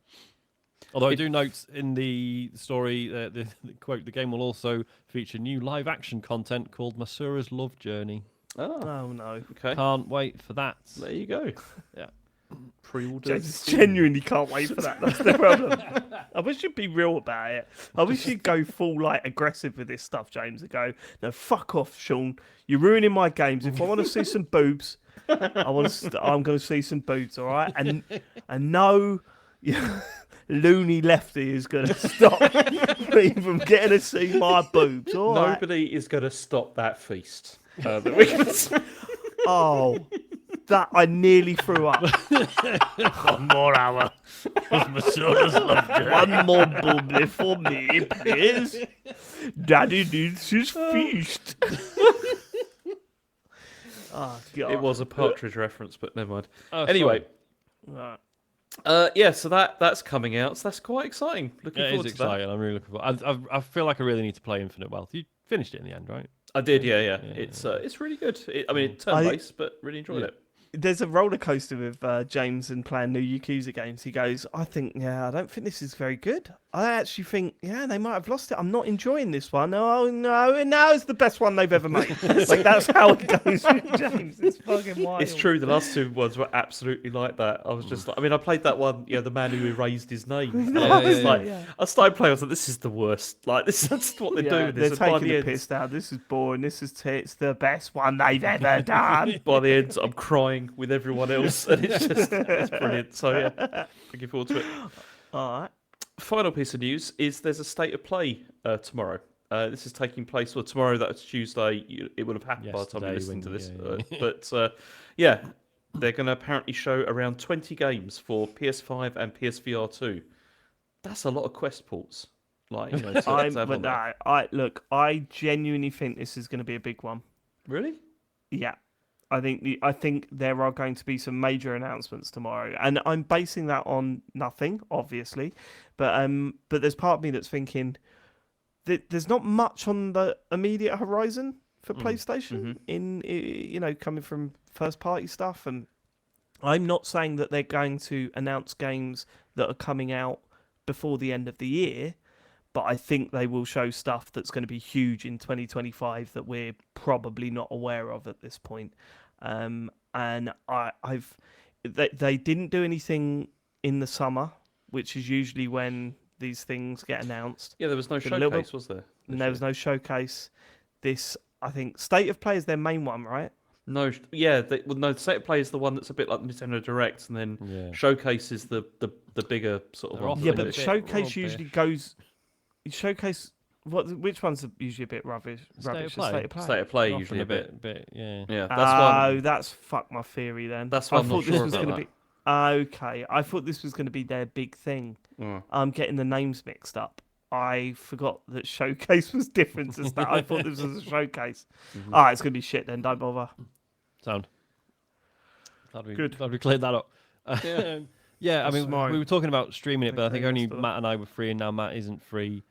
Although I do note in the story, the quote, the game will also feature new live-action content called Masura's Love Journey. Oh no! Okay, can't wait for that. There you go. Yeah. Pre-order. Just genuinely can't wait for that. That's the problem. I wish you'd be real about it. I wish you'd go full aggressive with this stuff, James, and go, "No, fuck off, Sean. You're ruining my games. If I want to see some boobs, I'm going to see some boobs, all right? And no, loony lefty is going to stop me from getting to see my boobs. All right? Nobody is going to stop that feast. That we can... Oh. That I nearly threw up. One more hour of Masura's Love Journey. One more bubbly for me, please. Daddy needs his feast. Oh, God. It was a Partridge reference, but never mind. Oh, anyway, right. So that's coming out. So that's quite exciting. Looking forward to exciting. I'm really looking forward. I feel like I really need to play Infinite Wealth. You finished it in the end, right? I did, yeah. It's really good. It's turn-based, but really enjoyed it. There's a roller coaster with James and playing new Yakuza games. He goes, I don't think this is very good. I actually think, they might have lost it. I'm not enjoying this one. Oh, no, and now it's the best one they've ever made. That's how it goes with James. It's fucking wild. It's true. The last 2 ones were absolutely like that. I was just like, I played that one, the man who erased his name. I started playing, I was like, this is the worst. That's what they're doing. They're taking the piss down. This is boring. It's the best one they've ever done. By the end, I'm crying with everyone else, and it's brilliant. So looking forward to it. All right. Final piece of news is there's a state of play tomorrow. This is taking place tomorrow. That's Tuesday. It would have happened by the time you listen to this. But they're going to apparently show around 20 games for PS5 and PSVR 2. That's a lot of Quest ports. I genuinely think this is going to be a big one. Really? Yeah. I think there are going to be some major announcements tomorrow, and I'm basing that on nothing, obviously, but there's part of me that's thinking that there's not much on the immediate horizon for PlayStation in coming from first party stuff, and I'm not saying that they're going to announce games that are coming out before the end of the year, but I think they will show stuff that's going to be huge in 2025 that we're probably not aware of at this point. And they didn't do anything in the summer, which is usually when these things get announced. Yeah, there was no Did a little showcase, was there? And there was no showcase. This, I think, State of Play is their main one, right? No, yeah, no. State of Play is the one that's a bit like Nintendo Direct, and then Showcase is the bigger sort of They're one. often Yeah, a but bit Showcase usually rubbish. goes. Showcase. Which one's usually a bit rubbish? State of Rubbish. The Play? State of Play. State of Play They're usually often a bit. yeah. Yeah, that's one. That's fucked my theory then. That's why I I'm thought not this sure was about going to that. be. Okay, I thought this was going to be their big thing. Mm. I'm getting the names mixed up. I forgot that Showcase was different to that. I thought this was a Showcase. Mhm. All right, it's going to be shit then. Don't bother. Sound. Glad we, Good. Glad we cleared that up. Yeah. Yeah, I mean, Smart. we were talking about streaming it, but I Okay, think only that's Matt and I were free, and now Matt isn't free.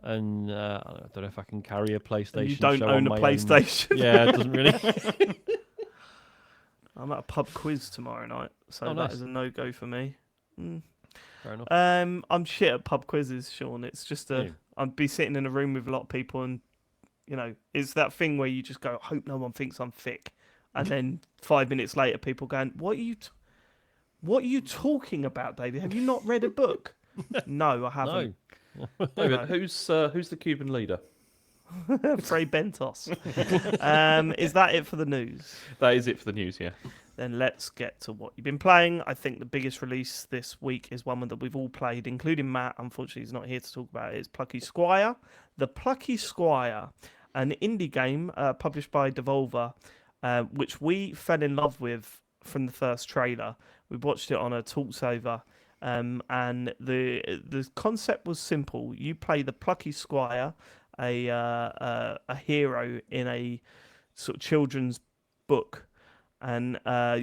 And I don't know if I can carry a PlayStation. And you don't show own on a my PlayStation. Yeah, it doesn't really. I'm at a pub quiz tomorrow night, so Oh, that nice. is a no-go for me. Mm. Fair enough. I'm shit at pub quizzes, Sean. It's just Yeah. I'd be sitting in a room with a lot of people, and it's that thing where you just go, I hope no one thinks I'm thick, and then 5 minutes later, people going, what are you talking about, David? Have you not read a book? No, I haven't. David, who's the Cuban leader? Frey Bentos. Is that it for the news? That is it for the news. Yeah. Then let's get to what you've been playing. I think the biggest release this week is one that we've all played, including Matt. Unfortunately, he's not here to talk about it. It's Plucky Squire. The Plucky Squire, an indie game published by Devolver, which we fell in love with from the first trailer. We watched it on a talksover, and the concept was simple. You play the Plucky Squire, a hero in a sort of children's book. And as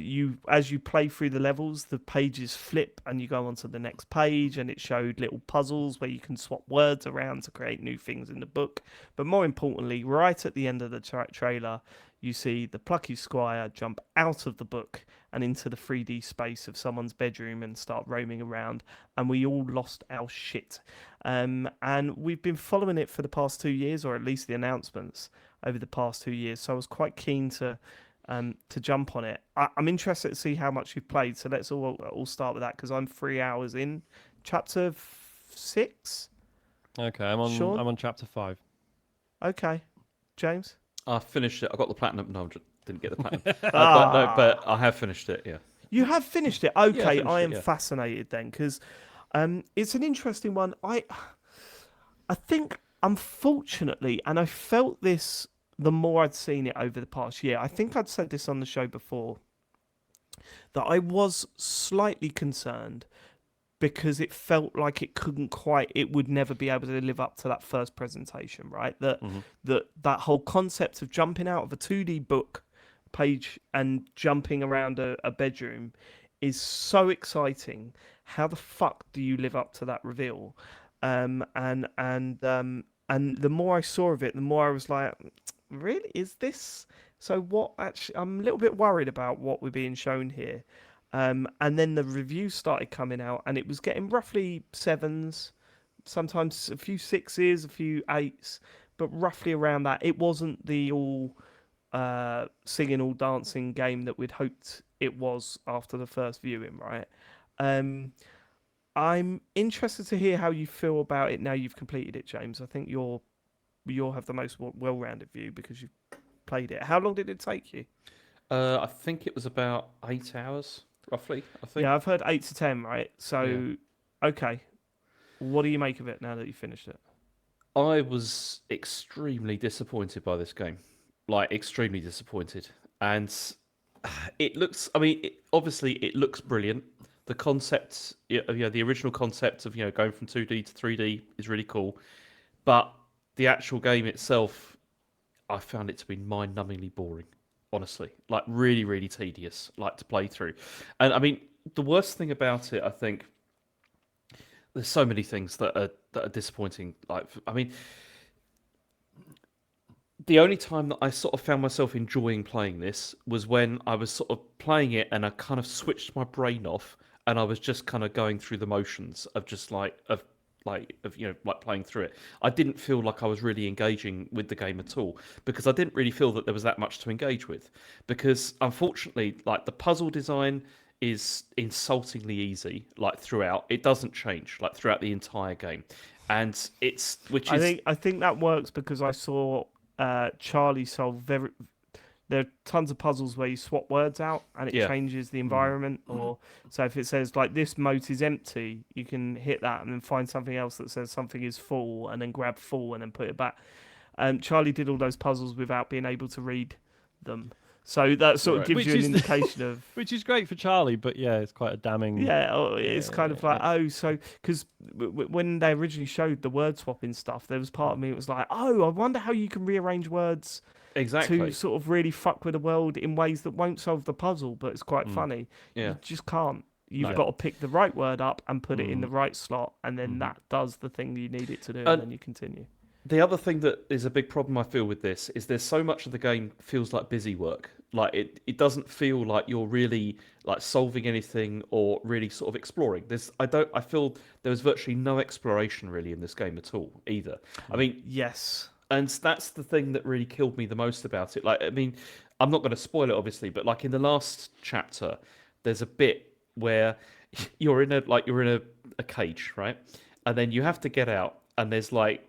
you play through the levels, the pages flip and you go on to the next page, and it showed little puzzles where you can swap words around to create new things in the book. But more importantly, right at the end of the trailer, you see the Plucky Squire jump out of the book and into the 3D space of someone's bedroom and start roaming around. And we all lost our shit. And we've been following it for the past 2 years, or at least the announcements over the past 2 years. So I was quite keen to jump on it. I'm interested to see how much you've played, so let's all start with that, because I'm 3 hours in chapter 6. Okay, I'm on chapter 5. Okay, James. I finished it. I got the platinum. No, I didn't get the platinum. But I have finished it. Yeah. You have finished it. Okay, finished I it, am yeah. fascinated then, because it's an interesting one. I think, unfortunately, and I felt this the more I'd seen it over the past year. I think I'd said this on the show before, that I was slightly concerned because it felt like it would never be able to live up to that first presentation, right? That whole concept of jumping out of a 2D book page and jumping around a bedroom is so exciting. How the fuck do you live up to that reveal? And the more I saw of it, the more I was like, really, is this? So what? Actually, I'm a little bit worried about what we're being shown here. And then the reviews started coming out, and it was getting roughly 7s, sometimes a few 6s, a few 8s, but roughly around that. It wasn't the all singing, all dancing game that we'd hoped it was after the first viewing, right? I'm interested to hear how you feel about it now you've completed it, James. I think you'll have the most well-rounded view because you've played it. How long did it take you? I think it was about 8 hours, roughly. I think. Yeah, I've heard 8 to 10, right? So, okay. What do you make of it now that you've finished it? I was extremely disappointed by this game. Like, extremely disappointed. And it looks, obviously it looks brilliant. The concept, the original concept of, going from 2D to 3D is really cool. But the actual game itself, I found it to be mind-numbingly boring, honestly. Like, really, really tedious, like, to play through. And, the worst thing about it, I think, there's so many things that are disappointing. Like, the only time that I sort of found myself enjoying playing this was when I was sort of playing it and I kind of switched my brain off and I was just kind of going through the motions of just playing through it. I didn't feel like I was really engaging with the game at all because I didn't really feel that there was that much to engage with. Because unfortunately, like, the puzzle design is insultingly easy, like throughout. It doesn't change, like throughout the entire game, and I think that works because I saw Charlie solve very. There are tons of puzzles where you swap words out and it Yeah. changes the environment. Or so if it says like this moat is empty, you can hit that and then find something else that says something is full, and then grab full and then put it back. Charlie did all those puzzles without being able to read them. So that sort of Right. gives Which you an is indication of. Which is great for Charlie, but yeah, it's quite a damning. Yeah, it's kind of like, so because when they originally showed the word swapping stuff, there was part of me that was like, I wonder how you can rearrange words exactly. to sort of really fuck with the world in ways that won't solve the puzzle, but it's quite funny. Yeah. You just can't. You've No. got to pick the right word up and put it in the right slot, and then that does the thing you need it to do, and then you continue. The other thing that is a big problem I feel with this is there's so much of the game feels like busy work. Like it doesn't feel like you're really like solving anything or really sort of exploring. I feel there was virtually no exploration really in this game at all either. I mean, Yes. and that's the thing that really killed me the most about it. Like, I mean, I'm not going to spoil it obviously, but like in the last chapter, there's a bit where you're in a cage, right? And then you have to get out, and there's like,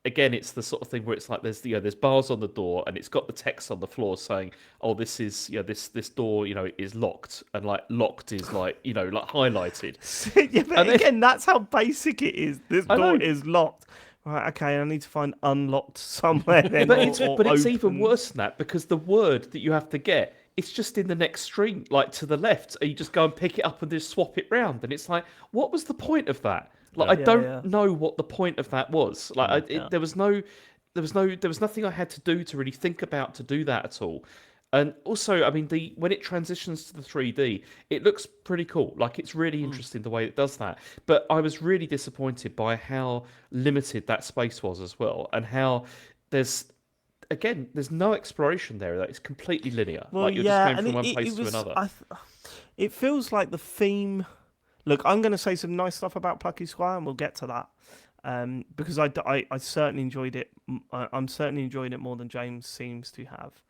again, it's the sort of thing where it's like there's bars on the door, and it's got the text on the floor saying, "Oh, this is this door is locked," and like locked is like like highlighted. Yeah, but And then- again, that's how basic it is. This I door know. is locked. Right, okay, I need to find unlocked somewhere then. But or it's even open. worse than that, because the word that you have to get, it's just in the next string, like to the left, and you just go and pick it up and just swap it round, and it's like, what was the point of that? Like, I don't know what the point of that was. Like, there was nothing I had to do to really think about to do that at all. And also, I mean, when it transitions to the 3D, it looks pretty cool. Like, it's really interesting the way it does that. But I was really disappointed by how limited that space was as well, and how there's no exploration there. That it's completely linear. Well, like you're yeah, just going from and one place to was, another. It feels like the theme. Look, I'm going to say some nice stuff about Plucky Squire, and we'll get to that. Because I certainly enjoyed it. I'm certainly enjoying it more than James seems to have.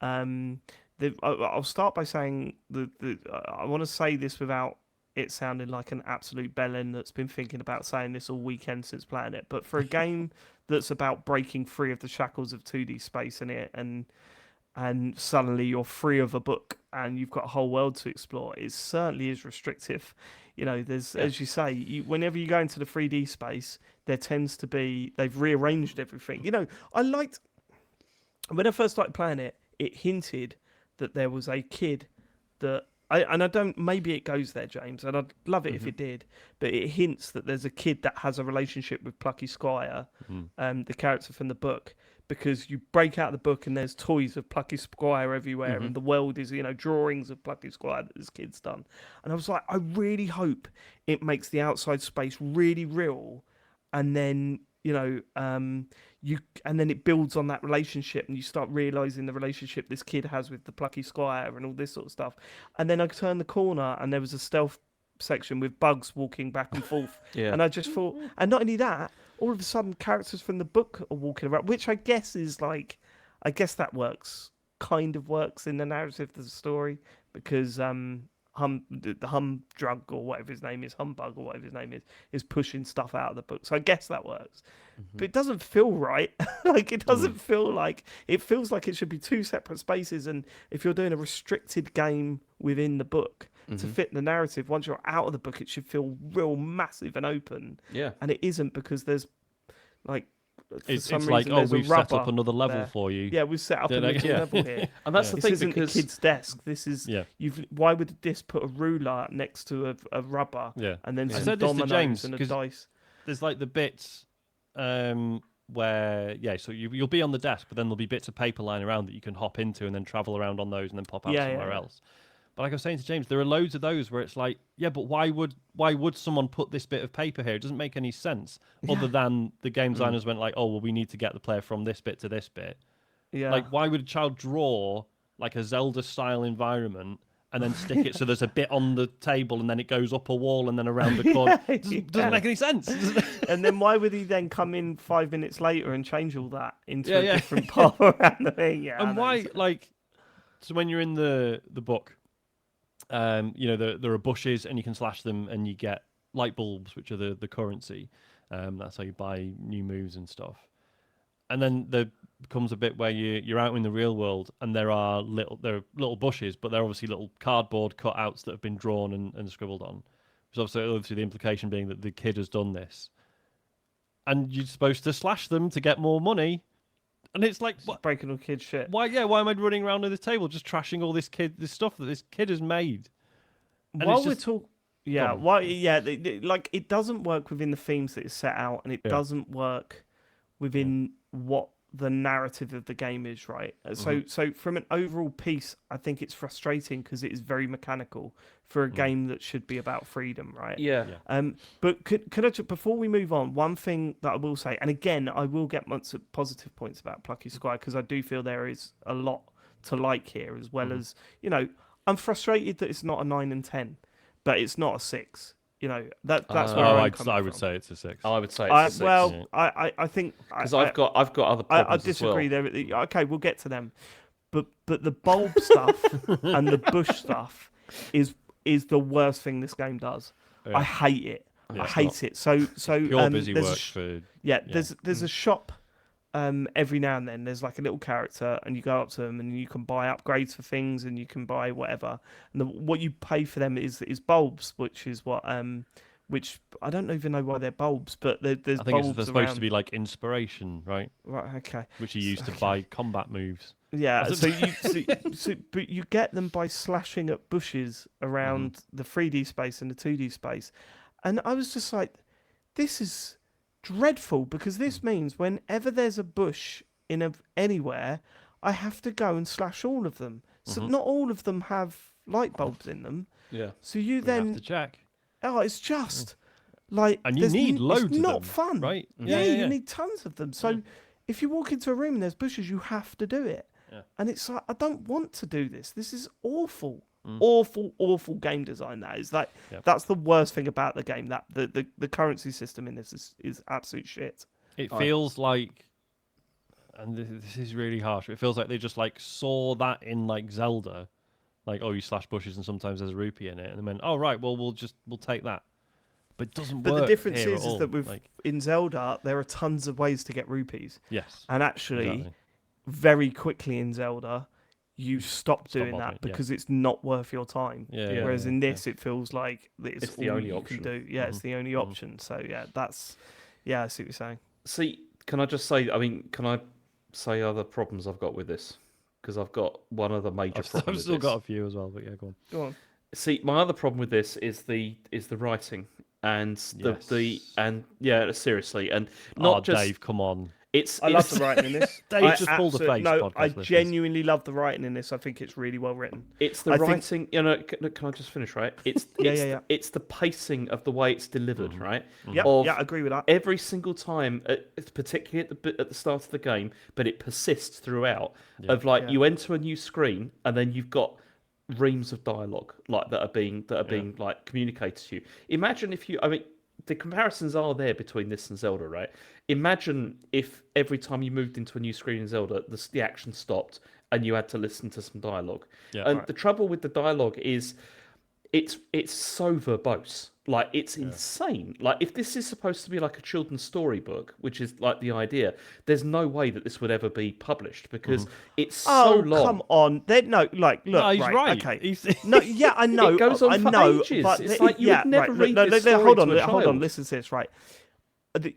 I'll start by saying I want to say this without it sounding like an absolute bellend that's been thinking about saying this all weekend since playing it. But for a game that's about breaking free of the shackles of 2D space in it, and suddenly you're free of a book and you've got a whole world to explore, it certainly is restrictive. There's, as you say, whenever you go into the 3D space, there tends to be, they've rearranged everything. I liked, when I first started playing it, it hinted that there was a kid that, maybe it goes there, James, and I'd love it if it did, but it hints that there's a kid that has a relationship with Plucky Squire, the character from the book, because you break out the book and there's toys of Plucky Squire everywhere, and the world is, drawings of Plucky Squire that this kid's done. And I was like, I really hope it makes the outside space really real, and then and then it builds on that relationship, and you start realizing the relationship this kid has with the Plucky Squire and all this sort of stuff. And then I turned the corner and there was a stealth section with bugs walking back and forth. Yeah. And I just thought, and not only that, all of a sudden characters from the book are walking around, which I guess that kind of works in the narrative of the story, because the Humdrug or whatever his name is, Humbug or whatever his name is pushing stuff out of the book. So I guess that works. But it doesn't feel right. Like, it doesn't feel like, it feels like it should be two separate spaces. And if you're doing a restricted game within the book to fit the narrative, once you're out of the book, it should feel real massive and open. Yeah. And it isn't, because there's like, It's like, we've set up another level for you. Yeah, we've set up another level here. And that's the This thing, isn't because a kid's desk. This is why would this put a ruler next to a rubber? Yeah. And then I some said this to dominoes James, and a 'cause dice. There's like the bits where so you'll be on the desk, but then there'll be bits of paper lying around that you can hop into and then travel around on those and then pop out somewhere else. But like I was saying to James, there are loads of those where it's like, but why would someone put this bit of paper here? It doesn't make any sense, other than the game designers went like, oh, well, we need to get the player from this bit to this bit. Yeah. Like, why would a child draw like a Zelda-style environment and then stick it so there's a bit on the table and then it goes up a wall and then around the corner? Doesn't make any sense. And then why would he then come in 5 minutes later and change all that into a different part around the thing? Yeah. And why, like, so when you're in the book, there are bushes and you can slash them and you get light bulbs, which are the currency. That's how you buy new moves and stuff. And then there comes a bit where you're out in the real world and there are little bushes, but they're obviously little cardboard cutouts that have been drawn and scribbled on. So obviously the implication being that the kid has done this. And you're supposed to slash them to get more money. And it's like, what? Breaking all kids' shit. Why am I running around at this table just trashing all this stuff that this kid has made? And While it's we're just- talking, like it doesn't work within the themes that is set out, and it doesn't work within what the narrative of the game is, right? So from an overall piece, I think it's frustrating because it is very mechanical for a game that should be about freedom, right? Yeah. But could I just, before we move on, one thing that I will say, and again, I will get lots of positive points about Plucky Squire because I do feel there is a lot to like here, as well as, I'm frustrated that it's not a 9 and 10, but it's not a 6. That's where I'm coming I would from. say it's a 6. I would say it's a 6. Well, I think because I've got other problems I disagree as well. there. Okay, we'll get to them, but the bulb stuff and the bush stuff is the worst thing this game does. Yeah. I hate it. Yeah, I it's hate it. So Pure busy there's a work for... there's a shop every now and then. There's like a little character, and you go up to them, and you can buy upgrades for things, and you can buy whatever. And what you pay for them is bulbs, which is what which I don't even know why they're bulbs, but there's I think bulbs they're supposed around. to be like inspiration, right? Right. Okay. Which you use to buy combat moves. Yeah, but you get them by slashing at bushes around the 3D space and the 2D space. And I was just like, this is dreadful, because this means whenever there's a bush anywhere, I have to go and slash all of them. So not all of them have light bulbs in them. Yeah. So you You then, have to check. it's just like... And you need loads of It's not them, fun. right? Yeah, you need tons of them. So if you walk into a room and there's bushes, you have to do it. Yeah. And it's like, I don't want to do this. This is awful. Awful game design. That is like, that's the worst thing about the game. That the currency system in this is absolute shit. It feels like, and this is really harsh, it feels like they just like saw that in like Zelda, like, oh, you slash bushes and sometimes there's a rupee in it, and they went, oh right, well we'll take that. But it doesn't work. But the difference here is at all. that in Zelda there are tons of ways to get rupees. Yes. And actually, exactly. very quickly in Zelda, you stop doing bothering, that because it's not worth your time. Yeah. Whereas in this, it feels like It's all the only you option. can do. Yeah, it's the only option. So I see what you're saying. See, can I just say? I mean, can I say other problems I've got with this? Because I've got one other major problem. I've with still this. got a few as well, but yeah, go on. Go on. See, my other problem with this is the writing and seriously, and not just Dave, come on. I love the writing in this. Dave just pulled a face. No, podcast I listeners. genuinely love the writing in this. I think it's really well written. It's the writing. Can I just finish? Right. It's It's the pacing of the way it's delivered. Right. Yeah, I agree with that. Every single time, particularly at the start of the game, but it persists throughout. Of like you enter a new screen and then you've got reams of dialogue like that are being like communicated to you. Imagine if the comparisons are there between this and Zelda, right? Imagine if every time you moved into a new screen in Zelda, the action stopped and you had to listen to some dialogue. Yeah, and the trouble with the dialogue is it's so verbose. Like, it's insane. Like, if this is supposed to be like a children's storybook, which is like the idea, there's no way that this would ever be published because it's so long. Come on. Look, No, he's right. Okay. No, yeah, I know. It goes on I for know, ages. But It's like you would never read this story hold to on, a hold on. child. Listen to this, right?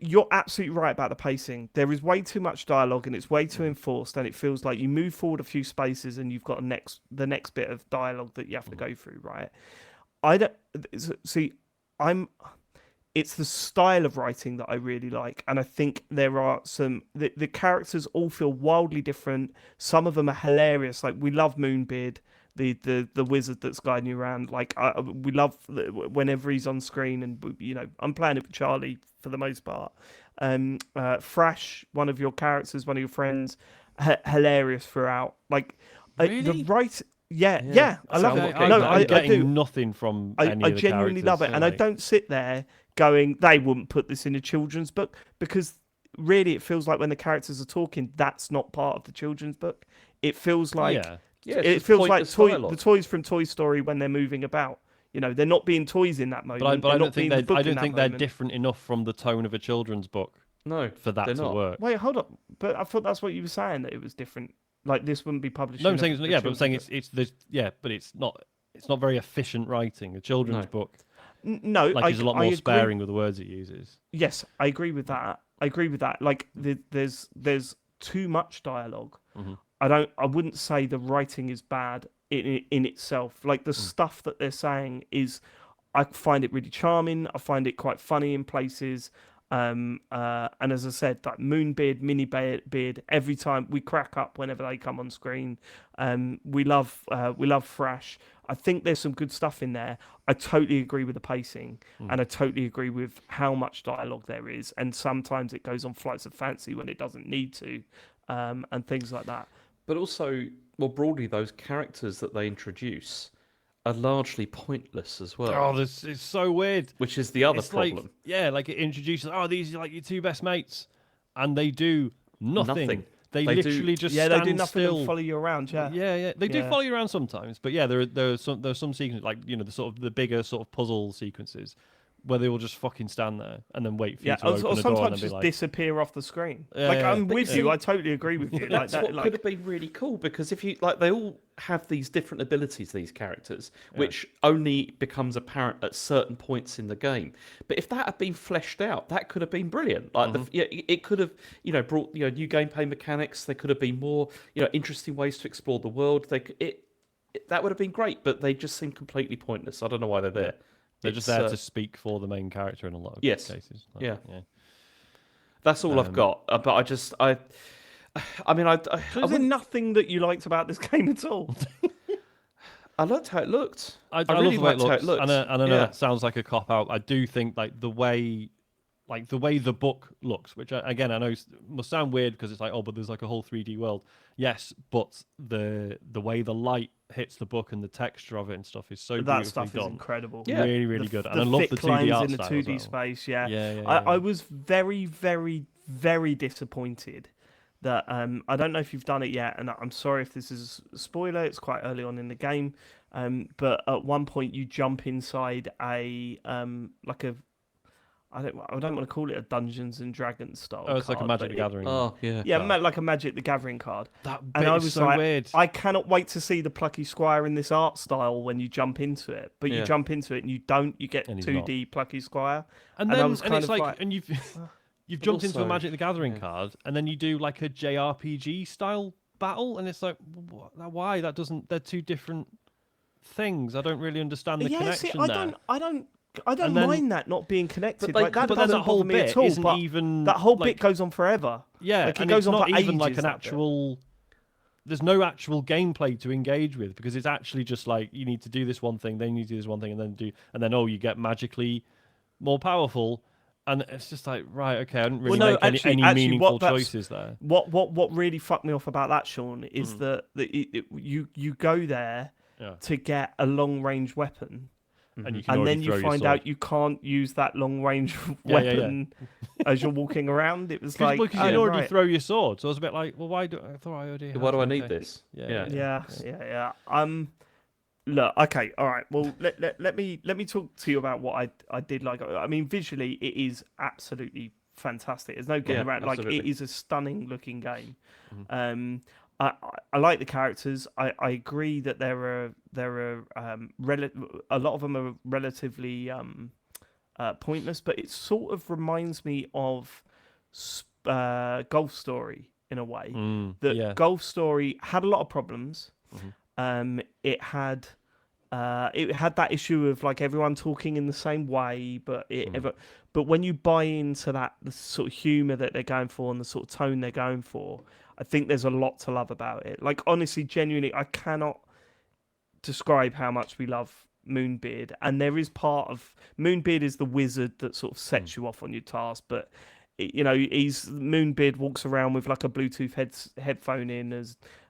You're absolutely right about the pacing. There is way too much dialogue and it's way too enforced, and it feels like you move forward a few spaces and you've got the next bit of dialogue that you have to go through, right? I don't see. It's the style of writing that I really like, and I think there are the characters all feel wildly different. Some of them are hilarious. Like, we love Moonbeard, the wizard that's guiding you around. Like, we love whenever he's on screen, and I'm playing it with Charlie for the most part. Thrash, one of your characters, one of your friends, hilarious throughout. Like, really? The right. Yeah, I love it. I'm No, I getting do. nothing from I any of the genuinely love it, characters, and I don't sit there going, they wouldn't put this in a children's book, because really it feels like when the characters are talking, that's not part of the children's book. It feels like Yeah, it's it just feels like pointless the dialogue. toys from Toy Story when they're moving about. You know, they're not being toys in that moment. But I They're don't not think being the book I in don't that think they're moment. different enough from the tone of a children's book No, for that they're to not. work. Wait, hold up. But I thought that's what you were saying, that it was different. Like this wouldn't be published. No, in I'm saying a but I'm saying children's it's this but it's not very efficient writing. A children's No. book book. No, like is a lot I more agree. sparing with the words it uses. Yes, I agree with that. Like there's too much dialogue. Mm-hmm. I wouldn't say the writing is bad in itself. Like the stuff that they're saying is, I find it really charming. I find it quite funny in places. And as I said, like Moonbeard, Mini Beard, every time we crack up whenever they come on screen. We love Thrash. I think there's some good stuff in there. I totally agree with the pacing, and I totally agree with how much dialogue there is. And sometimes it goes on flights of fancy when it doesn't need to, and things like that. But also, more broadly, those characters that they introduce are largely pointless as well. Oh, this is so weird. Which is the other It's like, problem. like it introduces, these are like your two best mates, and they do nothing. They They do- literally just Yeah, stand they do nothing still. and follow you around. Yeah. Yeah. They do Yeah. follow you around sometimes, but yeah, there's some sequences like the sort of the bigger sort of puzzle sequences where they will just fucking stand there and then wait for you to or open the door and sometimes then be just like, disappear off the screen. Yeah, like yeah. I'm But with you you. see, I totally agree with you. Like That's that. what Like could have been really cool, because if you like, they all have these different abilities, these characters, which only becomes apparent at certain points in the game. But if that had been fleshed out, that could have been brilliant. Like it could have brought new gameplay mechanics. There could have been more interesting ways to explore the world. That would have been great, but they just seem completely pointless. I don't know why they're there. they're just there to speak for the main character in a lot of Yes. cases. Yeah. That's all I've got. But I mean, So is there nothing that you liked about this game at all? I liked how it looked. I really love the way liked how it looked. And I know Yeah. that sounds like a cop out. I do think like the way the book looks, which again I know must sound weird because it's like, but there's like a whole 3D world. Yes, but the way the light hits the book and the texture of it and stuff is so That beautifully stuff is done. incredible. Yeah. Really, really good. And I love thick the 2D lines art in the style 2D as well. space. Yeah. Yeah. I was very, very, very disappointed that I don't know if you've done it yet, and I'm sorry if this is a spoiler. It's quite early on in the game, but at one point you jump inside a like a I don't want to call it a Dungeons and Dragons style. Oh, it's like a card, Magic but the Gathering. Oh yeah. Yeah, card. like a Magic the Gathering card. That And bit I is was so like, weird. I cannot wait to see the Plucky Squire in this art style when you jump into it. But you Yeah. jump into it and you don't. You get And he's 2D Plucky Squire. And I then was and kind it's of like and you've jumped into a also- Magic the Gathering card, and then you do like a JRPG style battle, and it's like, why? They're two different things. I don't really understand the Yeah, connection see, there. I don't And then- mind that not being connected. But Like, that but then doesn't that whole bother me bit at all. isn't But even that whole like, bit goes on forever. yeah, like, it and goes it's on not for even like ages, an that bit. actual. There's no actual gameplay to engage with because it's actually just like you need to do this one thing, then you need to do this one thing, and then you get magically more powerful, and it's just like right, okay, I didn't really Well, no, make actually, any meaningful choices there. What really fucked me off about that, Sean, is Mm. that you go there Yeah. to get a long range weapon. And you can And already then throw you your find sword. out you can't use that long range Yeah, yeah, yeah. weapon as you're walking around. It was Because like, you can oh, already right. throw your sword, so I was a bit like, well, why do I thought I already? Why had do I it, need okay. this? Yeah. Yeah. Look, okay, all right. Well, let me talk to you about what I did like. I mean, visually, it is absolutely fantastic. There's no getting Yeah, around. Like, it absolutely. is a stunning looking game. Mm-hmm. I like the characters. I agree that there are a lot of them are relatively pointless, but it sort of reminds me of Golf Story in a way. That yeah. Golf Story had a lot of problems. Mhm. It had that issue of like everyone talking in the same way, but but when you buy into the sort of humor that they're going for and the sort of tone they're going for, I think there's a lot to love about it. Like, honestly, genuinely, I cannot describe how much we love Moonbeard, and there is part of Moonbeard is the wizard that sort of sets you off on your task, but Moonbeard walks around with like a Bluetooth headphone in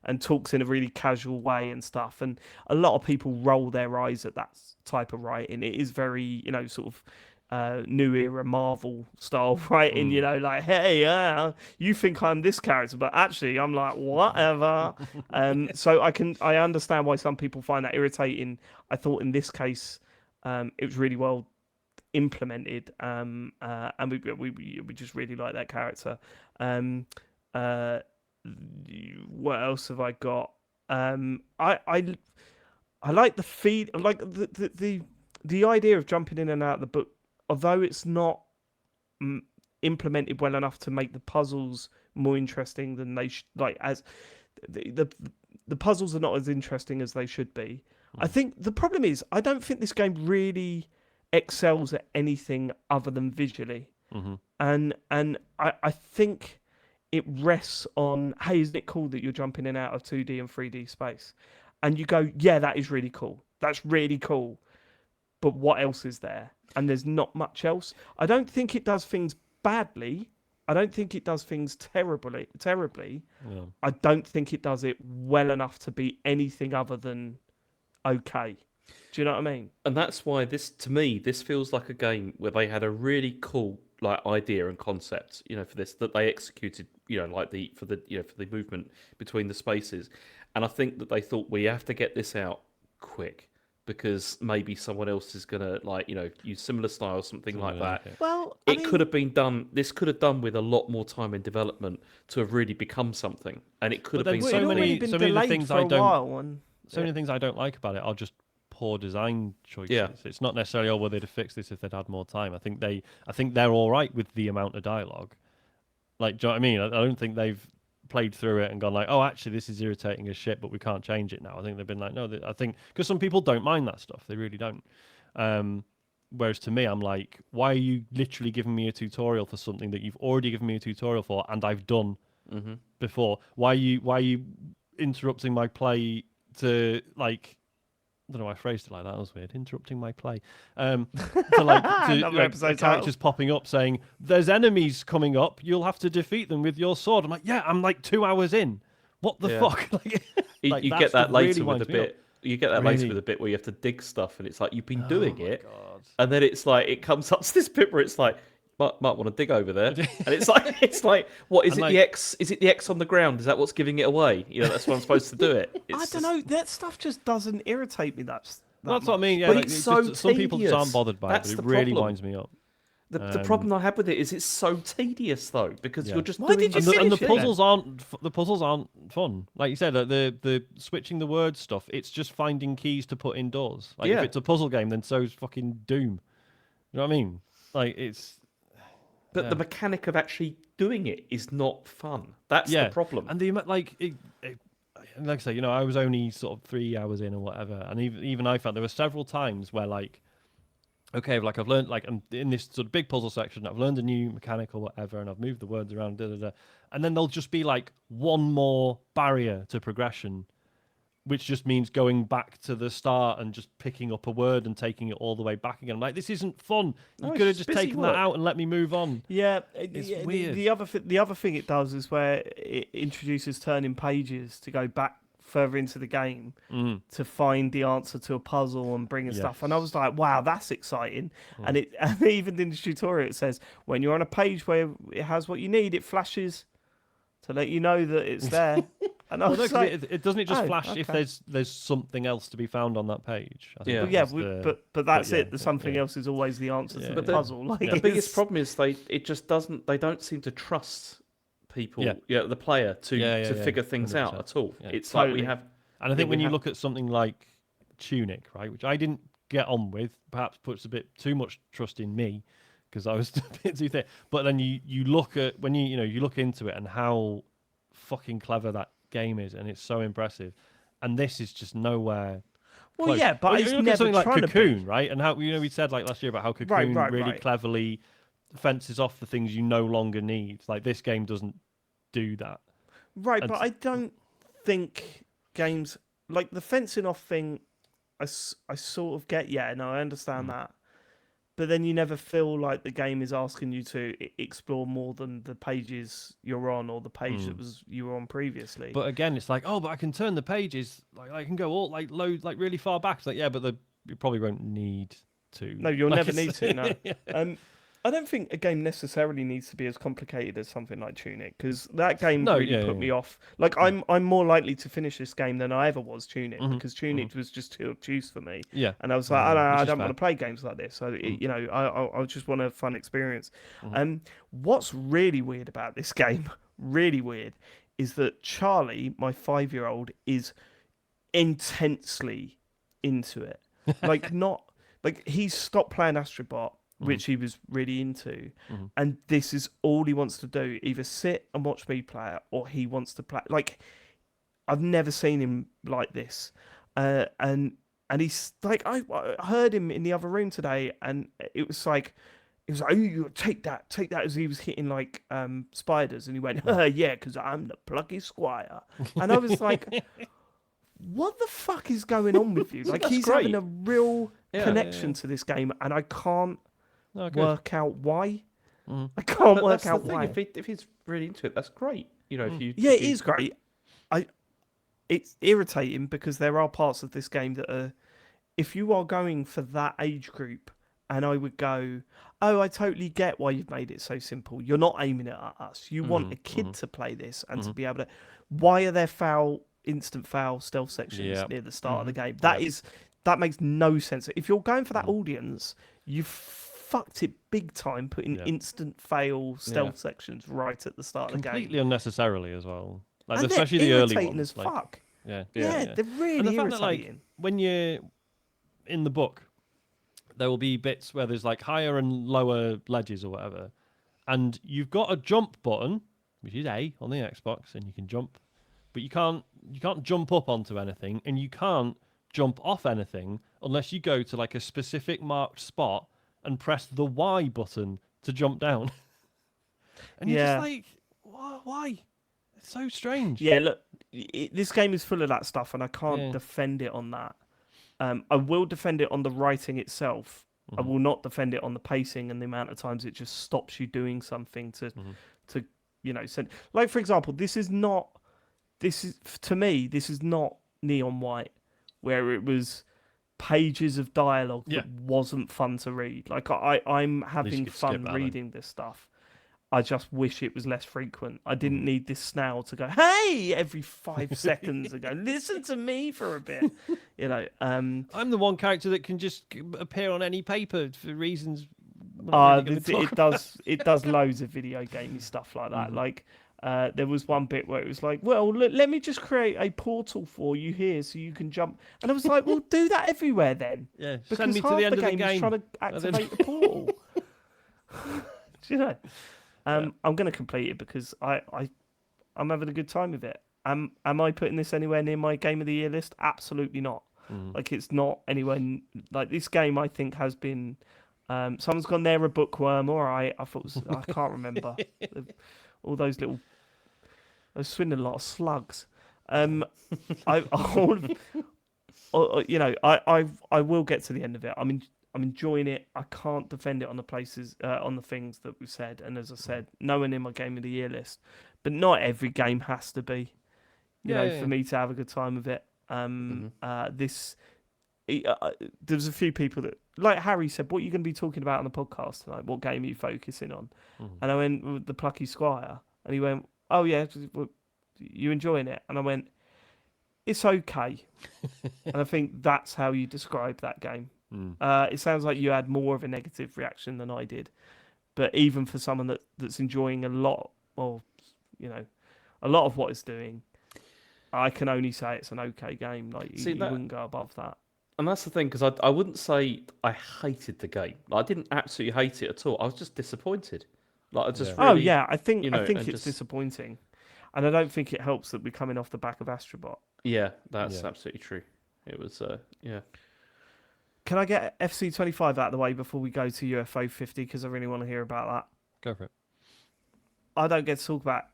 and talks in a really casual way and stuff, and a lot of people roll their eyes at that type of writing. It is very sort of new era Marvel style writing, you know, like, hey, you think I'm this character, but actually I'm like, whatever. So I understand why some people find that irritating. I thought in this case, it was really well implemented, and we just really like that character. What else have I got? I like the feed, like the idea of jumping in and out of the book, although it's not implemented well enough to make the puzzles more interesting than they like as the puzzles are not as interesting as they should be. I think the problem is I don't think this game really excels at anything other than visually, and I think it rests on, hey, isn't it cool that you're jumping in and out of 2D and 3D space? And you go, yeah, that is really cool. That's really cool. But what else is there? And there's not much else. I don't think it does things badly. I don't think it does things terribly. Yeah. I don't think it does it well enough to be anything other than okay. Do you know what I mean? And that's why to me, this feels like a game where they had a really cool idea and concept, for this that they executed, for the movement between the spaces. And I think that they thought we have to get this out quick because maybe someone else is gonna use similar style, something like that. Well, it could have been done. This could have done with a lot more time in development to have really become something, and it could have been so many things I don't. So many things I don't like about it are just poor design choices. Yeah. It's not necessarily well they'd have fixed this if they'd had more time. I think they're all right with the amount of dialogue. Like, do you know what I mean? I don't think they've played through it and gone like, oh, actually this is irritating as shit, but we can't change it now. I think they've been like, no, I think because some people don't mind that stuff, they really don't. Whereas to me, I'm like, why are you literally giving me a tutorial for something that you've already given me a tutorial for and I've done before? Why are you interrupting my play to like? I don't know why I phrased it like that. That was weird. Interrupting my play. Characters popping up saying, "There's enemies coming up. You'll have to defeat them with your sword." I'm like, "Yeah, I'm like 2 hours in. What the fuck?" You get that later with a bit. You get that later with a bit where you have to dig stuff, and it's like you've been doing it, and then it's like it comes up to this bit where it's like, might want to dig over there, and it's like, what is it? The X? Is it the X on the ground? Is that what's giving it away? That's what I'm supposed to do it. I don't know. That stuff just doesn't irritate me. That's what I mean. Yeah, but it's so tedious. Some people just aren't bothered by it, but it really winds me up. The problem I have with it is it's so tedious though, because you're just doing. And the puzzles aren't fun. Like you said, the switching the word stuff. It's just finding keys to put indoors. Like if it's a puzzle game, then so's fucking Doom. You know what I mean? Like it's. But the mechanic of actually doing it is not fun. That's the problem. And like I say, I was only sort of 3 hours in or whatever, and even I felt there were several times where like, okay, like I've learned, like I'm in this sort of big puzzle section, I've learned a new mechanic or whatever, and I've moved the words around, and then there'll just be like one more barrier to progression, which just means going back to the start and just picking up a word and taking it all the way back again. I'm like, this isn't fun. You could have just taken that out and let me move on. Yeah, it's weird. The other thing it does is where it introduces turning pages to go back further into the game to find the answer to a puzzle and bringing stuff. And I was like, wow, that's exciting. And even in the tutorial, it says when you're on a page where it has what you need, it flashes to let you know that it's there. And I was like, it doesn't just flash if there's something else to be found on that page. But that's it. The something else is always the answer to the puzzle. Like the biggest problem is they don't seem to trust people, the player to figure things 100%. Out at all. Yeah. It's totally. Like we have, and I think when you look at something like Tunic, right, which I didn't get on with, perhaps puts a bit too much trust in me because I was a bit too thick. But then you look at when you look into it and how fucking clever that game is, and it's so impressive, and this is just nowhere. Well, close. yeah, but it's never something like trying Cocoon, to be. right? And how we said like last year about how Cocoon really cleverly fences off the things you no longer need. Like this game doesn't do that, right? But I don't think games like the fencing off thing. I sort of get, I understand that. But then you never feel like the game is asking you to explore more than the pages you're on or the page that you were on previously. But again, it's like, but I can turn the pages, like I can go all like load, like really far back. It's like, but you probably won't need to. No, you'll Like never it's- need to. No. Yeah. I don't think a game necessarily needs to be as complicated as something like Tunic, because that game No, really yeah, put yeah, me yeah. off. Like I'm more likely to finish this game than I ever was Tunic, Mhm, because Tunic was just too obtuse for me. Yeah. And I was Yeah, like, yeah, oh, no, which I is don't fair. want to play games like this. So you know, I just want a fun experience. Mhm. What's really weird about this game, really weird, is that Charlie, my 5-year-old, is intensely into it. Like not like he's stopped playing Astrobot, which he was really into, Mhm. and this is all he wants to do: either sit and watch me play it, or he wants to play. Like I've never seen him like this, and he's like I heard him in the other room today, and it was like. He was like, "Oh, you take that," as he was hitting like spiders, and he went, "Yeah, because I'm the Plucky Squire," and I was like, what the fuck is going on with you? Like that's he's having great. a real Yeah. connection to this game, and I can't No, good. work out why. Mhm. I can't But work that's the out thing. why. If he's really into it, that's great. You know, if you Yeah, if it you- is great. It's irritating because there are parts of this game that are, if you are going for that age group, and I would go, oh, I totally get why you've made it so simple. You're not aiming it at us. You want a kid to play this and to be able to. Why are there instant foul stealth sections Yep. near the start of the game? That makes no sense. If you're going for that audience, you've fucked it big time putting instant fail stealth sections right at the start of the game. Completely unnecessarily as well. Like And especially they're the early irritating ones. as Like, fuck. yeah, Yeah, they're really and the fact that irritating. like when you're in the book, there will be bits where there's like higher and lower ledges or whatever, and you've got a jump button, which is A on the Xbox, and you can jump, but you can't jump up onto anything, and you can't jump off anything unless you go to like a specific marked spot and press the Y button to jump down. And you're just like, why? It's so strange. Yeah, look, this game is full of that stuff, and I can't Yeah. defend it on that. I will defend it on the writing itself. I will not defend it on the pacing and the amount of times it just stops you doing something to send. Like for example, this is not Neon White, where it was pages of dialogue that wasn't fun to read. Like I'm having could skip fun that, reading this stuff. I just wish it was less frequent. I didn't need this snail to go, hey, every 5 seconds and go, listen to me for a bit. You know, I'm the one character that can just appear on any paper for reasons. we're not really gonna talk it does loads of video gamey stuff like that. Like there was one bit where it was like, well, look, let me just create a portal for you here so you can jump. And I was like, well, do that everywhere then. Yeah, Because send me to half the end of the game is game. trying to activate a portal. Do you know? I'm going to complete it because I'm having a good time with it. Am I putting this anywhere near my Game of the Year list? Absolutely not. Like it's not anywhere. Like this game, I think has been. Someone's gone there a bookworm. All right, I thought I can't remember all those little. I was swinging a lot of slugs. I will get to the end of it. I'm enjoying it. I can't defend it on the things that we've said. And as I said, no one in my Game of the Year list. But not every game has to be, for me to have a good time with it. There's a few people that, like Harry said, what are you going to be talking about on the podcast tonight? What game are you focusing on? And I went with the Plucky Squire. And he went, oh yeah, you enjoying it? And I went, it's okay. And I think that's how you describe that game. It sounds like you had more of a negative reaction than I did, but even for someone that's enjoying a lot of what it's doing, I can only say it's an okay game. Like you wouldn't go above that. And that's the thing, because I wouldn't say I hated the game. Like, I didn't absolutely hate it at all. I was just disappointed. Like I just really, I think it's just disappointing, and I don't think it helps that we're coming off the back of Astrobot. Yeah, that's absolutely true. It was Can I get FC25 out of the way before we go to UFO 50? Because I really want to hear about that. Go for it. I don't get to talk about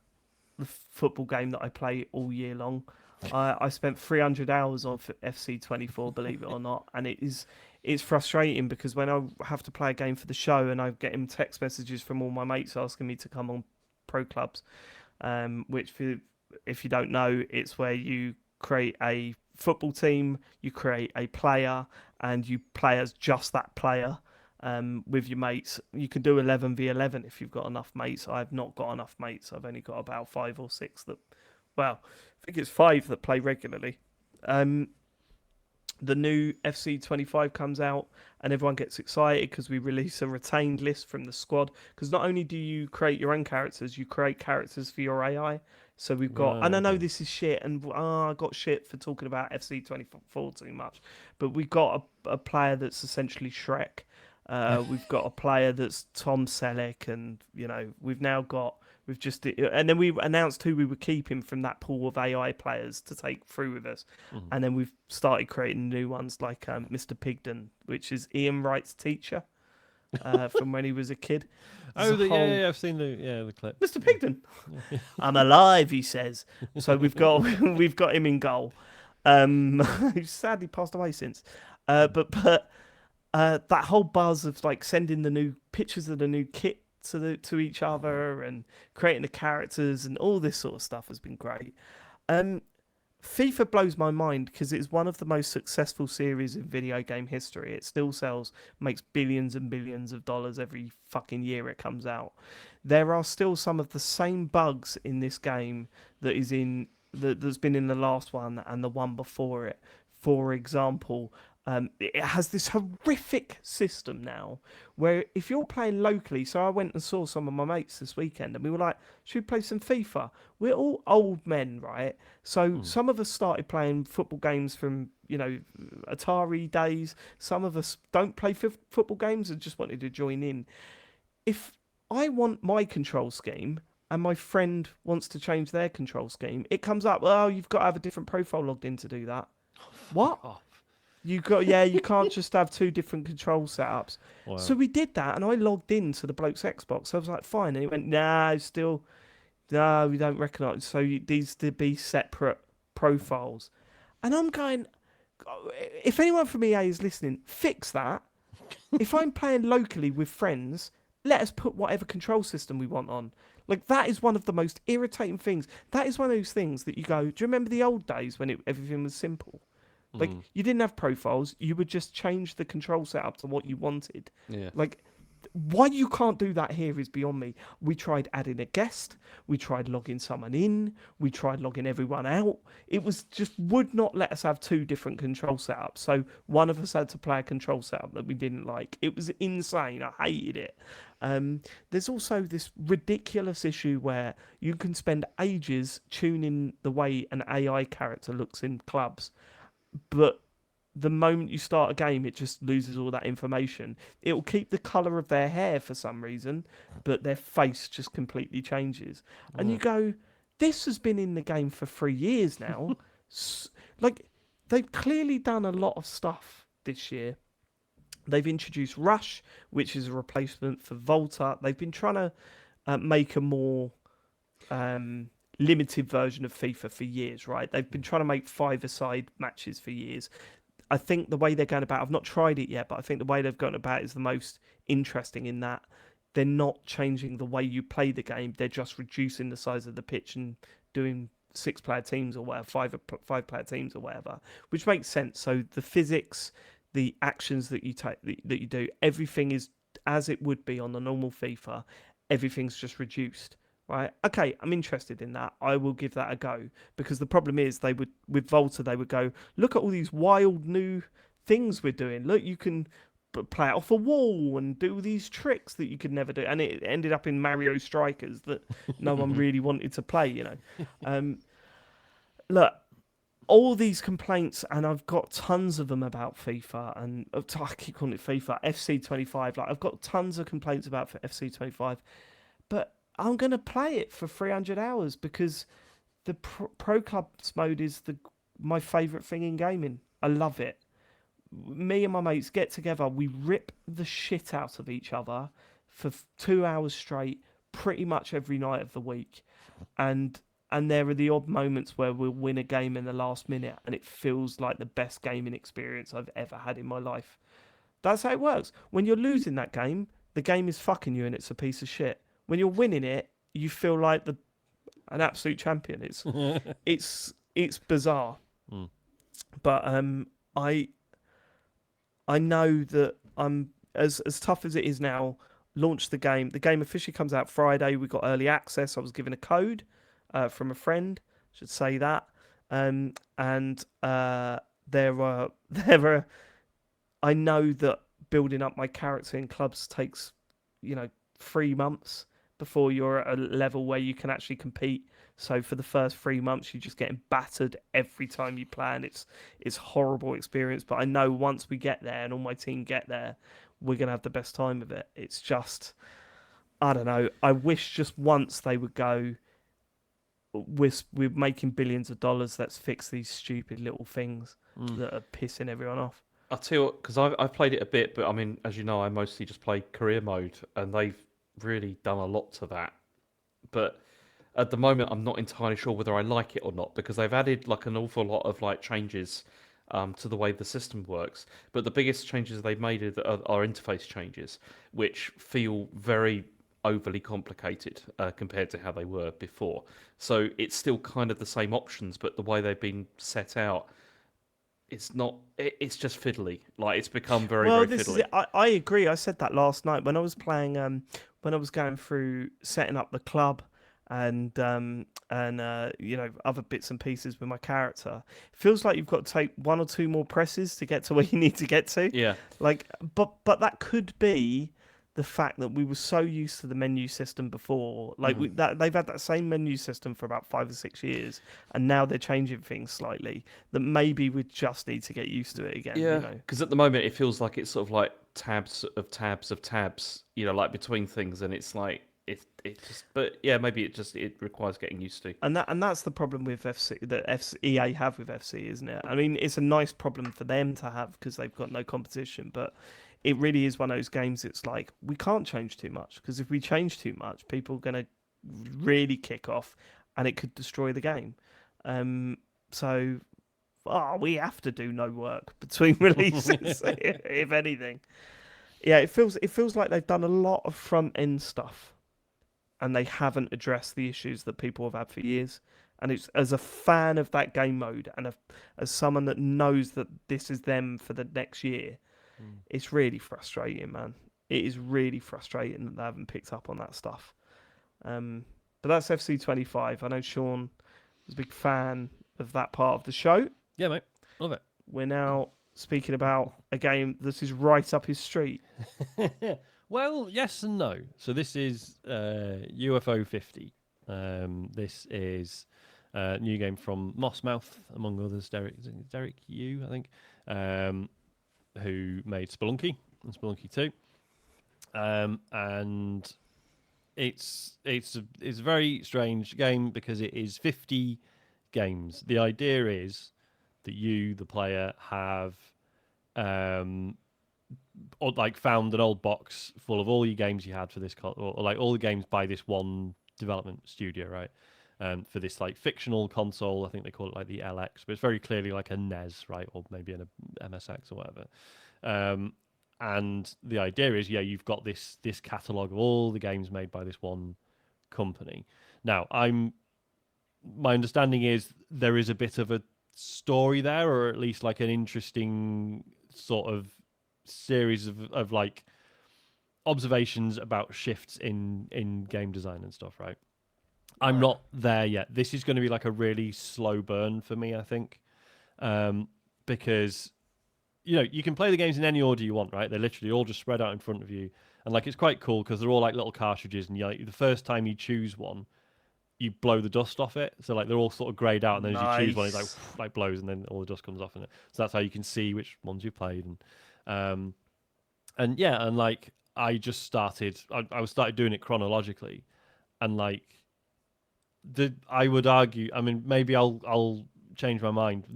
the football game that I play all year long. I spent 300 hours on FC24, believe it or not, and it's frustrating because when I have to play a game for the show and I get in text messages from all my mates asking me to come on pro clubs, which if you don't know, it's where you create a football team, you create a player, and you play as just that player with your mates. You can do 11v11 if you've got enough mates. I've not got enough mates. I've only got about 5 or 6 that, well, I think it's 5 that play regularly. The new FC25 comes out and everyone gets excited because we release a retained list from the squad. Because not only do you create your own characters, you create characters for your AI. So we've got, and I know this is shit, and I got shit for talking about FC24 too much, but we've got a player that's essentially Shrek. We've got a player that's Tom Selleck, and and then we announced who we were keeping from that pool of AI players to take through with us, and then we've started creating new ones like Mr. Pigden, which is Ian Wright's teacher from when he was a kid. Yeah, I've seen the clip. Mr. Pigden, I'm alive, he says. So we've got him in goal. Who's sadly passed away since. But that whole buzz of like sending the new pictures of the new kit to each other and creating the characters and all this sort of stuff has been great. FIFA blows my mind because it's one of the most successful series in video game history. It still makes billions and billions of dollars every fucking year it comes out. There are still some of the same bugs in this game that's been in the last one and the one before it. For example, it has this horrific system now where if you're playing locally, so I went and saw some of my mates this weekend and we were like, should we play some FIFA? We're all old men, right? So some of us started playing football games from, Atari days. Some of us don't play football games and just wanted to join in. If I want my control scheme and my friend wants to change their control scheme, it comes up, well, you've got to have a different profile logged in to do that. What? You can't just have 2 different control setups. Wow. So we did that, and I logged into the bloke's Xbox. So I was like, fine. And he went, no, we don't recognise. So it needs to be separate profiles. And I'm going, if anyone from EA is listening, fix that. If I'm playing locally with friends, let us put whatever control system we want on. Like, that is one of the most irritating things. That is one of those things that you go, do you remember the old days when everything was simple? Like, you didn't have profiles. You would just change the control setup to what you wanted. Yeah. Like, why you can't do that here is beyond me. We tried adding a guest. We tried logging someone in. We tried logging everyone out. It was just would not let us have 2 different control setups. So one of us had to play a control setup that we didn't like. It was insane. I hated it. There's also this ridiculous issue where you can spend ages tuning the way an AI character looks in clubs. But the moment you start a game, it just loses all that information. It will keep the colour of their hair for some reason, but their face just completely changes. And you go, this has been in the game for 3 years now. Like, they've clearly done a lot of stuff this year. They've introduced Rush, which is a replacement for Volta. They've been trying to make a more limited version of FIFA for years, right? They've been trying to make 5-a-side matches for years. I think the way they're going about, I've not tried it yet, but I think the way they've gone about is the most interesting in that they're not changing the way you play the game. They're just reducing the size of the pitch and doing 6-player teams or whatever, 5-player teams or whatever, which makes sense. So the physics, the actions that you take, that you do, everything is as it would be on the normal FIFA. Everything's just reduced. Right. Okay, I'm interested in that. I will give that a go because the problem is with Volta they would go, look at all these wild new things we're doing. Look, you can play it off a wall and do these tricks that you could never do, and it ended up in Mario Strikers that no one really wanted to play. Look, all these complaints, and I've got tons of them about FIFA, and I keep calling it FIFA, FC25. Like I've got tons of complaints about for FC25, but I'm going to play it for 300 hours because the Pro Clubs mode is my favourite thing in gaming. I love it. Me and my mates get together, we rip the shit out of each other for 2 hours straight, pretty much every night of the week. And there are the odd moments where we'll win a game in the last minute and it feels like the best gaming experience I've ever had in my life. That's how it works. When you're losing that game, the game is fucking you and it's a piece of shit. When you're winning it, you feel like an absolute champion. It's bizarre. But I know that I'm as tough as it is now. Launch the game. The game officially comes out Friday. We got early access. I was given a code from a friend. Should say that. And there are there are. I know that building up my character in clubs takes, 3 months before you're at a level where you can actually compete. So for the first 3 months, you're just getting battered every time you play, and it's horrible experience. But I know once we get there and all my team get there, we're gonna have the best time of it. It's just, I don't know. I wish just once they would go. We're making billions of dollars. Let's fix these stupid little things that are pissing everyone off. I'll tell you because I've played it a bit, but I mean, as you know, I mostly just play career mode, and they've really done a lot to that. But at the moment, I'm not entirely sure whether I like it or not because they've added like an awful lot of like changes to the way the system works. But the biggest changes they've made are interface changes, which feel very overly complicated compared to how they were before. So it's still kind of the same options, but the way they've been set out, it's not. It's just fiddly. Like it's become very, Well, very this is fiddly. it. I agree. I said that last night when I was playing. When I was going through setting up the club and other bits and pieces with my character. It feels like you've got to take one or two more presses to get to where you need to get to. Yeah. Like, but that could be the fact that we were so used to the menu system before. Like they've had that same menu system for about 5 or 6 years, and now they're changing things slightly. That maybe we just need to get used to it again. Yeah, You know? because at the moment it feels like it's sort of like tabs of tabs of tabs, like between things, and it's like it just. But yeah, maybe it requires getting used to. And that's the problem with FC that EA have with FC, isn't it? I mean, it's a nice problem for them to have because they've got no competition, but it really is one of those games. It's like we can't change too much because if we change too much, people are gonna really kick off, and it could destroy the game. So we have to do no work between releases, if anything. Yeah, it feels like they've done a lot of front end stuff and they haven't addressed the issues that people have had for years. And it's as a fan of that game mode and as someone that knows that this is them for the next year, it's really frustrating, man. It is really frustrating that they haven't picked up on that stuff. But that's FC25. I know Sean was a big fan of that part of the show. Yeah, mate. Love it. We're now speaking about a game that is right up his street. Well, yes and no. So this is UFO 50. This is a new game from Mossmouth, among others. Derek Yu, I think, who made Spelunky and Spelunky 2. And it's a very strange game because it is 50 games. The idea is that you, the player, have found an old box full of all your games you had for this, or like all the games by this one development studio, right? For this like fictional console, I think they call it like the LX, but it's very clearly like a NES, right, or maybe an MSX or whatever. And the idea is, you've got this catalog of all the games made by this one company. Now, my understanding is there is a bit of a story there, or at least like an interesting sort of series of like observations about shifts in game design and stuff, right? I'm not there yet. This is going to be like a really slow burn for me, I think, because you can play the games in any order you want, right? They're literally all just spread out in front of you, and like it's quite cool because they're all like little cartridges, and the first time you choose one, you blow the dust off it. So like they're all sort of grayed out, and then as you choose one, it's like blows, and then all the dust comes off in it. So that's how you can see which ones you played, and like I just started. I started doing it chronologically, and like I would argue. I mean, maybe I'll change my mind.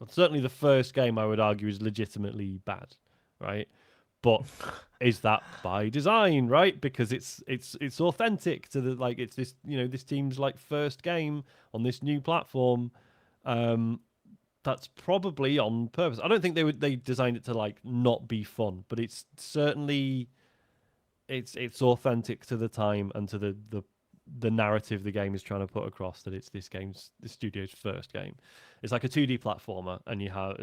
Certainly the first game I would argue is legitimately bad, right? But is that by design, right? Because it's authentic to it's this this team's like first game on this new platform. That's probably on purpose. I don't think they designed it to like not be fun, but it's certainly it's authentic to the time and to the the narrative the game is trying to put across, that it's this studio's first game. It's like a 2D platformer, and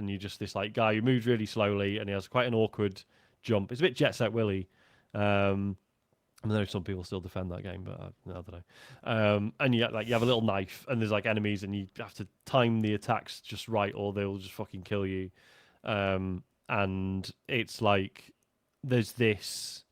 you're just this like guy who moves really slowly, and he has quite an awkward jump. It's a bit Jet Set Willy. I know some people still defend that game, but I don't know. And you have a little knife, and there's like enemies, and you have to time the attacks just right, or they'll just fucking kill you. And it's like there's this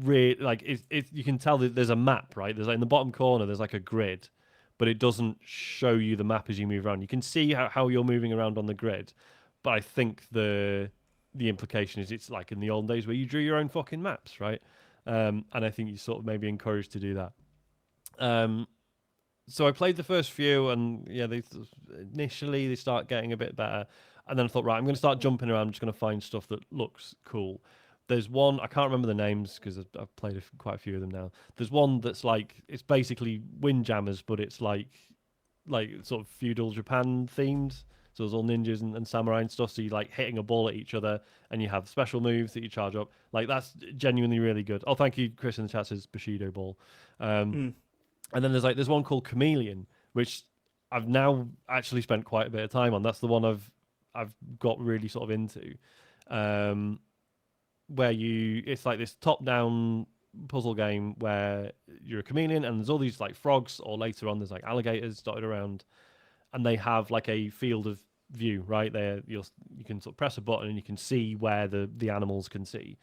you can tell that there's a map, right? There's like in the bottom corner, there's like a grid, but it doesn't show you the map as you move around. You can see how you're moving around on the grid, but I think the implication is it's like in the old days where you drew your own fucking maps, right? And I think you sort of maybe encouraged to do that. So I played the first few, and yeah, initially they start getting a bit better, and then I thought, right, I'm going to start jumping around. I'm just going to find stuff that looks cool. There's one, I can't remember the names because I've played quite a few of them now. There's one that's like, it's basically Windjammers, but it's like sort of feudal Japan themed. So there's all ninjas and samurai and stuff. So you're like hitting a ball at each other, and you have special moves that you charge up. Like that's genuinely really good. Oh, thank you, Chris in the chat says Bushido ball. And then there's one called Chameleon, which I've now actually spent quite a bit of time on. That's the one I've got really sort of into. Where it's like this top-down puzzle game where you're a chameleon, and there's all these like frogs, or later on there's like alligators dotted around, and they have like a field of view, right? There you can sort of press a button and you can see where the animals can see,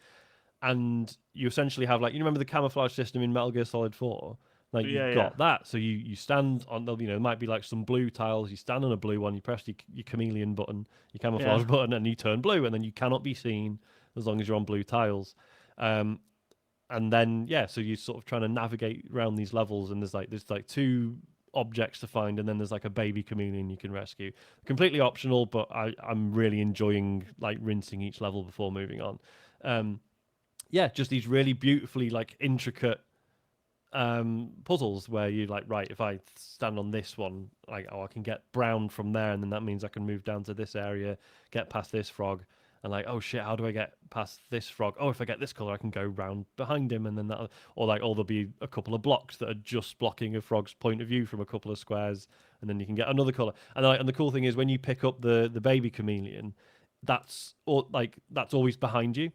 and you essentially have like, you remember the camouflage system in Metal Gear Solid 4? Like you've got that, so you stand on the, there might be like some blue tiles, you stand on a blue one, you press your chameleon button, your camouflage button, and you turn blue, and then you cannot be seen as long as you're on blue tiles. And then so you're sort of trying to navigate around these levels, and there's like 2 objects to find, and then there's like a baby chameleon you can rescue. Completely optional, but I'm really enjoying like rinsing each level before moving on. Just these really beautifully like intricate puzzles where you like, right, if I stand on this one, like, I can get brown from there, and then that means I can move down to this area, get past this frog, and like, oh shit, how do I get past this frog? Oh, if I get this color, I can go round behind him, and then that, or there'll be a couple of blocks that are just blocking a frog's point of view from a couple of squares, and then you can get another color. And the cool thing is when you pick up the baby chameleon, that's always behind you.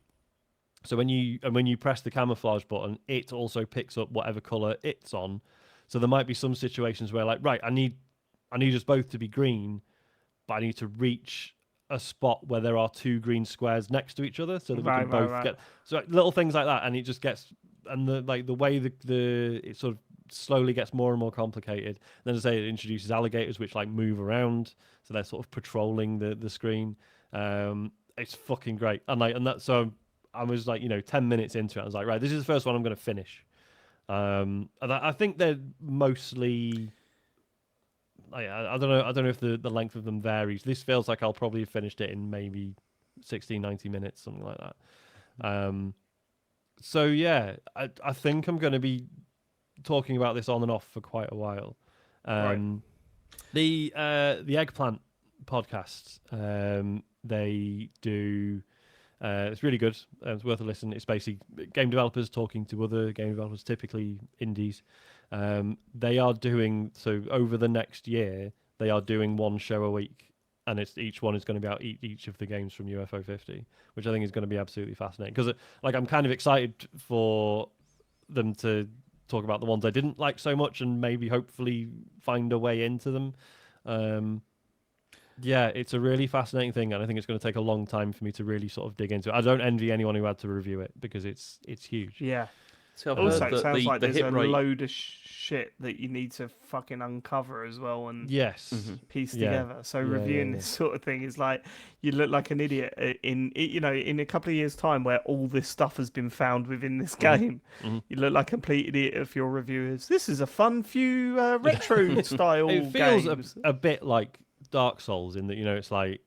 So when you press the camouflage button, it also picks up whatever color it's on. So there might be some situations where like, right, I need us both to be green, but I need to reach a spot where there are 2 green squares next to each other, so that we can both get. So little things like that, and it just gets, and the way it sort of slowly gets more and more complicated. And then as I say, it introduces alligators which like move around, so they're sort of patrolling the screen. It's fucking great, so I was like, 10 minutes into it, I was like, right, this is the first one I'm going to finish. And I think they're mostly. I don't know if the length of them varies. This feels like I'll probably have finished it in maybe 60, 90 minutes, something like that. So yeah, I think I'm going to be talking about this on and off for quite a while. The Eggplant podcast, they do. It's really good. It's worth a listen. It's basically game developers talking to other game developers, typically indies. They are doing so over the next year. They are doing one show a week, and each one is going to be about each of the games from UFO 50, which I think is going to be absolutely fascinating. Because I'm kind of excited for them to talk about the ones I didn't like so much, and maybe hopefully find a way into them. Yeah, it's a really fascinating thing, and I think it's going to take a long time for me to really sort of dig into it. I don't envy anyone who had to review it because it's huge. Yeah. So Also, it sounds like there's a rate... load of shit that you need to fucking uncover as well and piece together. So reviewing this sort of thing is like, you look like an idiot in a couple of years' time where all this stuff has been found within this game. You look like a complete idiot if your review is, this is a fun few retro style It feels games. a bit like Dark Souls in that, it's like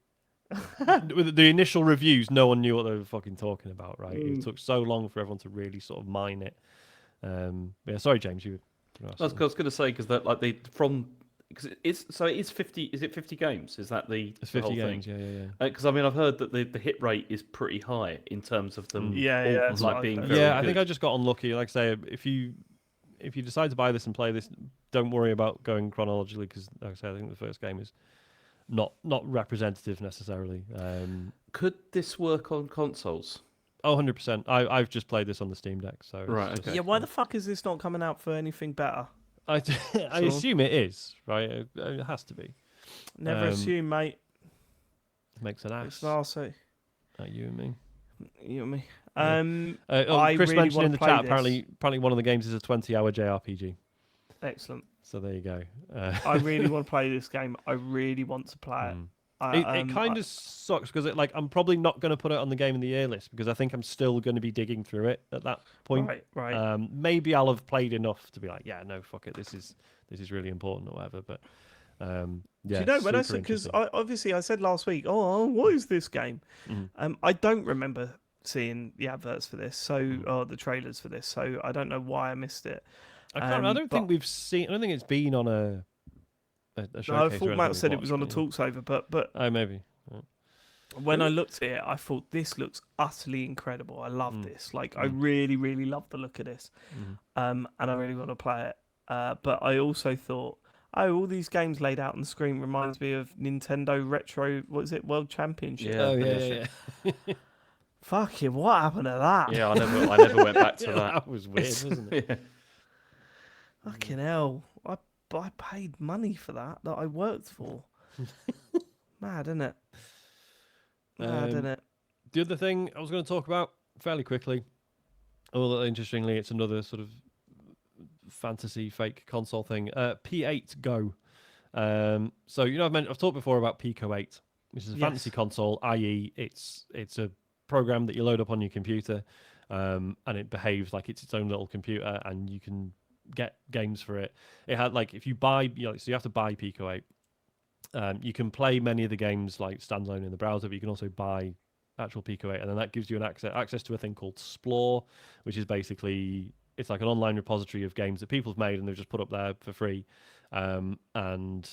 with the initial reviews, no one knew what they were fucking talking about, right? It took so long for everyone to really sort of mine it. Yeah, sorry, James, you. I was going to say because that it is 50. Is it 50 games? Is that it's 50 whole games? thing? Yeah. Because I've heard that the hit rate is pretty high in terms of them. Yeah, like being. Very I good. think I just got unlucky. Like I say, if if you decide to buy this and play this, don't worry about going chronologically because, like I say, I think the first game is not representative necessarily. Could this work on consoles? Oh, 100%. I've just played this on the Steam Deck, so Right, it's just- okay. Yeah, why the fuck is this not coming out for anything better? I assume it is, right? It has to be. Never assume, mate. Makes an It's ass Narso. you and me. You and me. Yeah. I Chris really mentioned wanna in the play chat this. apparently one of the games is a 20-hour JRPG. Excellent. So there you go. I really want to play this game. I really want to play it. It kind of sucks because I'm probably not going to put it on the game of the year list because I think I'm still going to be digging through it at that point. Right. Maybe I'll have played enough to be like, yeah, no, fuck it, this is really important or whatever. But yeah, do you know when I super said, because interesting. obviously I said last week, what is this game? Mhm. I don't remember seeing the adverts for this, or the trailers for this, so I don't know why I missed it. I don't think we've seen. I don't think it's been on a showcase. No, I or thought anything Matt we've said it was on a watched, but Talksover, but yeah. Oh, maybe. when I looked at it, I thought this looks utterly incredible. I love this. Like, I really, really love the look of this. And I really want to play it. But I also thought, all these games laid out on the screen reminds me of Nintendo Retro, what is it, World Championship? Yeah. Oh yeah. Fucking, what happened to that? Yeah, I never went back to that. That was weird, wasn't it? Yeah. Fucking hell. I paid money for that I worked for. Mad, isn't it? Mad, isn't it? The other thing I was going to talk about fairly quickly, although interestingly, it's another sort of fantasy fake console thing. P8 Go. So I've talked before about Pico-8, which is a fantasy console, i.e., it's a program that you load up on your computer, and it behaves like it's its own little computer, and you can get games for it. It had if you buy, so you have to buy Pico-8. You can play many of the games like standalone in the browser, but you can also buy actual Pico-8, and then that gives you an access to a thing called Splore, which is basically it's like an online repository of games that people have made and they've just put up there for free. And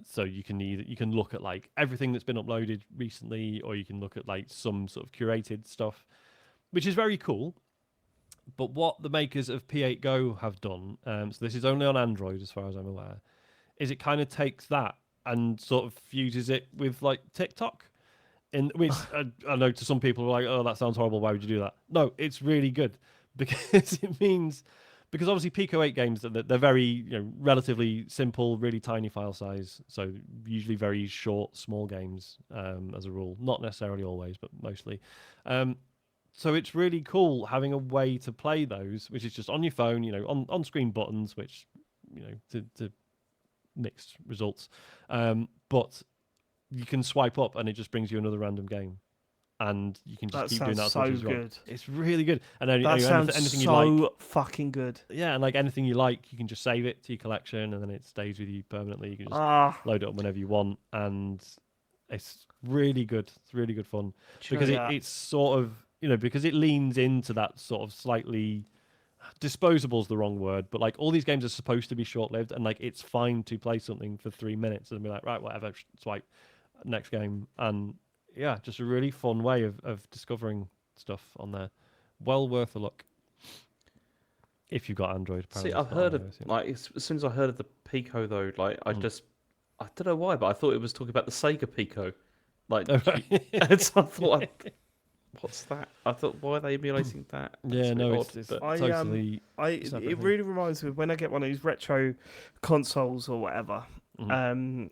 so you can look at everything that's been uploaded recently, or you can look at some sort of curated stuff, which is very cool. But what the makers of P8GO have done, so this is only on Android as far as I'm aware, is it kind of takes that and sort of fuses it with TikTok. In which I know to some people are like, oh, that sounds horrible. Why would you do that? No, it's really good because it means because obviously Pico-8 games they're very relatively simple, really tiny file size, so usually very short, small games as a rule. Not necessarily always, but mostly. So it's really cool having a way to play those, which is just on your phone, on screen buttons, which to mixed results, but you can swipe up and it just brings you another random game, and you can just keep doing that. So as well. good. It's really good, and then That sounds anything so you like, fucking good. yeah, and anything you like, you can just save it to your collection, and then it stays with you permanently. You can just load it up whenever you want, and it's really good. It's really good fun because it's sort of because it leans into that sort of slightly. Disposable is the wrong word, but all these games are supposed to be short-lived, and it's fine to play something for 3 minutes and be like, right, whatever, swipe, next game, and yeah, just a really fun way of discovering stuff on there. Well worth a look if you've got Android. See, apparently I've it's not heard of iOS, as soon as I heard of the Pico though, I don't know why, but I thought it was talking about the Sega Pico, and so I thought. What's that? I thought, why are they emulating that? Yeah, no, it's It totally. really reminds me of when I get one of these retro consoles or whatever. On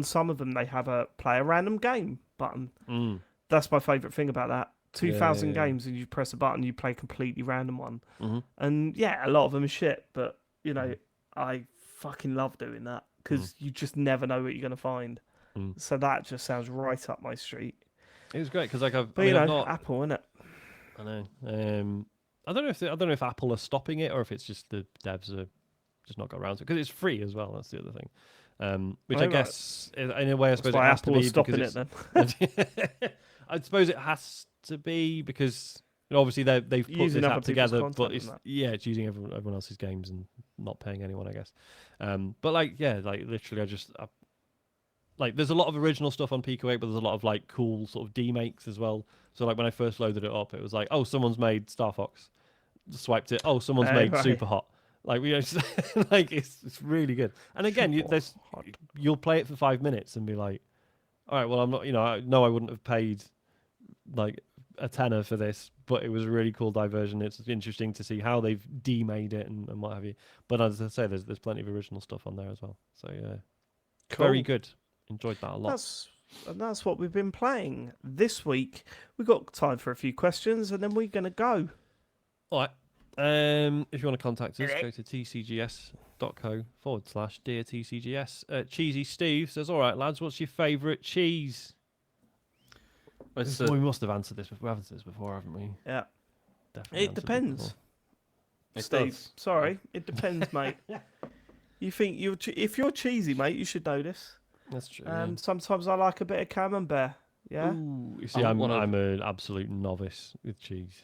some of them they have a play a random game button. That's my favourite thing about that. 2,000 games and you press a button, you play a completely random one. And yeah, a lot of them are shit, but I fucking love doing that because you just never know what you're gonna find. So that just sounds right up my street. It was great because I've not Apple, innit? I know. I don't know if Apple are stopping it or if it's just the devs are just not got around to it because it's free as well. That's the other thing. Which I guess in a way I suppose it has Apple to be is stopping it then. I suppose it has to be because obviously they've put Using this other app people's together, content but and that. it's using everyone else's games and not paying anyone, I guess. But literally there's a lot of original stuff on Pico-8, but there's a lot of cool sort of demakes as well. So when I first loaded it up, it was someone's made Star Fox. Swiped it. Oh, someone's made right. Super Hot. Like like it's really good. And again, you'll play it for 5 minutes and be like, all right, well, I'm not, I wouldn't have paid like a tenner for this, but it was a really cool diversion. It's interesting to see how they've demade it and what have you. But as I say, there's plenty of original stuff on there as well. So yeah, very good. Enjoyed that a lot. That's what we've been playing this week. We've got time for a few questions, and then we're gonna go. All right. If you want to contact us, go to tcgs.co/dear TCGS. Cheesy Steve says, "All right, lads, what's your favourite cheese?" We must have answered this. We've answered this before, haven't we? Yeah. Definitely It depends. It Steve, does. sorry, it depends, mate. You think if you're cheesy, mate, you should know this. That's true. Sometimes I like a bit of camembert. Yeah. Ooh, you see, I'm an absolute novice with cheese.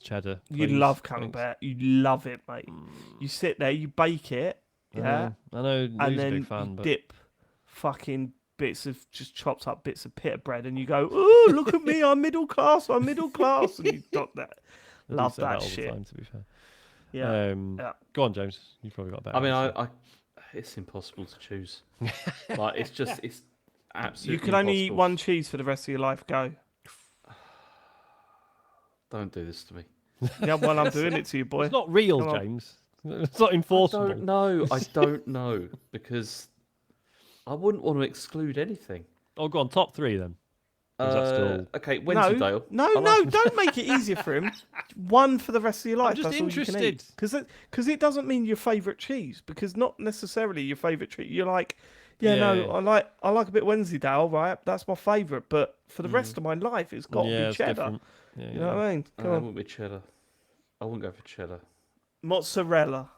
Cheddar. You please. love Thanks. camembert. You love it, mate. You sit there, you bake it, yeah, I know. and Lou's a then big fan, you but dip fucking bits of just chopped up bits of pita bread, and you go, "Ooh, look at me! I'm middle class. I'm middle class." And you got that. I do Love say that all shit. the time, to be fair. Yeah. Go on, James. You've probably got a better. I mean, answer. it's impossible to choose. Like, it's absolutely. You can only eat impossible. one cheese for the rest of your life. Go. Don't do this to me. Yeah, well, I'm doing it to you, boy. It's not real, Come on. James. It's not enforceable. I don't know because I wouldn't want to exclude anything. Oh, go on. Top 3 then. Or is that still... Okay, Wensleydale. No, don't make it easier for him. One for the rest of your life. I'm just that's all you can interested. eat. Because it doesn't mean your favourite cheese. Because not necessarily your favourite cheese. You're like, I like a bit of Wensleydale, right? That's my favourite. But for the rest of my life, it's got to be it's cheddar. different. Yeah, You know what I mean? I Come on. wouldn't be cheddar. I wouldn't go for cheddar. Mozzarella.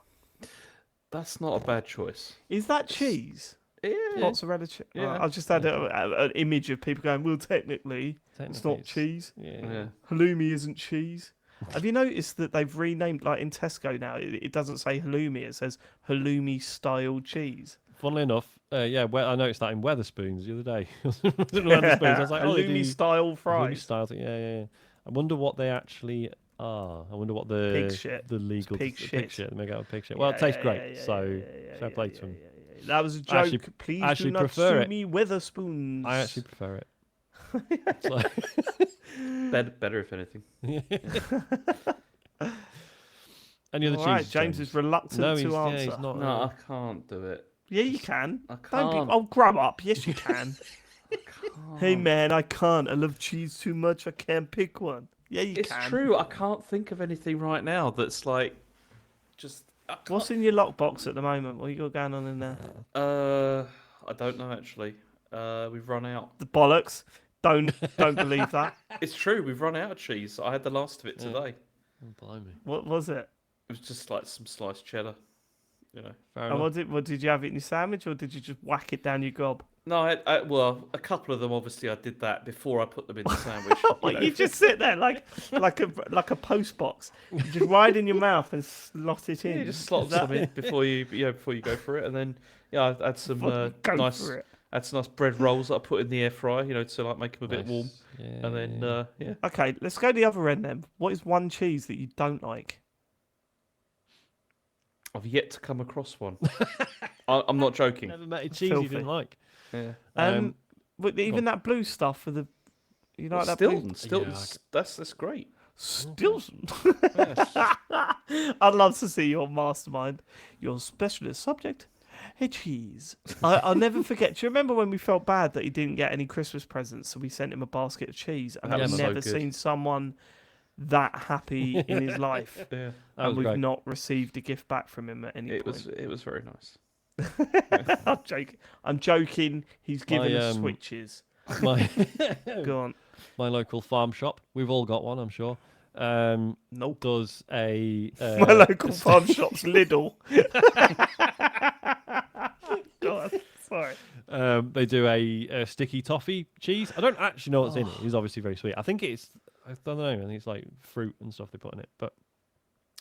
That's not a bad choice. Is that cheese? Yeah. Mozzarella cheese. Yeah. I've just had an image of people going, well, technically it's not cheese. Yeah. Halloumi isn't cheese. Have you noticed that they've renamed, like in Tesco now, it doesn't say halloumi, it says halloumi style cheese. Funnily enough, I noticed that in Weatherspoons the other day. Weatherspoons, I was like, halloumi style fries. Halloumi style, yeah. I wonder what they actually are. I wonder what the Pig shit. the legal Pig pig shit. shit. They make out of pig shit. Well, it tastes great, so fair play to them. That was a joke. Actually- Please actually do not prefer sue it. me, Weatherspoons. I actually prefer it. So- Better if anything. Any other All right, cheeses, James is reluctant to answer. he's not. No, I can't do it. Yeah, you can. I Don't be. can't. Oh, grow up. Yes, you can. Hey, man, I can't. I love cheese too much. I can't pick one. Yeah, you It's can. true. I can't think of anything right now that's like just. What's in your lockbox at the moment? What you got going on in there? I don't know actually. We've run out. The bollocks. Don't believe that. It's true. We've run out of cheese. I had the last of it Yeah. today. Oh, blimey. What was it? It was just like some sliced cheddar. You know. Fair And enough. what did you have it in your sandwich, or did you just whack it down your gob? No, well, a couple of them obviously I did that before I put them in the sandwich. What, you just sit there like a post box. You just ride in your mouth and slot it in. You just slot Is that some in before you go for it, and then I had some Go nice for it. bread rolls that I put in the air fryer, to like make them a bit Nice. warm, Yeah, and then yeah. Okay, let's go the other end then. What is one cheese that you don't like? I've yet to come across one. I'm not joking. Never met a cheese you Filthy. didn't like. Yeah. But even that blue stuff with the, you know, like that blue... Stilton's that's great. Stilton. Yes. I'd love to see your mastermind, your specialist subject. Hey, cheese. I'll never forget. Do you remember when we felt bad that he didn't get any Christmas presents, so we sent him a basket of cheese, and That I've was so never good. seen someone that happy in his life, Yeah. That and was we've great. not received a gift back from him at any It point. was very nice. I'm joking. I'm joking. He's given My, us switches. My Go on. my local farm shop. We've all got one, I'm sure. Nope. Does a My local farm shop's Lidl. Go on. Sorry. they do a sticky toffee cheese. I don't actually know what's in it. It's obviously very sweet. I don't know. I think it's like fruit and stuff they put in it, but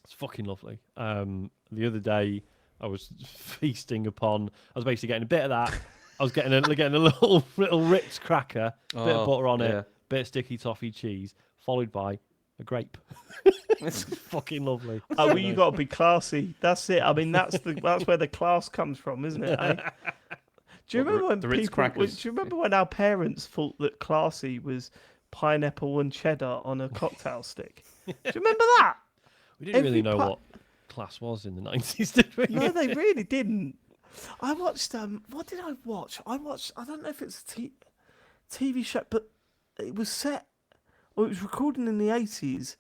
it's fucking lovely. The other day I was feasting upon. I was basically getting a bit of that. I was getting a little Ritz cracker, bit of butter on it, bit of sticky toffee cheese, followed by a grape. It's fucking lovely. Oh, well, you got to be classy. That's it. I mean, that's where the class comes from, isn't it? Eh? Do you remember when the Ritz crackers. Do you remember when our parents thought that classy was pineapple and cheddar on a cocktail stick? Do you remember that? We didn't really know what class was in the 90s, did we? No, they really didn't. I watched. What did I watch? I don't know if it's a TV show, but it was set. Well, it was recorded in the 80s,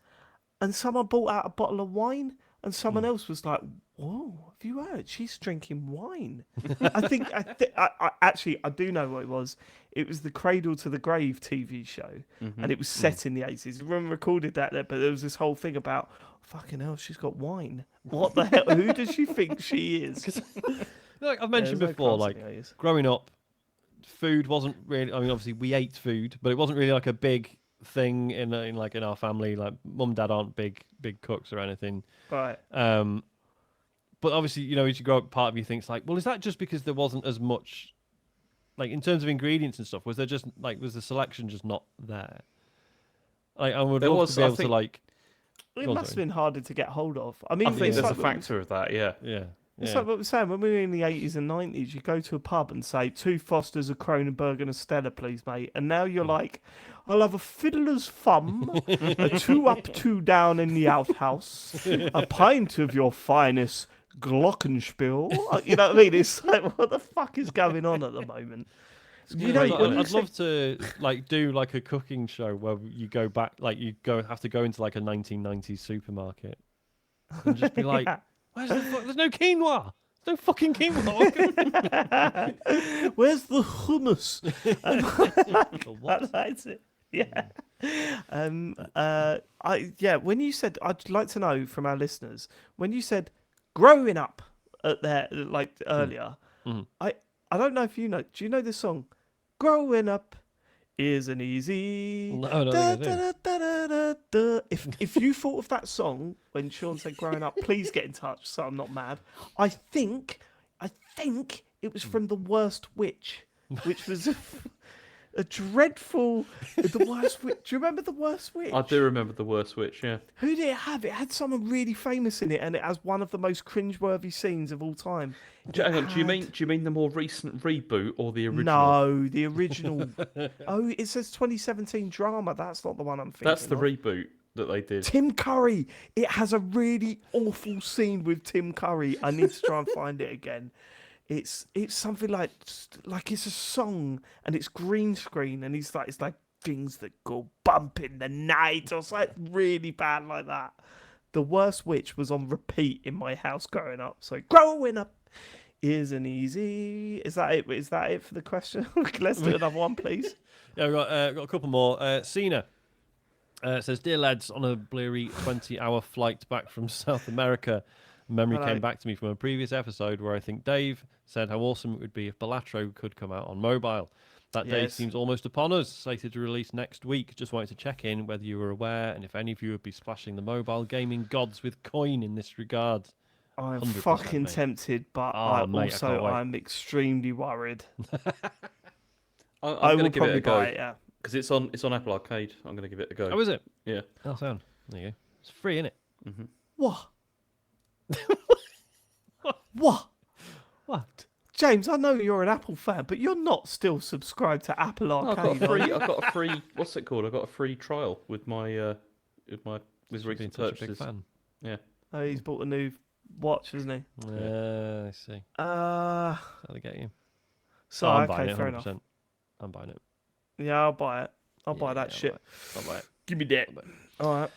and someone brought out a bottle of wine, and someone else was like, "Whoa, have you heard? She's drinking wine." I actually do know what it was. It was the Cradle to the Grave TV show, and it was set in the 80s. Everyone recorded that there, but there was this whole thing about, fucking hell, she's got wine. What the hell? Who does she think she is? Like I've mentioned before, like growing up, food wasn't really. I mean, obviously we ate food, but it wasn't really like a big thing in our family. Like mum and dad aren't big cooks or anything. Right. But obviously, you know, as you grow up, part of you thinks like, well, is that just because there wasn't as much, like in terms of ingredients and stuff? Was there just like was the selection just not there? Like I would love to be able to like. It must have been harder to get hold of. I mean, I think there's like a factor of that. Yeah. Yeah. It's like what we're saying, when we were in the 80s and 90s, you go to a pub and say, 2 Fosters, a Kronenberg and a Stella, please, mate. And now you're like, I'll have a fiddler's thumb, a 2 up, 2 down in the outhouse, a pint of your finest Glockenspiel. You know what I mean? It's like, what the fuck is going on at the moment? You know, I'd love to like do like a cooking show where you go back, like you have to go into like a 1990s supermarket and just be like, where's the fuck? There's no quinoa. There's no fucking quinoa. Where's the hummus? What? That's it. Yeah. When you said, I'd like to know from our listeners, when you said growing up at there, like earlier, I don't know if you know. Do you know this song? Growing up isn't easy. No, If you thought of that song when Sean said growing up, please get in touch so I'm not mad. I think it was from The Worst Witch, which was a dreadful. The Worst Witch. Do you remember The Worst Witch? I do remember The Worst Witch. Yeah. Who did it have? It had someone really famous in it, and it has one of the most cringeworthy scenes of all time. Hang on, do you mean the more recent reboot or the original? No, the original. Oh, it says 2017 drama. That's not the one I'm thinking. That's the of. reboot that they did. Tim Curry. It has a really awful scene with Tim Curry. I need to try and find it again. It's something like it's a song and it's green screen and it's like things that go bump in the night or something really bad like that. The Worst Witch was on repeat in my house growing up. So growing up isn't easy. Is that it? Is that it for the question? Let's do another one, please. Yeah, we've got a couple more. Cena says, "Dear lads, on a bleary 20-hour flight back from South America, memory came back to me from a previous episode where I think Dave said how awesome it would be if Balatro could come out on mobile. That day seems almost upon us, slated to release next week. Just wanted to check in whether you were aware and if any of you would be splashing the mobile gaming gods with coin in this regard." I'm fucking tempted, but I'm extremely worried. I will give it a go. Yeah, because it's on Apple Arcade. I'm going to give it a go. Oh, is it? Yeah. Oh, sound. There you go. It's free, isn't it? Mm-hmm. What? What? James, I know you're an Apple fan, but you're not still subscribed to Apple Arcade. I've got a free. What's it called? I got a free trial with my recent purchases. Big fan. Yeah. Oh, he's bought a new watch, hasn't he? I see. How they get you? So I'm buying it, fair enough. I'm buying it. Yeah, I'll buy it. I'll buy that shit. I'll buy it. Give me that. All right.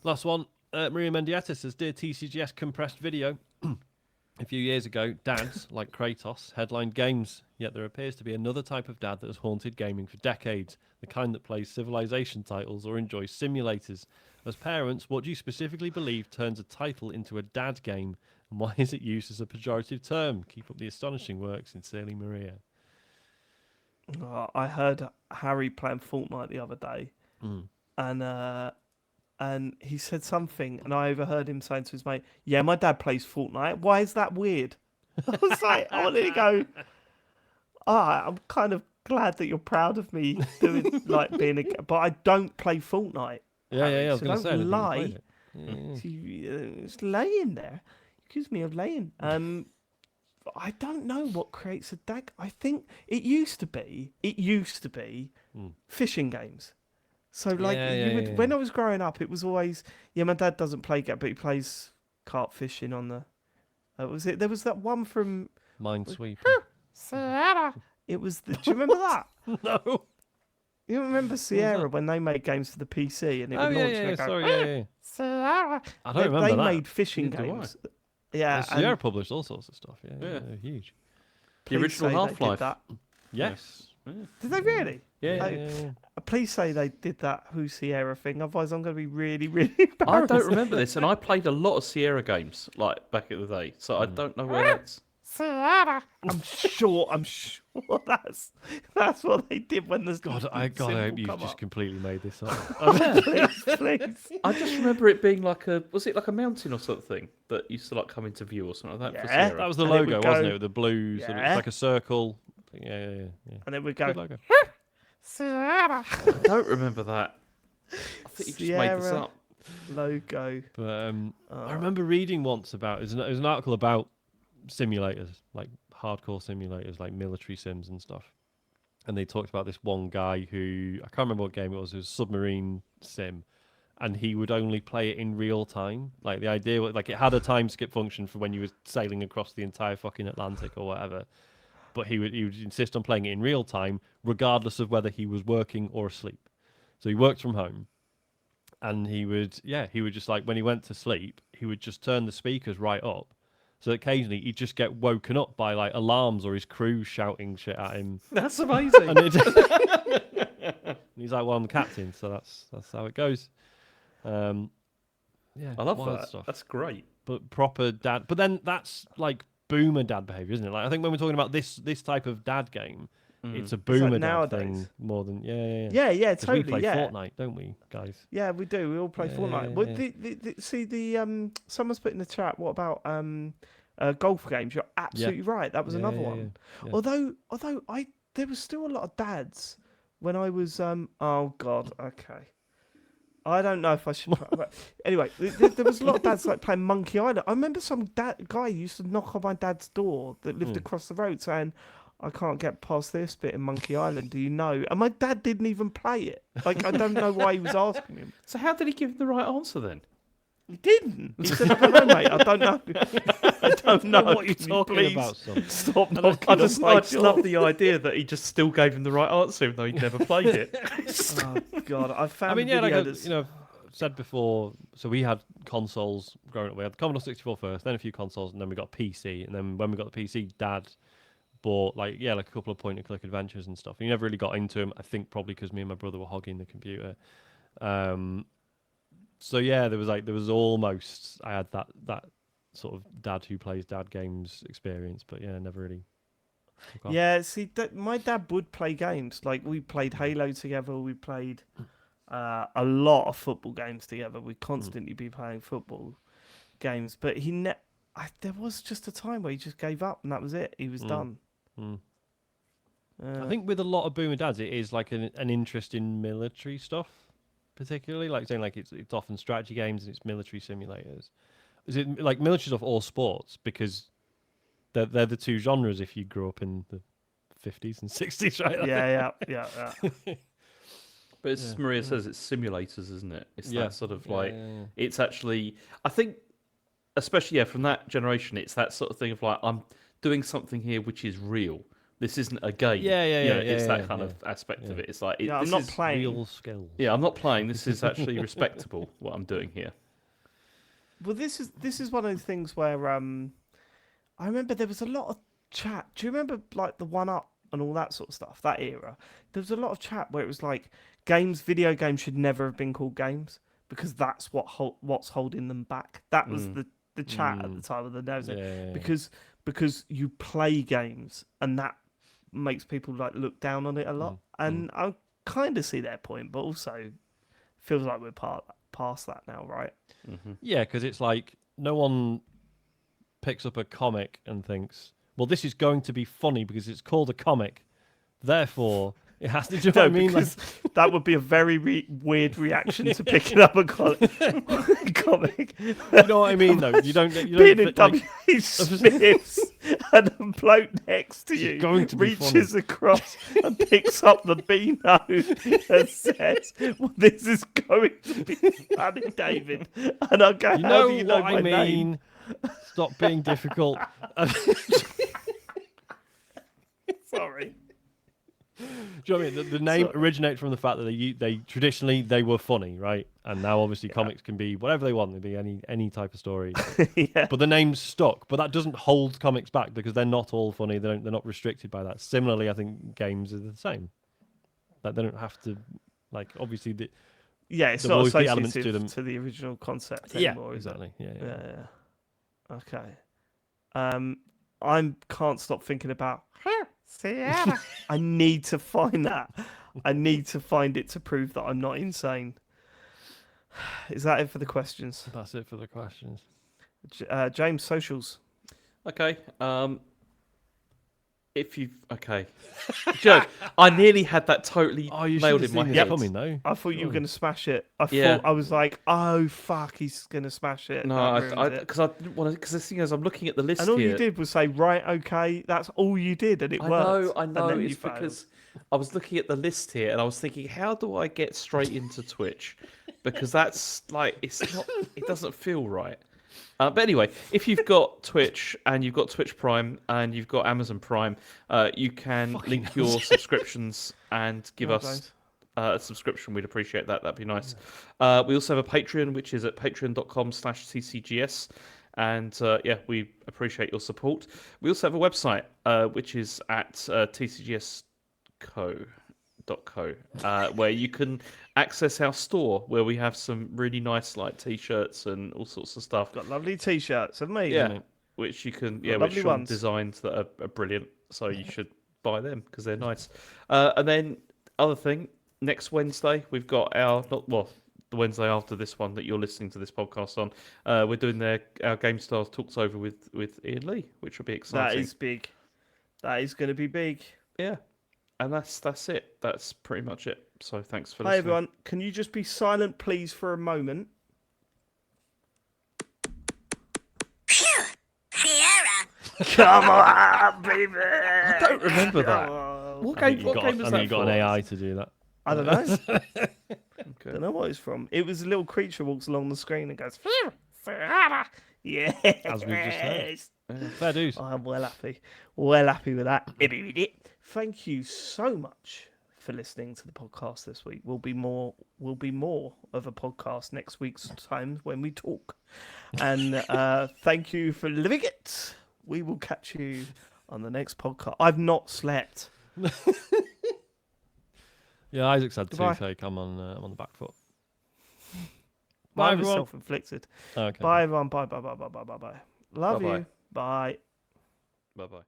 Last one. Maria Mendieta says, "Dear TCGS compressed video. A few years ago, dads, like Kratos, headlined games, yet there appears to be another type of dad that has haunted gaming for decades, the kind that plays Civilization titles or enjoys simulators. As parents, what do you specifically believe turns a title into a dad game, and why is it used as a pejorative term? Keep up the astonishing work. Sincerely, Maria." I heard Harry playing Fortnite the other day, and he said something, and I overheard him saying to his mate, "Yeah, my dad plays Fortnite. Why is that weird?" I was like, I wanted to go, I'm kind of glad that you're proud of me doing being but I don't play Fortnite. Yeah, Harry, I was so going to don't say. I didn't think you lie. played it. Yeah. It's laying there. Accuse me of laying. I don't know what creates a dag. I think it used to be fishing games. So like when I was growing up, it was always my dad doesn't play but he plays carp fishing on the. Was it? There was that one from Minesweeper. Sierra. It was. Do you remember that? No. You remember Sierra when they made games for the PC and it would launch and go, Sorry, Sierra. I don't remember they that. made fishing Neither do I. games. Yeah, Sierra published all sorts of stuff. Yeah, Yeah. they're huge. The please original say they did Half-Life. that. Yes. Did they really? Yeah. Yeah. Please say they did that Who Sierra thing. Otherwise, I'm going to be really, really I embarrassed. don't remember this, and I played a lot of Sierra games like back in the day, so I don't know where that's. Sierra. I'm sure that's what they did when the God, I symbol hope you've come just up. completely made this up. Please. I just remember it being like was it like a mountain or something that used to like come into view or something like that for Yeah. Sierra? That was the And it logo, would wasn't go- it? With the blue, sort of, Yeah. it's like a circle. Yeah. And then we go, Good logo. Sierra. I don't remember that. I think you just made this Sierra. up. Logo. But I remember reading once about it was an article about simulators, like hardcore simulators, like military sims and stuff. And they talked about this one guy who I can't remember what game it was. It was a submarine sim, and he would only play it in real time. Like the idea, like it had a time skip function for when you were sailing across the entire fucking Atlantic or whatever. But he would insist on playing it in real time, regardless of whether he was working or asleep. So he worked from home, and he would just like when he went to sleep, he would just turn the speakers right up. So occasionally he'd just get woken up by like alarms or his crew shouting shit at him. That's amazing. And he's like, "Well, I'm the captain, so that's how it goes." Yeah, I love wild that. stuff. That's great. But proper dad. But then that's like boomer dad behavior, isn't it? Like I think when we're talking about this type of dad game, it's a boomer dad nowadays? thing more than Yeah, 'Cause totally. we play yeah. Fortnite, don't we, guys? Yeah, we do. We all play Fortnite. Yeah, Well, yeah. someone's put in the chat. What about golf games? You're absolutely right. That was another one. Yeah. Although there was still a lot of dads when I was oh god, okay. I don't know if I should. But anyway, there was a lot of dads like playing Monkey Island. I remember some guy used to knock on my dad's door that lived across the road saying, "I can't get past this bit in Monkey Island. Do you know?" And my dad didn't even play it. Like I don't know why he was asking him. So how did he give the right answer then? He didn't. He said, "I don't know, mate. I don't know. I don't know What are you Can talking please about, son? Stop I knocking just on my door." love the idea that he just still gave him the right answer even though he'd never played it. Oh god, I found. I mean, a yeah, like video that's- I've said before. So we had consoles growing up. We had the Commodore 64 first, then a few consoles, and then we got PC. And then when we got the PC, Dad bought like a couple of point-and-click adventures and stuff. And he never really got into them. I think probably because me and my brother were hogging the computer. So yeah, there was almost I had that sort of dad who plays dad games experience, but yeah, never really. took off. Yeah, see, my dad would play games. Like we played Halo together. We played a lot of football games together. We'd constantly be playing football games. But there was just a time where he just gave up, and that was it. He was done. I think with a lot of boomer dads, it is like an interest in military stuff, particularly like saying like it's often strategy games and it's military simulators. Is it like military stuff or sports? Because they're the two genres if you grew up in the 50s and 60s, right? Yeah. But as Maria says, it's simulators, isn't it? It's that sort of like Yeah. it's actually. I think, especially from that generation, it's that sort of thing of like I'm doing something here which is real. This isn't a game. It's that kind of aspect of it. It's like I'm this not is playing. Real skills. Yeah, I'm not playing. This is actually respectable. What I'm doing here. Well, this is one of those things where I remember there was a lot of chat. Do you remember like the 1UP and all that sort of stuff? That era, there was a lot of chat where it was like video games should never have been called games because that's what's holding them back. That was the chat at the time of the news because you play games and that makes people like look down on it a lot. And I kind of see their point, but also feels like we're past that now, right? Yeah, because it's like no one picks up a comic and thinks, well, this is going to be funny because it's called a comic. Therefore, It has to. Do you know what I mean? Like, because that would be a very weird reaction to picking up a comic. you know what I mean? Though you don't. Being in like, W.H. Smith's and a bloke next to you going to be reaches across and picks up the Beano and says, well, "This is going to be funny, David." And I go, you "How know do you know what my I name?" mean? Stop being difficult. Sorry. Do you know what I mean? The name originates from the fact that they traditionally they were funny, right? And now obviously comics can be whatever they want. They be any type of story. Yeah. But the name's stuck. But that doesn't hold comics back because they're not all funny. They're not restricted by that. Similarly, I think games are the same. Like they don't have to, like obviously Yeah, it's there not will always be elements to associative them. to the original concept Yeah, anymore, is it? exactly. Yeah. Yeah. Okay. I can't stop thinking about Sierra. I need to find that. I need to find it to prove that I'm not insane. Is that it for the questions? That's it for the questions. James, socials. Okay. Joe, I nearly had that totally Oh, you nailed should in have my seen head. this coming though. I thought you were going to smash it. Yeah. I was like, oh fuck, he's going to smash it. No, That ruined it. because I didn't want to. Because the thing is, I'm looking at the list And all here. you did was say, right, okay, that's all you did, and it I worked. know. And then you It's failed. because I was looking at the list here, and I was thinking, how do I get straight into Twitch? Because that's like, it's not. It doesn't feel right. But anyway, if you've got Twitch and you've got Twitch Prime and you've got Amazon Prime, you can link your subscriptions and give us a subscription. We'd appreciate that. That'd be nice. We also have a Patreon, which is at patreon.com/ccgs. And we appreciate your support. We also have a website, which is at tcgsco.co, where you can access our store, where we have some really nice like t-shirts and all sorts of stuff. Got lovely t-shirts of me. Yeah, which you can, Got which lovely Sean ones. designed that are brilliant. So you should buy them because they're nice. And then other thing, next Wednesday we've got the Wednesday after this one that you're listening to this podcast on, we're doing our Game Stars Talks Over with Ian Lee, which will be exciting. That is big. That is going to be big. Yeah, and that's it. That's pretty much it. So thanks for Hi listening. everyone. Can you just be silent, please, for a moment? Sierra. Come on, baby. I don't remember that. What game was that You got for? an AI to do that. I don't know. Okay. Don't know what it's from. It was a little creature walks along the screen and goes, Sierra. Yeah. As we've just heard. Fair dues. I'm well happy. Well happy with that. Thank you so much for listening to the podcast this week. Will be more of a podcast next week's time when we talk. And thank you for living it. We will catch you on the next podcast. I've not slept. Yeah, Isaac's had Goodbye. toothache. I'm on the back foot. Mine was everyone. self-inflicted. Okay. Bye everyone. Bye. Love Bye-bye. you. Bye. Bye bye.